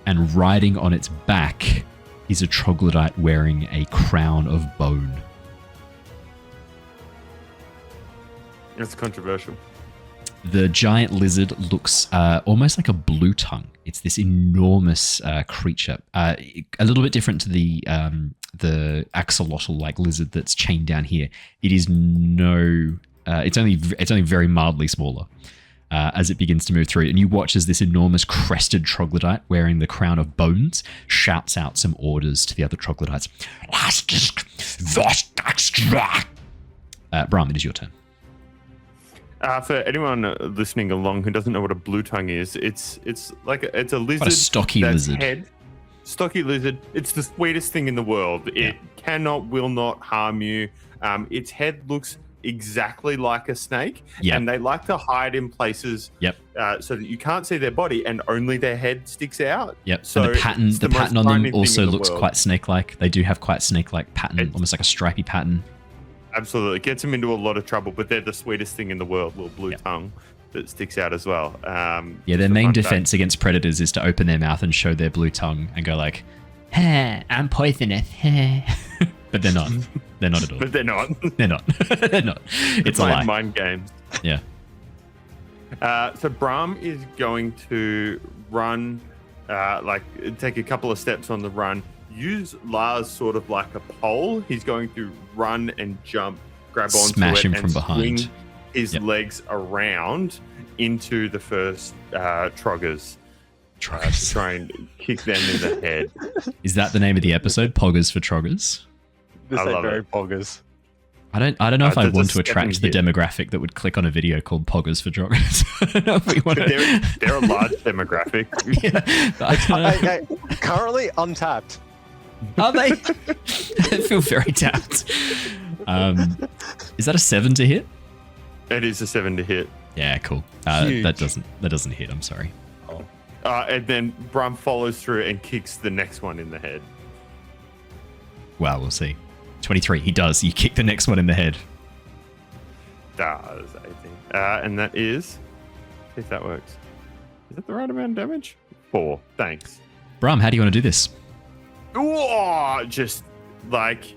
and riding on its back is a troglodyte wearing a crown of bone. It's controversial. The giant lizard looks almost like a blue tongue. It's this enormous creature, a little bit different to the axolotl-like lizard that's chained down here. It is it's only very mildly smaller as it begins to move through, and you watch as this enormous crested troglodyte wearing the crown of bones shouts out some orders to the other troglodytes. Brahm, it is your turn. For anyone listening along who doesn't know what a blue tongue is, it's a lizard. What a stocky that's lizard. Stocky lizard. It's the sweetest thing in the world. It will not harm you. Its head looks exactly like a snake, and they like to hide in places so that you can't see their body and only their head sticks out. So and the pattern on them also looks world. quite snake-like. They do have quite snake-like pattern, almost like a stripy pattern. Absolutely. Gets them into a lot of trouble, but they're the sweetest thing in the world, little blue tongue that sticks out as well. Yeah, their main defense against predators is to open their mouth and show their blue tongue and go like, "Hey, I'm poisonous." But they're not. They're not at all. But they're not. They're not. They're not. It's a lie. Mind games. Yeah. So Brahm is going to run, take a couple of steps on the run, use Lars sort of like a pole. He's going to run and jump, grab onto Smash it, him and from behind. swing his legs around into the first Troggers. To try and kick them in the head. Is that the name of the episode? Poggers for Troggers? This I ain't love very it. poggers. I don't know if I that's a want to attract the stepping demographic that would click on a video called Poggers for Troggers. I don't know if we want to. They're a large demographic. Yeah. Currently untapped. Are they? I feel very tapped. Is that a 7 to hit? It is a 7 to hit. Yeah, cool. Huge. That doesn't hit. I'm sorry. And then Brahm follows through and kicks the next one in the head. Well, we'll see. 23. He does. You kick the next one in the head. Does 18. And that is, see if that works. Is that the right amount of damage? 4. Thanks. Brahm, how do you want to do this? Oh, just like,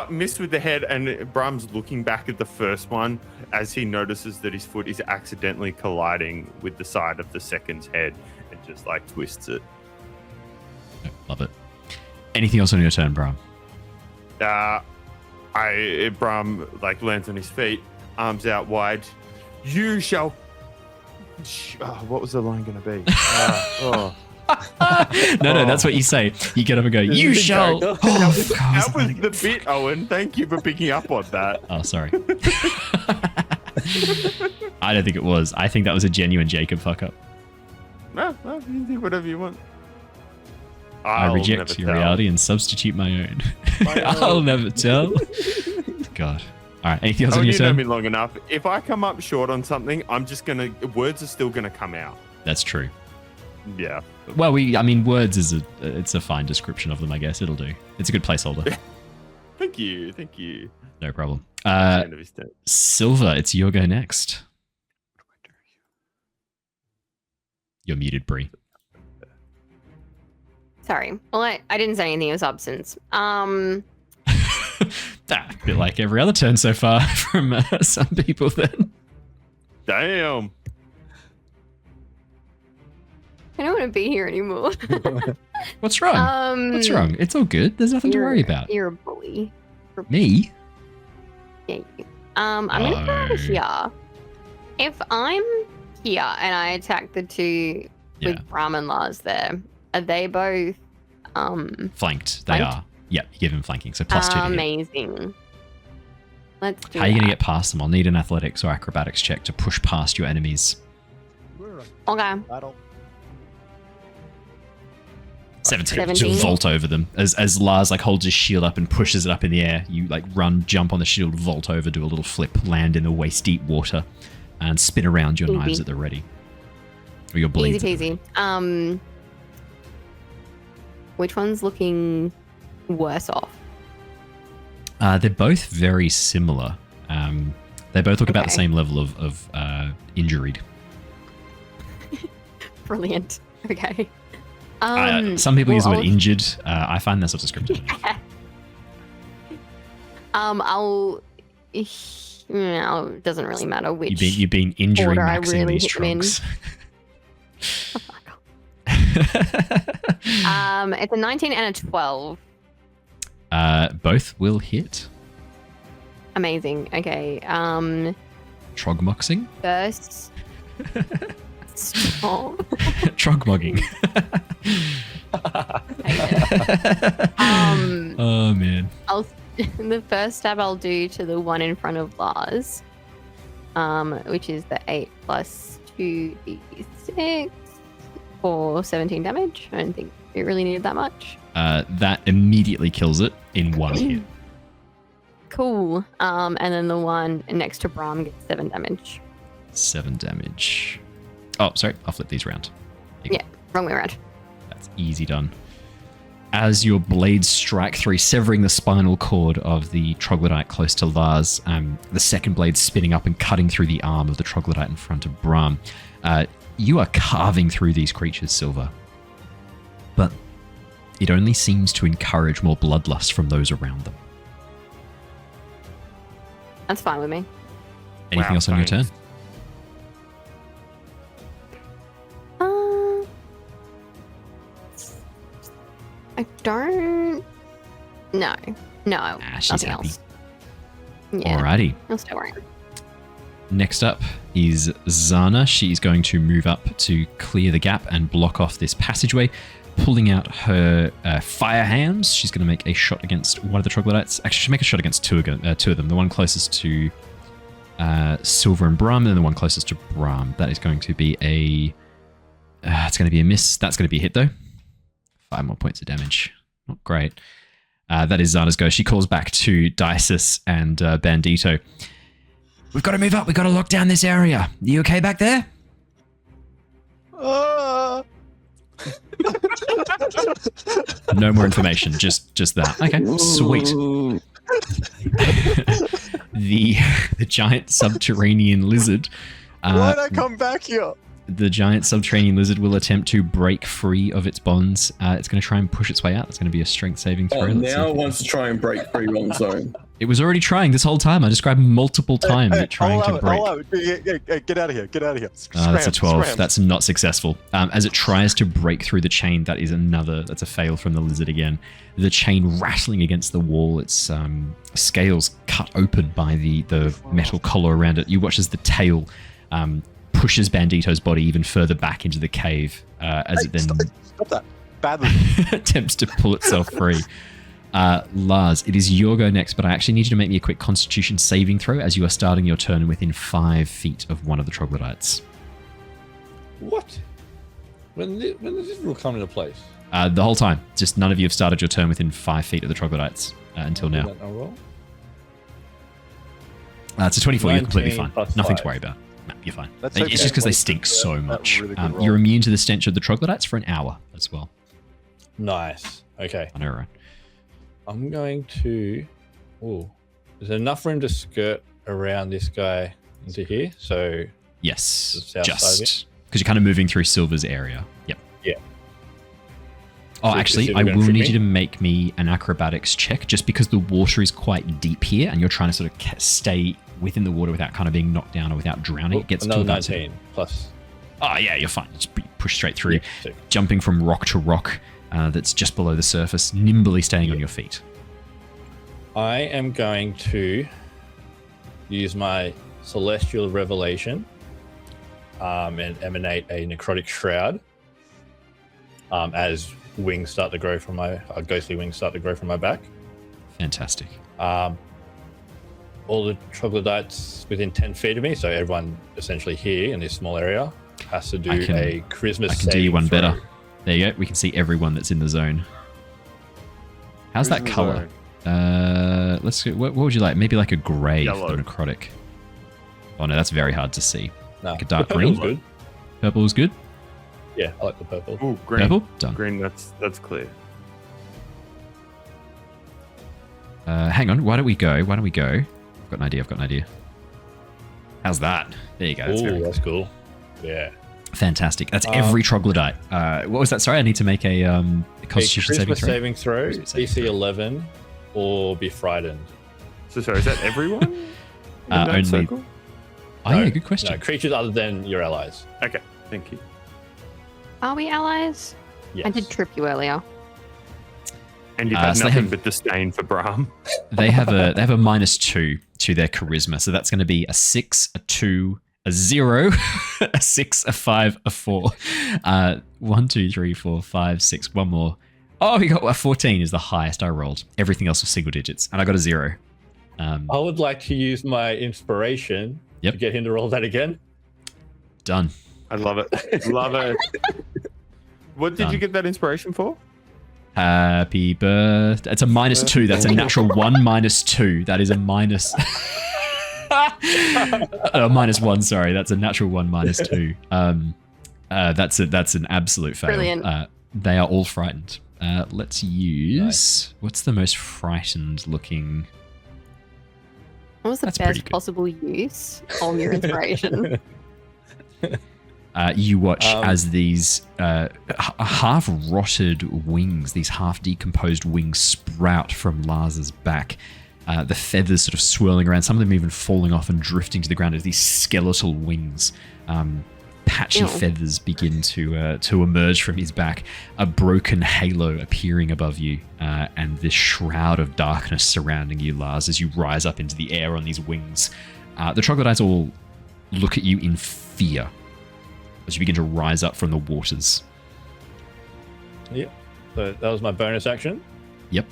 missed with the head, and Brahm's looking back at the first one as he notices that his foot is accidentally colliding with the side of the second's head and just like twists it. Love it. Anything else on your turn, Brahm? Brahm like lands on his feet, arms out wide. You shall. What was the line going to be? No, that's what you say. You get up and go, "You shall." That was the bit, Owen. Thank you for picking up on that. Oh, sorry. I don't think it was. I think that was a genuine Jacob fuck up. No, you can think whatever you want. I reject your reality and substitute my own. I'll never tell. God. All right. Anything else on your you know turn? me long enough. If I come up short on something, I'm just gonna. Words are still gonna come out. That's true. Yeah. Well, words is it's a fine description of them, I guess. It'll do. It's a good placeholder. Thank you. No problem. That's the end of his turn. Sylver, it's your go next. You're muted, Bree. Sorry. Well, I didn't say anything of substance. A bit like every other turn so far from some people then. Damn. I don't want to be here anymore. What's wrong? What's wrong? It's all good. There's nothing to worry about. You're a bully. Me? Yeah, you. I'm gonna go over here. If I'm here and I attack the two with Brahm and Lars there, are they both flanked? They are. Yeah, you give him flanking, so +2 to hit. Amazing. Let's do How are you that. going to get past them? I'll need an athletics or acrobatics check to push past your enemies. Okay. 17. 17. Just vault over them. As Lars like holds his shield up and pushes it up in the air, you like run, jump on the shield, vault over, do a little flip, land in the waist-deep water, and spin around your knives at the ready. Or your blades. Easy peasy. Which one's looking worse off? They're both very similar. They both look about the same level of injuried. Brilliant. Okay. Some people use the word I'll- injured. I find that sort of scripted. No, it doesn't really matter which. You've been injuring order I maxing really these hit them in. trunks. It's a 19 and a 12. Both will hit. Amazing. Okay. Trogmoxing? First. Stop. Trogmogging. Oh man. The first stab I'll do to the one in front of Lars, which is the 8 plus 2d6 for 17 damage. I don't think it really needed that much. That immediately kills it in one hit. Cool. And then the one next to Brahm gets 7 damage. 7 damage. Oh, sorry. I'll flip these around. Yeah, wrong way around. That's easy done. as your blades strike through, severing the spinal cord of the troglodyte close to Lars, the second blade spinning up and cutting through the arm of the troglodyte in front of Brahm. You are carving through these creatures, Sylver. But it only seems to encourage more bloodlust from those around them. That's fine with me. Anything else on your turn? I don't. No. She's Nothing happy. else. Yeah. Alrighty. I'll stay worrying. Next up is Zana. She's going to move up to clear the gap and block off this passageway, pulling out her fire hands. She's going to make a shot against one of the troglodytes. Actually, she'll make a shot against two of them. The one closest to Sylver and Brahm, and then the one closest to Brahm. That is going to be a... it's going to be a miss. That's going to be a hit, though. 5 more points of damage. Not great. That is Zana's go. She calls back to Dysis and Bandito. We've got to move up. We've got to lock down this area. You okay back there? No more information. Just that. Okay, sweet. The giant subterranean lizard. Why'd I come back here? The giant subterranean lizard will attempt to break free of its bonds. It's going to try and push its way out. It's going to be a strength saving throw. Now it wants to try and break free on its own. It was already trying this whole time. I described multiple times it trying to break. Get out of here. Get out of here. That's a 12. Scram. That's not successful. As it tries to break through the chain, that's a fail from the lizard again. The chain rattling against the wall, its scales cut open by the metal collar around it. You watch as the tail pushes Bandito's body even further back into the cave as it then Stop that. Badly. attempts to pull itself free. Lars, it is your go next, but I actually need you to make me a quick Constitution saving throw as you are starting your turn within 5 feet of one of the troglodytes. What? When does this rule come into place? The whole time. Just none of you have started your turn within 5 feet of the troglodytes until now. It's a 24. You're completely fine. Nothing to worry about. No, you're fine. That's It's just because they stink so much. Really good roll. You're immune to the stench of the troglodytes for an hour as well. Nice. Okay. I know, right? I'm going to... Oh, there's enough room to skirt around this guy into here. So Yes. The south side of Just because you're kind of moving through Sylver's area. Yep. Yeah. Oh, So actually, is it I gonna will trip need me? you to make me an acrobatics check just because the water is quite deep here and you're trying to sort of stay within the water without kind of being knocked down or without drowning. It gets to another about 19 plus. Oh, yeah, you're fine. Just push straight through, Yeah, sick. jumping from rock to rock that's just below the surface, nimbly staying on your feet. I am going to use my Celestial Revelation and emanate a Necrotic Shroud as wings start to grow from my ghostly wings start to grow from my back. Fantastic. All the troglodytes within 10 feet of me, so everyone essentially here in this small area has to do I can- a charisma I can do you saving one throw. better. There you go. We can see everyone that's in the zone. How's that Who's in the color? zone? Let's go. What would you like? Maybe like a gray for Yellow. the necrotic. Oh no, that's very hard to see. No, Like a dark purple's green? good. Purple is good. Yeah, I like the purple. Ooh, green. Purple done. Green, that's clear. Hang on. Why don't we go? I've got an idea. How's that? There you go. That's very Ooh, that's cool. Yeah. fantastic. That's every troglodyte. What was that? Sorry, I need to make a Constitution a saving charisma throw. saving throw, Charisma saving DC throw. 11, or be frightened. So sorry, is that everyone? in that Only- circle? Oh No, yeah, good question. No, creatures other than your allies. Okay, thank you. Are we allies? Yes. I did trip you earlier. And you've had so they nothing have- but disdain for Brahm. They have a -2 to their charisma, so that's going to be a 6, a 2, a 0, a 6, a 5, a 4. 1, 2, 3, 4, 5, 6. One more. Oh, we got a 14 is the highest I rolled. Everything else was single digits, and I got a 0. I would like to use my inspiration Yep. to get him to roll that again. Done. I love it. Love it. What did Done. you get that inspiration for? Happy birthday. It's a -2. That's a natural 1 -2. That is a minus. -1. Sorry, that's a natural 1 -2. That's an absolute fail. Brilliant. They are all frightened. Let's use... What's the most frightened looking... What was the That's pretty best good. possible use of your inspiration? You watch as these half-rotted wings, these half-decomposed wings sprout from Lars's back. The feathers sort of swirling around, some of them even falling off and drifting to the ground as these skeletal wings. Patchy Ew. feathers begin to emerge from his back. A broken halo appearing above you, and this shroud of darkness surrounding you, Lars, as you rise up into the air on these wings. The troglodytes all look at you in fear as you begin to rise up from the waters. Yep. So that was my bonus action. Yep.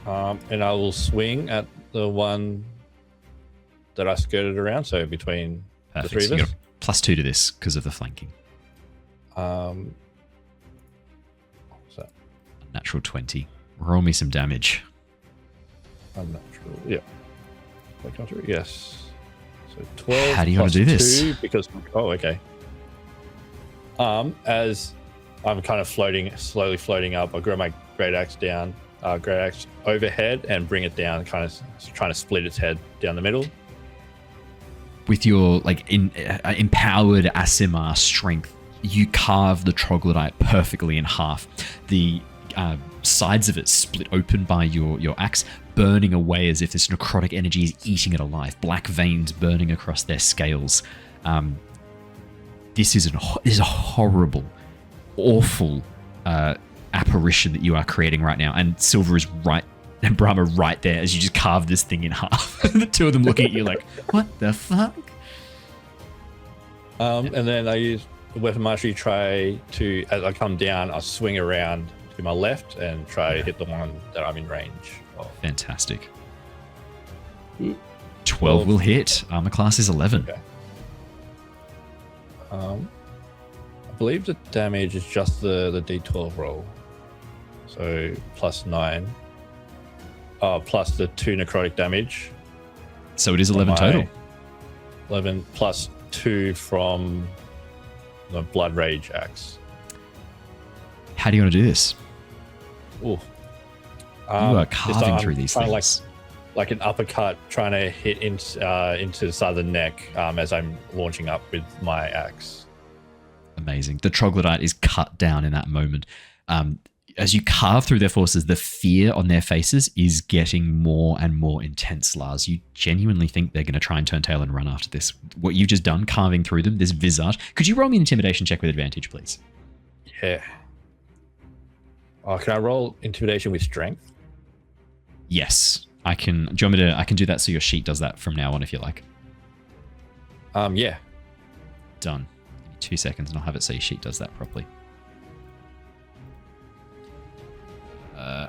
And I will swing at the one that I skirted around. So between Perfect. the three So of you us. got a +2 to this because of the flanking. What was that? Natural 20. Roll me some damage. Unnatural. Yeah. Like counter. Yes. So 12. How do you want to do plus this? 2 because okay. As I'm kind of slowly floating up, I grow my great axe down, great axe overhead, and bring it down, kind of trying to split its head down the middle. With your empowered Aasimar strength, you carve the troglodyte perfectly in half. The sides of it split open by your axe, burning away as if this necrotic energy is eating it alive. Black veins burning across their scales. This is a horrible, awful apparition that you are creating right now. And Sylver is right, and Brahm are right there as you just carve this thing in half. The two of them looking at you like, what the fuck? And then I use the weapon mastery, try to, as I come down, I swing around to my left and try to hit the one that I'm in range of. Fantastic. 12 will hit. Armor class is 11. Okay. I believe the damage is just the D12 roll. So +9. Plus the 2 necrotic damage. So it is 11 total. 11 plus 2 from the Blood Rage axe. How do you want to do this? Ooh. You are carving I'm through these trying to, things. like an uppercut, trying to hit into the side of the neck as I'm launching up with my axe. Amazing. The troglodyte is cut down in that moment. As you carve through their forces, the fear on their faces is getting more and more intense, Lars. You genuinely think they're going to try and turn tail and run after this. What you've just done, carving through them, this visage. Could you roll me an intimidation check with advantage, please? Yeah. Oh, can I roll intimidation with strength? Yes. I can. Do you want me to? I can do that so your sheet does that from now on if you like. Yeah. Done. Give me 2 seconds and I'll have it so your sheet does that properly.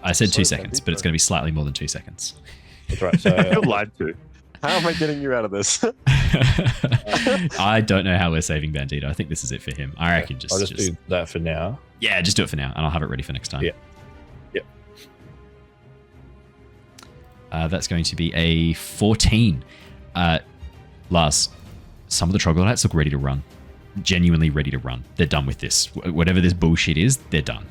I said 2 seconds, but it's going to be slightly more than 2 seconds. That's right. So You're lied to. How am I getting you out of this? I don't know how we're saving Bandito. I think this is it for him. I reckon I'll just do that for now. Yeah, just do it for now, and I'll have it ready for next time. Yeah. That's going to be a 14. Lars, some of the troglodytes look ready to run. Genuinely ready to run. They're done with this. Whatever this bullshit is, they're done.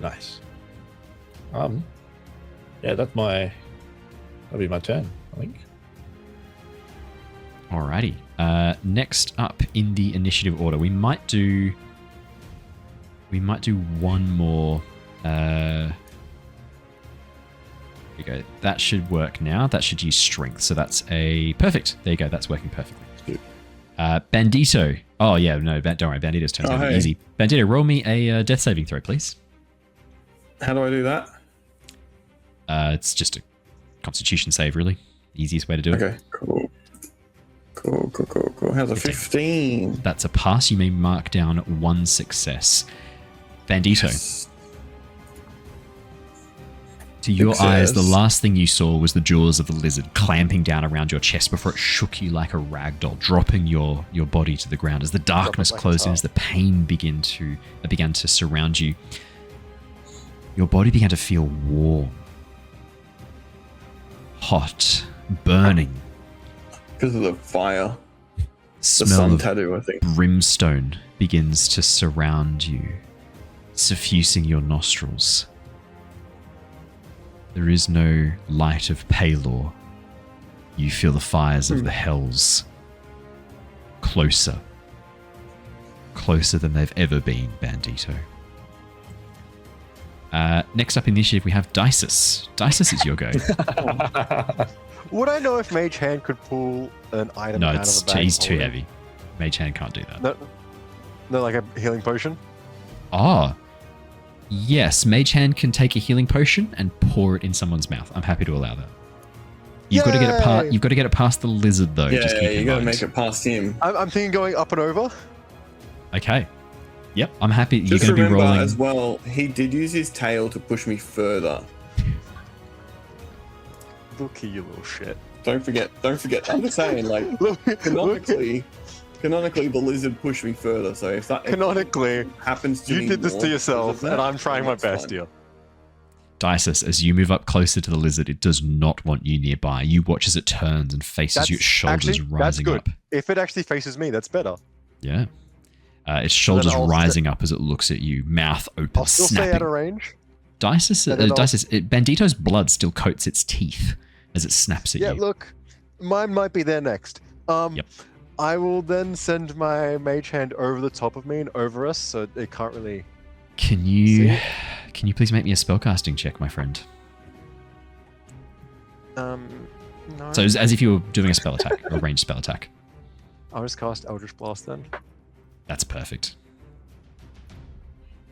Nice. Yeah, that'll be my turn, I think. Alrighty. Next up in the initiative order, we might do one more. Here we go. That should work now. That should use strength. So that's a perfect. There you go. That's working perfectly. Bandito. Oh yeah, no, don't worry. Bandito's turn. Hey. Easy. Bandito, roll me a death saving throw, please. How do I do that? It's just a Constitution save, really. Easiest way to do it. Okay, cool. How's a 15? That's a pass. You may mark down 1 success. Bandito. Yes. To your eyes, the Success. last thing you saw was the jaws of the lizard clamping down around your chest before it shook you like a rag doll, dropping your body to the ground. As the darkness like a closed in, top. as the pain began to surround you, your body began to feel warm, hot, burning. Because of the fire. The Smell sun of tattoo, I think. brimstone begins to surround you, suffusing your nostrils. There is no light of Palor. You feel the fires of the hells closer. Closer than they've ever been, Bandito. Next up in the initiative, we have Dysis. Dysis, is your go. Would I know if Mage Hand could pull an item No, out of a bag? he's too heavy. Mage Hand can't do that. No, like a healing potion? Ah, yes, Mage Hand can take a healing potion and pour it in someone's mouth. I'm happy to allow that. You've got to get it past. Yay! You've got to get it past the lizard, though. Yeah, Just keep you in gotta mind. make it past him. I'm thinking going up and over. Okay. Yep, I'm happy. You're Just going to be remember rolling. as well, he did use his tail to push me further. Look at you little shit. Don't forget. I'm just saying, like, Look, canonically, the lizard pushed me further. So if that canonically, happens to me, you did this more to because yourself, of that, and I'm trying my that's best fine. here. Dysis, as you move up closer to the lizard, it does not want you nearby. You watch as it turns and faces you, its shoulders actually, that's rising good. up. If it actually faces me, that's better. Yeah. Its shoulders I'll rising up as it looks at you, mouth open, I'll still snapping. stay out of range. Dysis, And then I'll- Bandito's blood still coats its teeth as it snaps at Yeah, you. look, mine might be there next. Yep. I will then send my Mage Hand over the top of me and over us, so it can't really. Can you please make me a spellcasting check, my friend? No. So as if you were doing a spell attack, a ranged spell attack. I'll just cast Eldritch Blast then. That's perfect.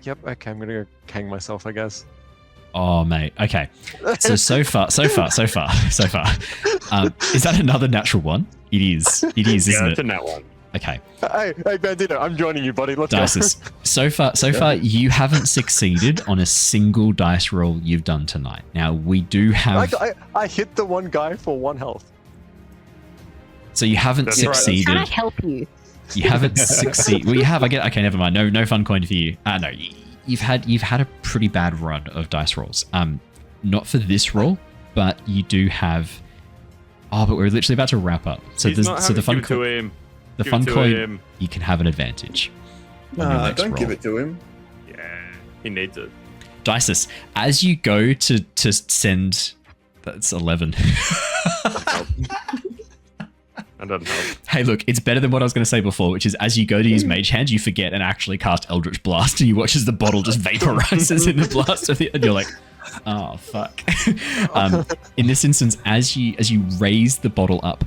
Yep. Okay, I'm gonna go hang myself, I guess. Oh, mate. Okay. So far. Is that another natural one? It is. It is, Yeah, isn't that's it? a nat one. Okay. Hey, Bandito, I'm joining you, buddy. Let's Dysis. So far, you haven't succeeded on a single dice roll you've done tonight. Now, we do go. have... I hit the one guy for 1 health. So you haven't That's right. succeeded. Can I help you? You haven't succeeded. Well, you have. I get. Okay, never mind. No fun coin for you. No, you've had a pretty bad run of dice rolls. Not for this roll, but you do have. Oh, but we're literally about to wrap up. So He's not so the having- fun give it to him. the Give fun it to coin him. you can have an advantage. on your Nah, next don't roll. give it to him. Yeah, he needs it. Dysis, as you go to send, that's 11. That doesn't help. Hey, look, it's better than what I was going to say before, which is as you go to use Mage Hand, you forget and actually cast Eldritch Blast, and you watch as the bottle just vaporizes in the blast of the, and you're like, oh fuck. In this instance, as you raise the bottle up,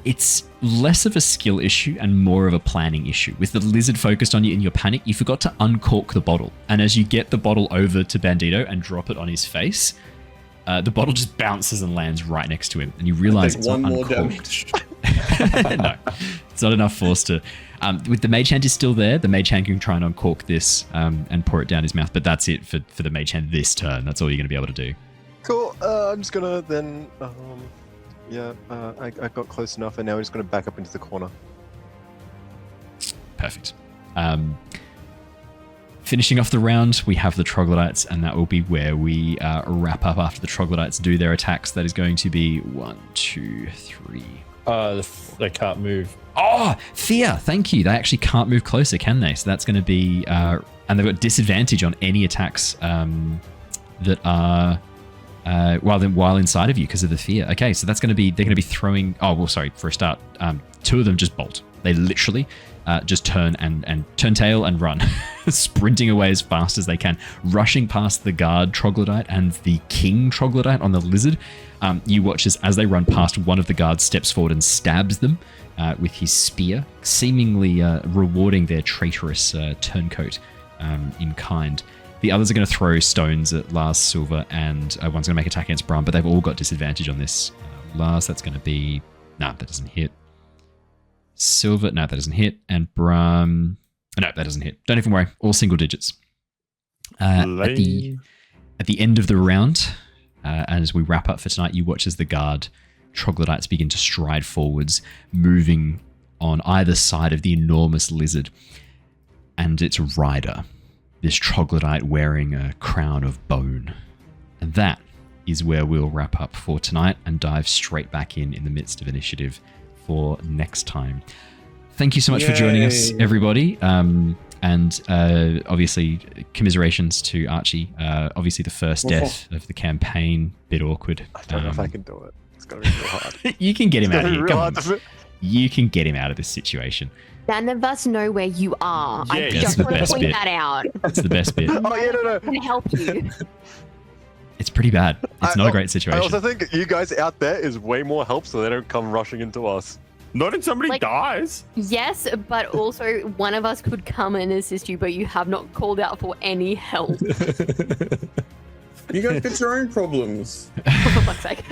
it's less of a skill issue and more of a planning issue. With the lizard focused on you in your panic, you forgot to uncork the bottle, and as you get the bottle over to Bandito and drop it on his face, the bottle just bounces and lands right next to him, and you realize Take it's one not more uncorked. damage. No, it's not enough force to. With the Mage Hand is still there, the Mage Hand can try and uncork this and pour it down his mouth, but that's it for the Mage Hand this turn. That's all you're going to be able to do. Cool. I'm just gonna then. I got close enough, and now we're just gonna back up into the corner. Perfect. Finishing off the round, we have the Troglodytes, and that will be where we wrap up after the Troglodytes do their attacks. That is going to be 1, 2, 3. They can't move. Oh, fear! Thank you. They actually can't move closer, can they? So that's going to be, and they've got disadvantage on any attacks that are while inside of you because of the fear. Okay, so that's going to be they're going to be throwing. Oh, well, sorry. For a start, 2 of them just bolt. They literally just turn and turn tail and run, sprinting away as fast as they can, rushing past the guard Troglodyte and the king Troglodyte on the lizard. You watch as they run past, one of the guards steps forward and stabs them with his spear, seemingly rewarding their traitorous turncoat in kind. The others are going to throw stones at Lars, Sylver, and one's going to make attack against Brahm, but they've all got disadvantage on this. Lars, that's going to be... Nah, that doesn't hit. Sylver, no, that doesn't hit. And Brahm... No, that doesn't hit. Don't even worry. All single digits. At the end of the round, as we wrap up for tonight, you watch as the guard Troglodytes begin to stride forwards, moving on either side of the enormous lizard and its rider, this Troglodyte wearing a crown of bone. And that is where we'll wrap up for tonight and dive straight back in the midst of initiative for next time. Thank you so much for joining us, everybody. And obviously, commiserations to Archie. Obviously, the first death of the campaign, bit awkward. I don't know if I can do it. It's gonna be real hard. You can get him It's out of gonna here. be real Come hard on. You can get him out of this situation. None of us know where you are. I Yeah, that's just the want to best point bit. that out. It's the best bit. Oh yeah, no. I'm going to help you. It's pretty bad. It's not a great I situation. also think you guys out there is way more help, so they don't come rushing into us. Not if somebody Like- dies. Yes, but also one of us could come and assist you, but you have not called out for any help. You guys get your own problems. For fuck's sake.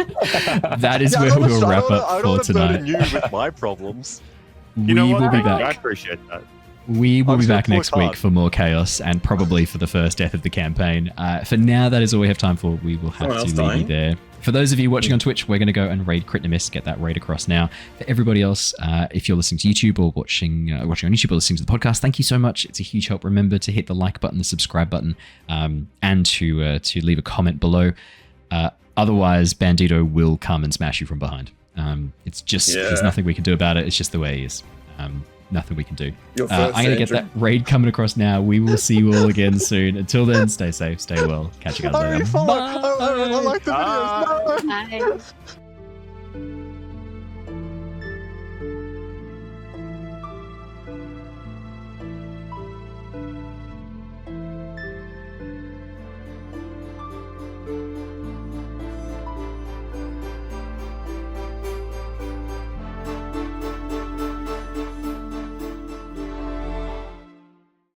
That is Yeah, I where don't we'll wanna- I wrap don't up wanna- I for don't want to tonight. burden you with my problems. You know We what? will be I back. appreciate that. We will I'm be still back next worked week hard. for more chaos and probably for the first death of the campaign. For now, that is all we have time for. We will have Someone to else leave you dying? there. For those of you watching on Twitch, we're going to go and raid Crit and Miss, get that raid across now. For everybody else, if you're listening to YouTube or watching on YouTube or listening to the podcast, thank you so much. It's a huge help. Remember to hit the like button, the subscribe button, and to leave a comment below. Otherwise, Bandito will come and smash you from behind. It's just, there's nothing we can do about it. It's just the way he is. Nothing we can do. Your I'm first going to get entry. that raid coming across now. We will see you all again soon. Until then, stay safe, stay well. Catch you guys I later. follow. Bye. I like the videos. No. Bye.